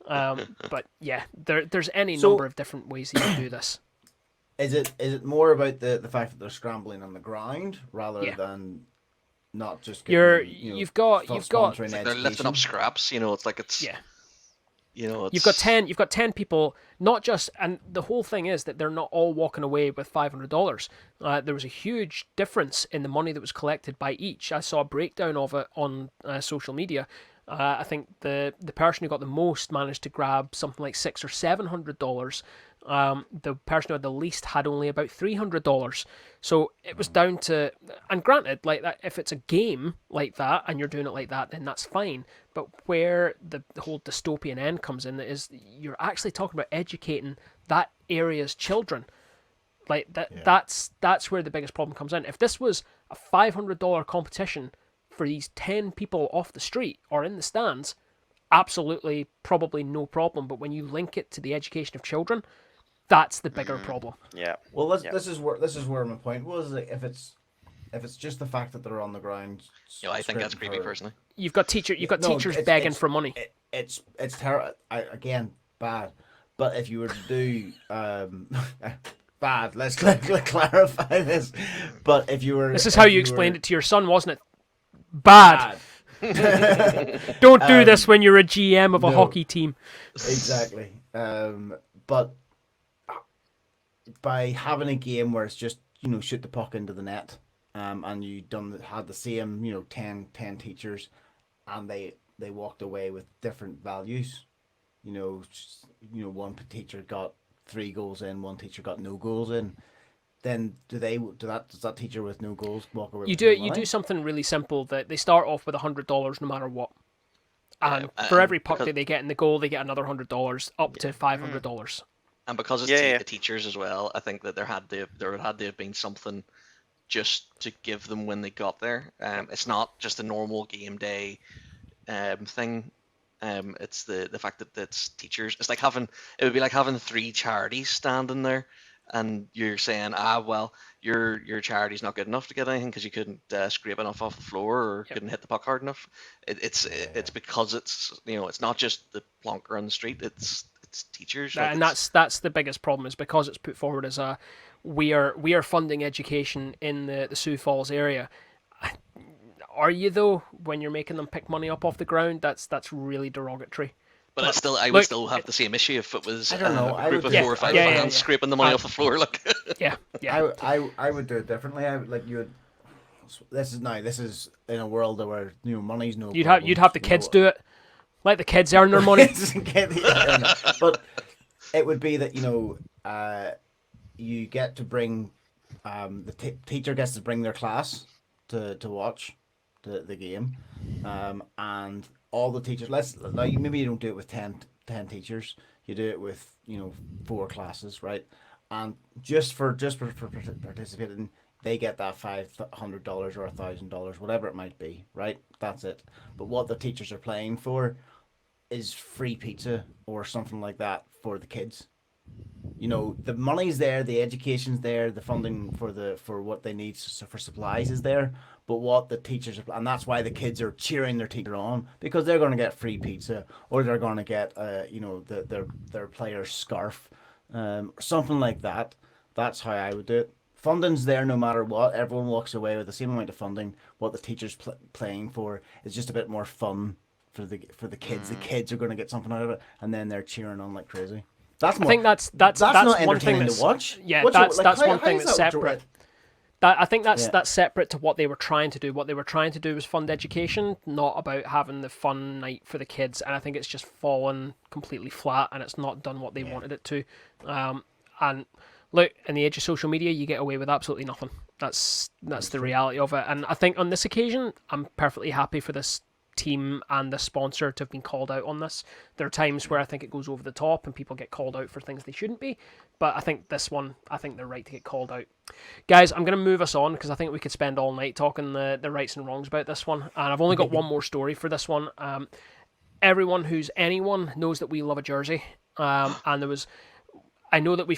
But yeah, there's any number of different ways that you can do this. Is it more about the fact that they're scrambling on the ground rather than not just getting, you've got like they're lifting up scraps, it's like it's you've got 10 people, not just, and the whole thing is that they're not all walking away with $500. There was a huge difference in the money that was collected by each. I saw a breakdown of it on social media. I think the person who got the most managed to grab something like $600 or $700. The person who had the least had only about $300. So it was down to, and granted, like that, if it's a game like that and you're doing it like that, then that's fine. But where the whole dystopian end comes in is you're actually talking about educating that area's children. Like that's where the biggest problem comes in. If this was a $500 competition for these 10 people off the street or in the stands, absolutely, probably no problem. But when you link it to the education of children, that's the bigger problem. Yeah. Well, this is where my point was. Like, if it's just the fact that they're on the ground, I think that's creepy personally. You've got teachers begging for money. It's terrible. Again, bad. But if you were to do bad, let's clarify this. But if you were, this is how you explained it to your son, wasn't it? Bad. Don't do this when you're a GM of a hockey team. Exactly. But by having a game where it's just shoot the puck into the net, and you had the same 10 teachers, and they walked away with different values. One teacher got 3 goals in, one teacher got no goals in. Then does that teacher with no goals walk away? You do something really simple that they start off with $100 no matter what, and for every puck that they get in the goal, they get another $100 up to $500. And because it's the teachers as well, I think that there would had to have been something just to give them when they got there. It's not just a normal game day thing. It's the fact that it's teachers. It's like it would be like having 3 charities standing there, and you're saying, well, your charity's not good enough to get anything because you couldn't scrape enough off the floor or couldn't hit the puck hard enough. It's because it's it's not just the plonker on the street. It's teachers, and that's the biggest problem, is because it's put forward as we are funding education in the Sioux Falls area. Are you though? When you're making them pick money up off the ground, that's really derogatory. But I would look, still have the same issue if it was I don't know, a group of yeah, 4 or 5 yeah, fans scraping the money off the floor. Like, yeah. I would do it differently. I would like you would. This is in a world where money's no. You'd have the kids do it. Let the kids earn their money. But it would be that you get to bring the teacher gets to bring their class to watch the game, and all the teachers. Maybe you don't do it with 10 teachers. You do it with 4 classes, right? And just for participating, they get that $500 or $1,000, whatever it might be, right? That's it. But what the teachers are playing for is free pizza or something like that for the kids. The money's there, the education's there, the funding for what they need for supplies is there. But what the teachers are, and that's why the kids are cheering their teacher on, because they're going to get free pizza, or they're going to get their player's scarf, something like that. That's how I would do it. Funding's there no matter what. Everyone walks away with the same amount of funding. What the teacher's playing for is just a bit more fun for the kids. The kids are going to get something out of it, and then they're cheering on like crazy. I think that's not one thing to watch. Yeah, that's one thing that's separate. I think that's separate to what they were trying to do. What they were trying to do was fund education, not about having the fun night for the kids. And I think it's just fallen completely flat, and it's not done what they wanted it to. And look, in the age of social media, you get away with absolutely nothing. That's the reality of it. And I think on this occasion, I'm perfectly happy for this team and the sponsor to have been called out on this. There are times where I think it goes over the top and people get called out for things they shouldn't be, but I think this one, I think they're right to get called out. Guys, I'm going to move us on because I think we could spend all night talking the rights and wrongs about this one, and I've only got one more story for this one. Everyone who's anyone knows that we love a jersey, and I know that we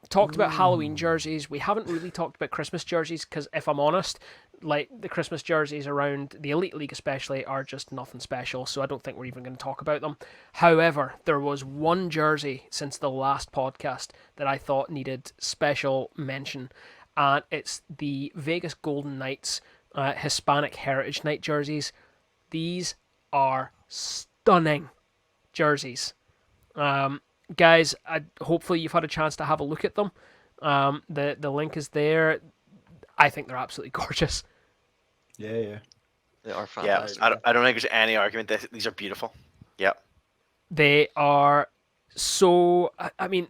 talked about Halloween jerseys. We haven't really talked about Christmas jerseys because, if I'm honest, like the Christmas jerseys around the Elite League especially are just nothing special, so I don't think we're even going to talk about them. However, there was one jersey since the last podcast that I thought needed special mention, and it's the Vegas Golden Knights Hispanic Heritage Night jerseys. These are stunning jerseys. Guys, hopefully you've had a chance to have a look at them. The link is there. I think they're absolutely gorgeous. Yeah. They are fantastic. Yeah, I don't think there's any argument. These are beautiful. Yep. They are so... I mean,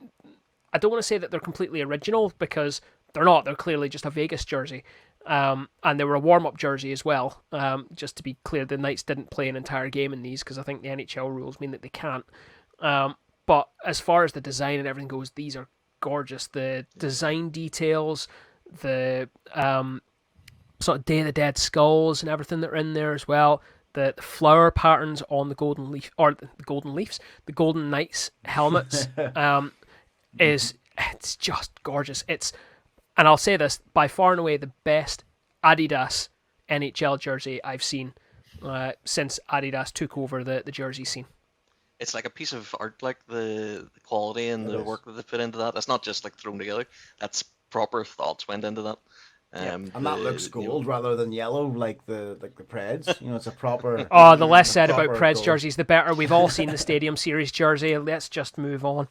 I don't want to say that they're completely original because they're not. They're clearly just a Vegas jersey. And they were a warm-up jersey as well. Just to be clear, the Knights didn't play an entire game in these because I think the NHL rules mean that they can't. But as far as the design and everything goes, these are gorgeous. The design details, the sort of Day of the Dead skulls and everything that are in there as well. The flower patterns on the Golden Knights helmets it's just gorgeous. And I'll say this, by far and away the best Adidas NHL jersey I've seen since Adidas took over the jersey scene. It's like a piece of art, like the quality and the work that they put into that. It's not just like thrown together. That's proper thoughts went into that. And that looks gold rather than yellow, like the Preds. It's a proper. Oh, the less said about Preds jerseys, the better. We've all seen the Stadium Series jersey. Let's just move on,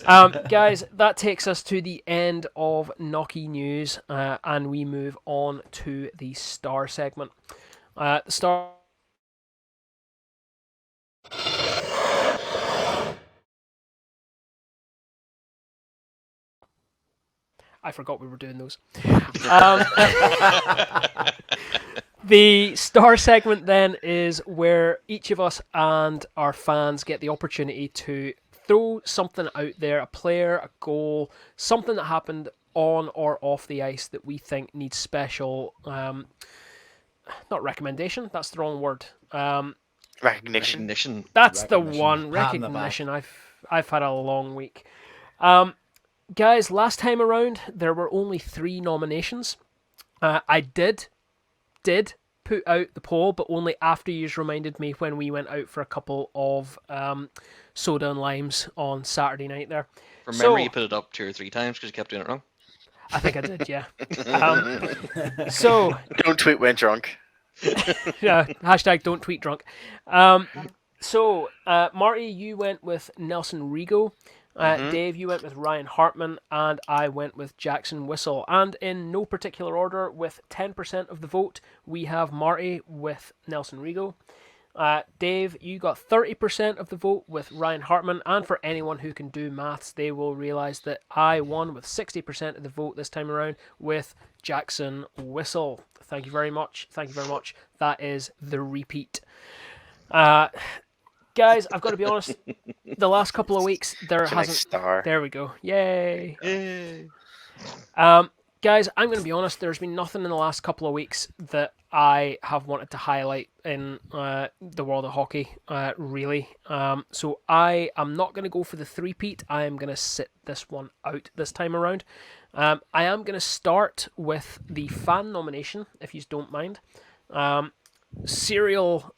guys. That takes us to the end of Knocky News, and we move on to the Star segment. The Star. I forgot we were doing those. The Star segment then is where each of us and our fans get the opportunity to throw something out there, a player, a goal, something that happened on or off the ice that we think needs special, not recommendation, that's the wrong word. Recognition. That's the one. Recognition. I've had a long week. Guys, last time around, there were only 3 nominations. I did put out the poll, but only after you reminded me when we went out for a couple of soda and limes on Saturday night there. From memory, you put it up 2 or 3 times because you kept doing it wrong. I think I did, yeah. So don't tweet when drunk. yeah, hashtag don't tweet drunk. So, Marty, you went with Nelson Rigo. Dave, you went with Ryan Hartman, and I went with Jackson Whistle. And in no particular order, with 10% of the vote, we have Marty with Nelson Rigo. Dave, you got 30% of the vote with Ryan Hartman, and for anyone who can do maths, they will realise that I won with 60% of the vote this time around with Jackson Whistle. Thank you very much. Thank you very much. That is the repeat. Guys, I've got to be honest, the last couple of weeks, there hasn't... Star. There we go. Yay. Yay. Guys, I'm going to be honest, there's been nothing in the last couple of weeks that I have wanted to highlight in the world of hockey, really. So I am not going to go for the three-peat. I am going to sit this one out this time around. I am going to start with the fan nomination, if you don't mind. Serial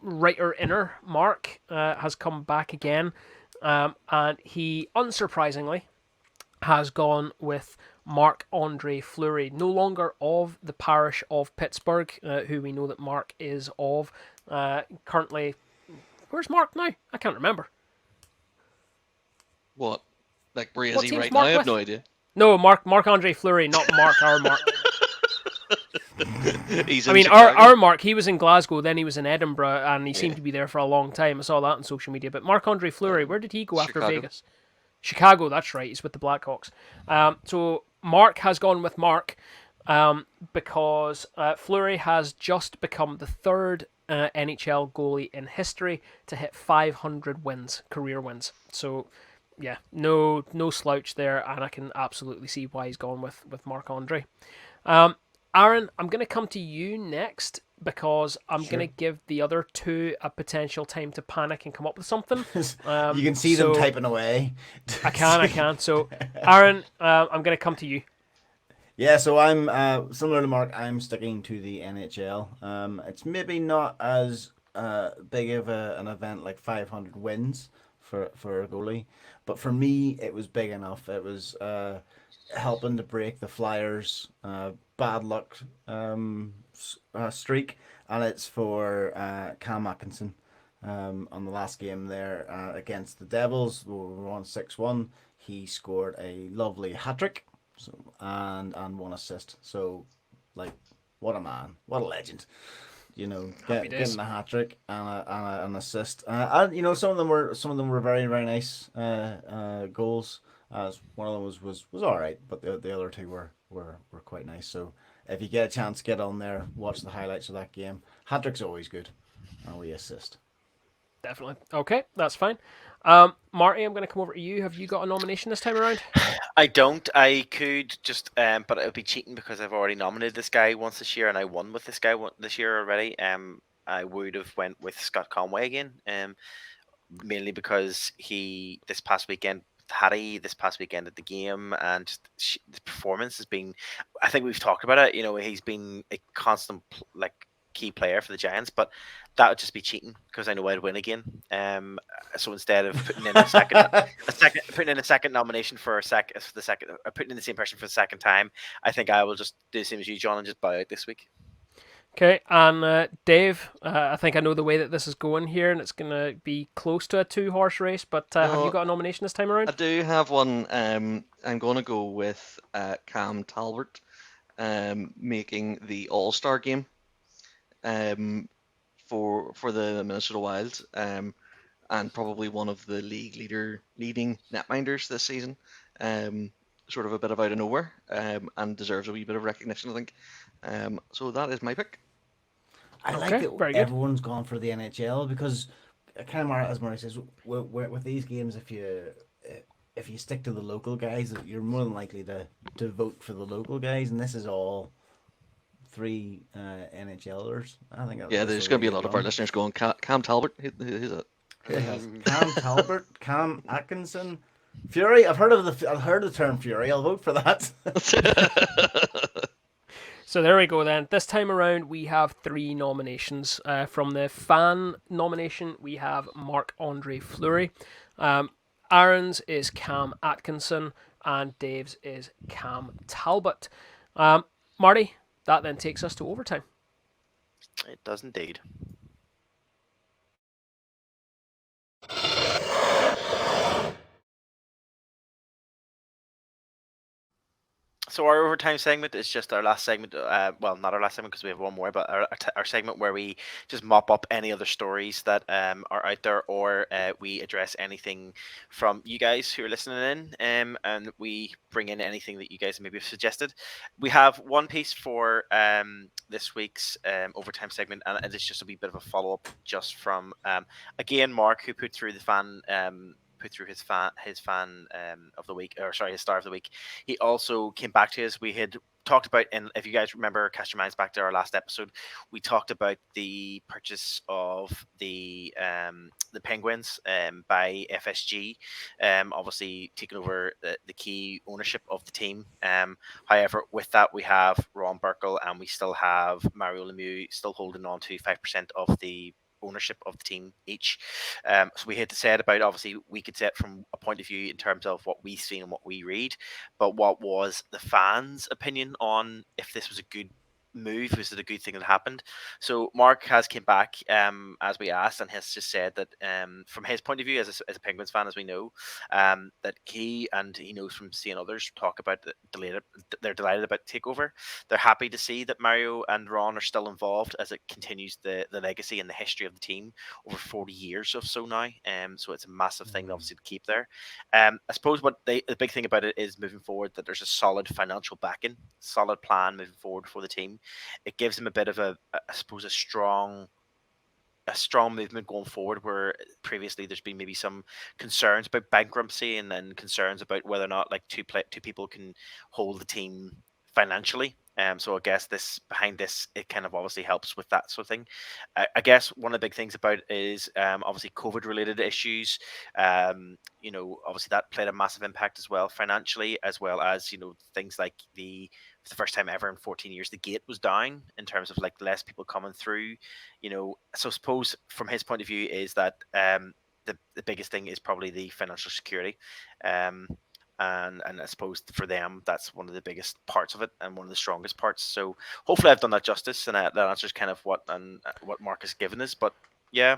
writer-inner Mark has come back again, and he, unsurprisingly, has gone with Marc-Andre Fleury, no longer of the parish of Pittsburgh, who we know that Mark is of. Currently, where's Mark now? I can't remember. What? Like, where is What he team's right Mark now? I have with? no idea. No, Marc-Andre Fleury, not Mark, our Mark. He's I in mean, Chicago. our Mark, he was in Glasgow, then he was in Edinburgh, and he seemed to be there for a long time. I saw that on social media. But Marc-Andre Fleury, where did he go after Chicago. Vegas? Chicago, that's right. He's with the Blackhawks. So Mark has gone with Mark because Fleury has just become the third NHL goalie in history to hit 500 wins, career wins. So, yeah, no slouch there, and I can absolutely see why he's gone with Marc-Andre. Aaron, I'm going to come to you next because I'm going to give the other two a potential time to panic and come up with something. You can see them typing away. I can. So, Aaron, I'm going to come to you. Yeah, so I'm similar to Mark. I'm sticking to the NHL. It's maybe not as big of an event like 500 wins for a goalie, but for me, it was big enough. It was helping to break the Flyers' bad luck streak, and it's for Cam Atkinson. On the last game there against the Devils, we were on 6-1. He scored a lovely hat trick. So, and one assist. So, like, what a man, what a legend. You know, getting a hat trick and an assist. And you know, some of them were very very nice goals. One of them was all right, but the other two were quite nice. So, if you get a chance, get on there, watch the highlights of that game. Hat trick's always good, and we assist. Definitely. Okay, that's fine. Marty, I'm going to come over to you. Have you got a nomination this time around? I don't. I could just, but it would be cheating because I've already nominated this guy once this year, and I won with this guy this year already. I would have went with Scott Conway again, mainly because he this past weekend at the game, and just the performance has been. I think we've talked about it. You know, he's been a constant key player for the Giants, but that would just be cheating because I know I'd win again. So instead of putting in a second nomination for putting in the same person for the second time, I think I will just do the same as you, John, and just bow out this week. Okay, and Dave, I think I know the way that this is going here, and it's going to be close to a two-horse race, but have you got a nomination this time around? I do have one. I'm going to go with Cam Talbot making the All-Star game for the Minnesota Wild, and probably one of the leading netminders this season. Sort of a bit of out of nowhere, and deserves a wee bit of recognition, I think. So that is my pick. I like that everyone's gone for the NHL because, kind of as Murray says, with these games, if you stick to the local guys, you're more than likely to vote for the local guys, and this is all three NHLers. I think. Yeah, there's going to be a lot of our listeners going, Cam Talbot, who's it? Cam Talbot, Cam Atkinson, Fury. I've heard of the term Fury. I'll vote for that. So there we go then. This time around, we have three nominations. From the fan nomination, we have Marc-Andre Fleury. Aaron's is Cam Atkinson, and Dave's is Cam Talbot. Marty, that then takes us to overtime. It does indeed. So our overtime segment is just our last segment. Well, not our last segment because we have one more, but our segment where we just mop up any other stories that are out there, or we address anything from you guys who are listening in, and we bring in anything that you guys maybe have suggested. We have one piece for this week's overtime segment, and it's just a wee bit of a follow up just from again Mark, who put through the fan. Put through his fan of the week, or sorry, his star of the week. He also came back to us. We had talked about, and if you guys remember, cast your minds back to our last episode, we talked about the purchase of the Penguins by FSG, obviously taking over the key ownership of the team. However, with that, we have Ron Burkle, and we still have Mario Lemieux still holding on to 5% of the ownership of the team each. So we had to say it about, obviously we could say it from a point of view in terms of what we've seen and what we read, but what was the fans' opinion on if this was a good move? Was it a good thing that happened? So Mark has came back as we asked, and has just said that from his point of view as a Penguins fan, as we know, that he knows from seeing others talk about they're delighted about takeover. They're happy to see that Mario and Ron are still involved as it continues the legacy and the history of the team over 40 years or so now. So it's a massive thing obviously to keep there. I suppose the big thing about it is moving forward that there's a solid financial backing, solid plan moving forward for the team. It gives them a bit of I suppose a strong movement going forward, where previously there's been maybe some concerns about bankruptcy and then concerns about whether or not like two people can hold the team financially. So I guess behind this, it kind of obviously helps with that sort of thing. I guess one of the big things about it is obviously COVID related issues. Obviously that played a massive impact as well financially, as well as things like for the first time ever in 14 years, the gate was down in terms of like less people coming through. So I suppose from his point of view is that the biggest thing is probably the financial security. And I suppose for them, that's one of the biggest parts of it and one of the strongest parts. So hopefully I've done that justice, and that answers kind of what Mark has given us. But yeah.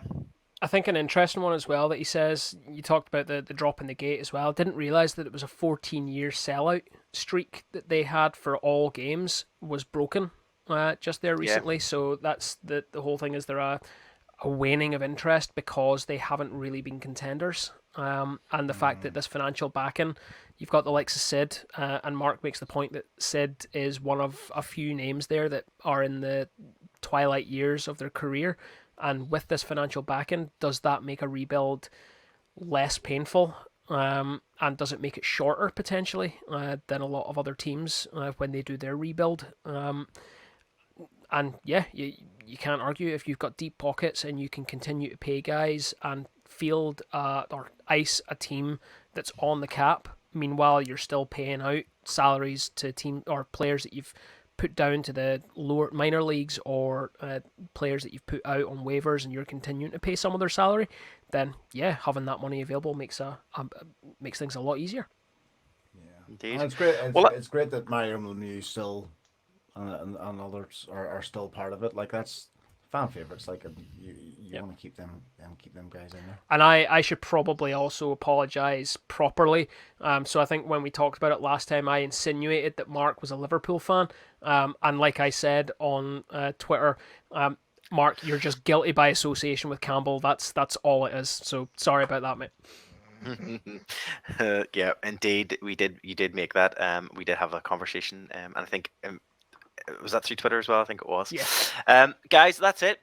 I think an interesting one as well that he says, you talked about the drop in the gate as well. Didn't realise that it was a 14-year sellout streak that they had for all games was broken just there recently. Yeah. So that's the whole thing. Is there a waning of interest because they haven't really been contenders? And the fact that this financial backing, you've got the likes of Sid, and Mark makes the point that Sid is one of a few names there that are in the twilight years of their career. And with this financial backing, does that make a rebuild less painful? And does it make it shorter potentially than a lot of other teams when they do their rebuild? And yeah, you can't argue if you've got deep pockets and you can continue to pay guys and field or ice a team that's on the cap. Meanwhile, you're still paying out salaries to team or players that you've put down to the lower minor leagues, or players that you've put out on waivers, and you're continuing to pay some of their salary. Then yeah, having that money available makes things a lot easier. Yeah, indeed. And it's great. It's great that Mario Lemieux still and others are still part of it. Like that's fan favorites. Like you want to keep them guys in there. And I should probably also apologise properly. So I think when we talked about it last time, I insinuated that Mark was a Liverpool fan. And like I said on Twitter, Mark, you're just guilty by association with Campbell. That's all it is. So sorry about that, mate. Yeah, indeed, you did make that. We did have a conversation, and I think. Was that through Twitter as well? I think it was. Yeah. Guys, that's it.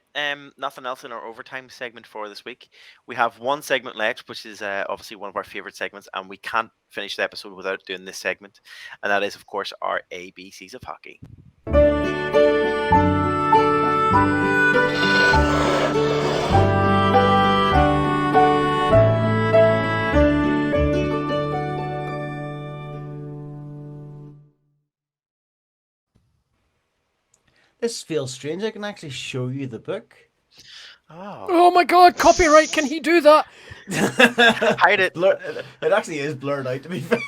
Nothing else in our overtime segment for this week. We have one segment left, which is obviously one of our favourite segments, and we can't finish the episode without doing this segment, and that is, of course, our ABCs of hockey. This feels strange. I can actually show you the book. Oh my god, copyright, can he do that? Hide it. It actually is blurred out, to be fair.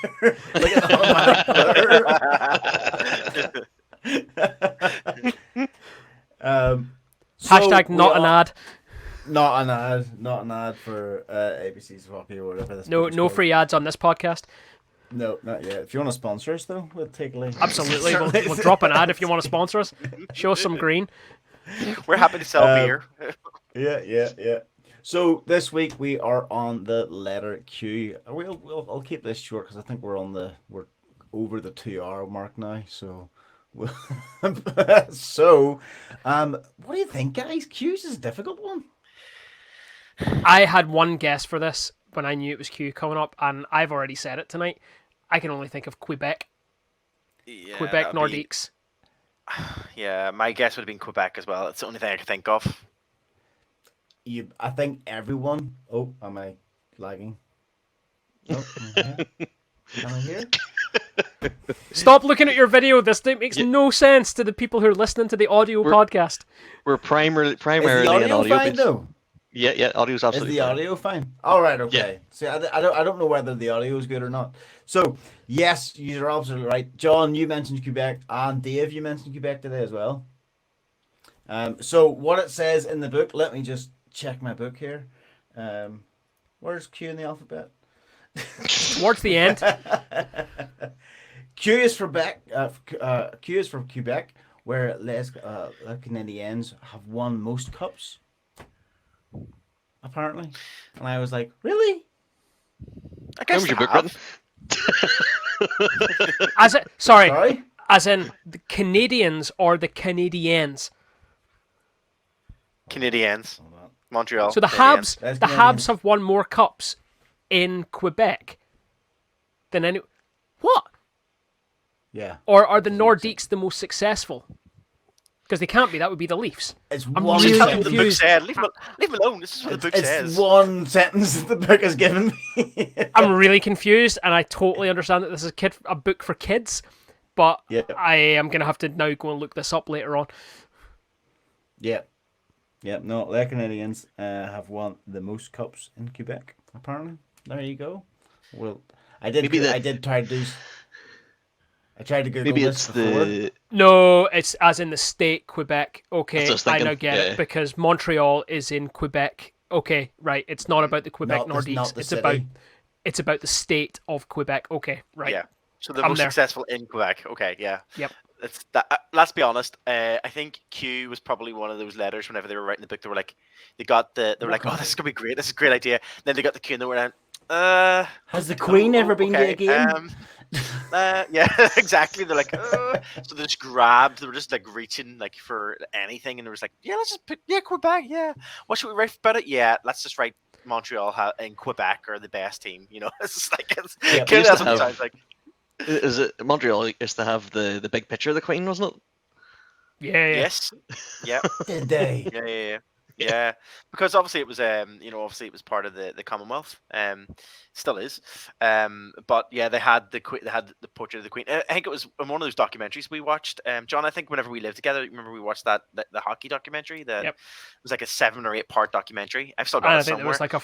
Like an automatic blur. Hashtag not an ad. Not an ad for ABC's Hockey or whatever this. No free ads on this podcast. No, not yet. If you want to sponsor us, though, we'll take a look. Absolutely. We'll drop an ad if you want to sponsor us. Show us some green. We're happy to sell beer. Yeah. So this week we are on the letter Q. I'll keep this short because I think we're over the 2 hour mark now. So, what do you think, guys? Q's is a difficult one. I had one guess for this when I knew it was Q coming up, and I've already said it tonight. I can only think of Quebec. Yeah, Quebec that'd be- Nordiques. Yeah, my guess would have been Quebec as well. It's the only thing I could think of. I think everyone. Oh, am I lagging? Oh, am I here? Stop looking at your video. This thing makes no sense to the people who are listening to the audio podcast. We're primarily Is the an audio audio fine based. though? Yeah, audio's Is absolutely the fine. audio fine? All right, okay. See, I don't know whether the audio is good or not. So, yes, you're absolutely right. John, you mentioned Quebec, and Dave, you mentioned Quebec today as well. So what it says in the book, let me just check my book here. Where's Q in the alphabet? Towards the end. Q is for Q is for Quebec, where Les Canadiens have won most cups. Apparently, and I was like, really? I guess When was your they book have. written? Sorry? As in the Canadians or the Canadiens. Canadiens. Hold on. Montreal. So the Canadiens. Habs, That's the Canadians. Habs have won more cups in Quebec than any. What? Yeah, Or are the Nordiques the most successful? Because they can't be. That would be the Leafs. it's I'm one really Just tell me what the book confused. said. Leave him alone. This is what the book It's says. one sentence that the book has given me. I'm really confused, and I totally understand that this is a book for kids, but Yeah. I am gonna have to now go and look this up later on. Yeah. No, the Canadians have won the most cups in Quebec. Apparently, there you go. Well, I did try to do. I tried to Google Maybe this it's before. the No, it's as in the state Quebec. Okay, That's what I was I thinking, now get yeah. it because Montreal is in Quebec. Okay, right. It's not about the Quebec Not Nordiques. the It's city. about the state of Quebec. Okay, right. Yeah. So the I'm most there. successful in Quebec. Okay, yeah. Yep. It's that. Let's be honest. I think Q was probably one of those letters. Whenever they were writing the book, they were like, they were like, oh, this is gonna be great. This is a great idea. Then they got the Q and they were like, Has the Queen ever been to a okay, game? yeah, exactly. They're like, so they just grabbed. They were just like reaching like for anything, and they was like, yeah, let's just put Quebec. Yeah, what should we write about it? Yeah, let's just write Montreal and Quebec are the best team. You know, it's just like Yeah, kind of used to that's what it have- sounds like. is it Montreal used to have the big picture of the Queen, wasn't it? Yeah. Yes. Yeah. Did they? Yeah. Because obviously it was obviously it was part of the Commonwealth. Still is. But yeah, they had the portrait of the Queen. I think it was in one of those documentaries we watched. John, I think whenever we lived together, remember we watched the hockey documentary. That Yep. it was like a 7 or 8 part documentary. I've still And got I it think there somewhere. was like a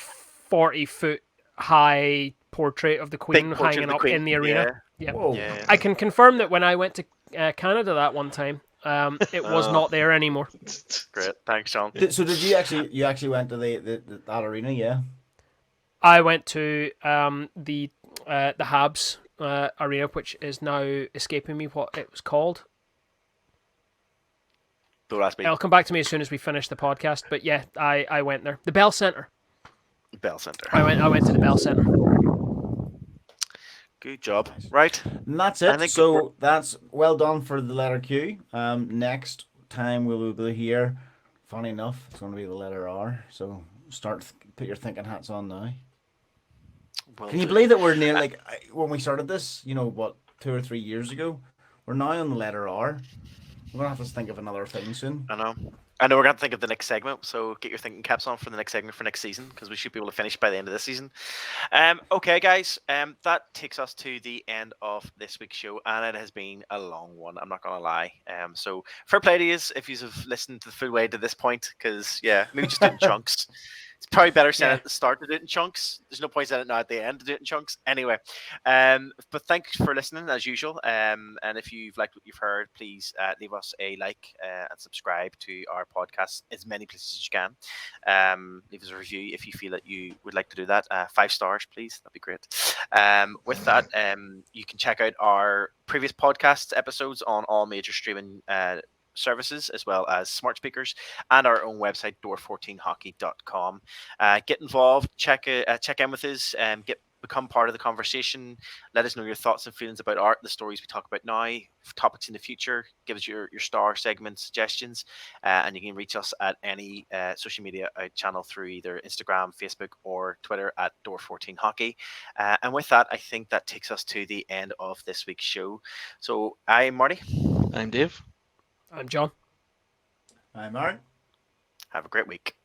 40-foot high portrait of the Queen Big portrait hanging of the up Queen. in the arena. Yeah. Yep. Whoa. Yeah. I can confirm that when I went to Canada that one time, it was Oh. not there anymore. Great. Thanks, John. So did you actually went to that arena? Yeah. I went to the Habs arena, which is now escaping me what it was called. Don't ask me. It'll come back to me as soon as we finish the podcast. But yeah, I went there. The Bell Centre. Bell Centre. I went to the Bell Centre. Good job. Right. And that's I it. think So that's well done for the letter Q. Next time we will be here. Funny enough, it's going to be the letter R. So put your thinking hats on now. Well Can you done. believe that we're near when we started this? 2 or 3 years ago. We're now on the letter R. We're gonna have to think of another thing soon. I know we're going to think of the next segment, so get your thinking caps on for the next segment for next season, because we should be able to finish by the end of this season. Okay, guys, that takes us to the end of this week's show, and it has been a long one, I'm not going to lie. So fair play to you if you have listened to the full way to this point, because, yeah, maybe just in chunks. It's probably better saying Yeah. at the start to do it in chunks. There's no point saying it now at the end to do it in chunks. Anyway, but thanks for listening as usual. And if you've liked what you've heard, please leave us a like and subscribe to our podcast as many places as you can. Leave us a review if you feel that you would like to do that. 5 stars, please. That'd be great. With that, you can check out our previous podcast episodes on all major streaming services, as well as smart speakers, and our own website, door14hockey.com. Get involved, check in with us, become part of the conversation. Let us know your thoughts and feelings about art, the stories we talk about now, topics in the future. Give us your star segment suggestions, and you can reach us at any social media channel through either Instagram, Facebook, or Twitter at door14hockey. And with that, I think that takes us to the end of this week's show. So I'm Marty. I'm Dave. I'm John. I'm Aaron. Have a great week.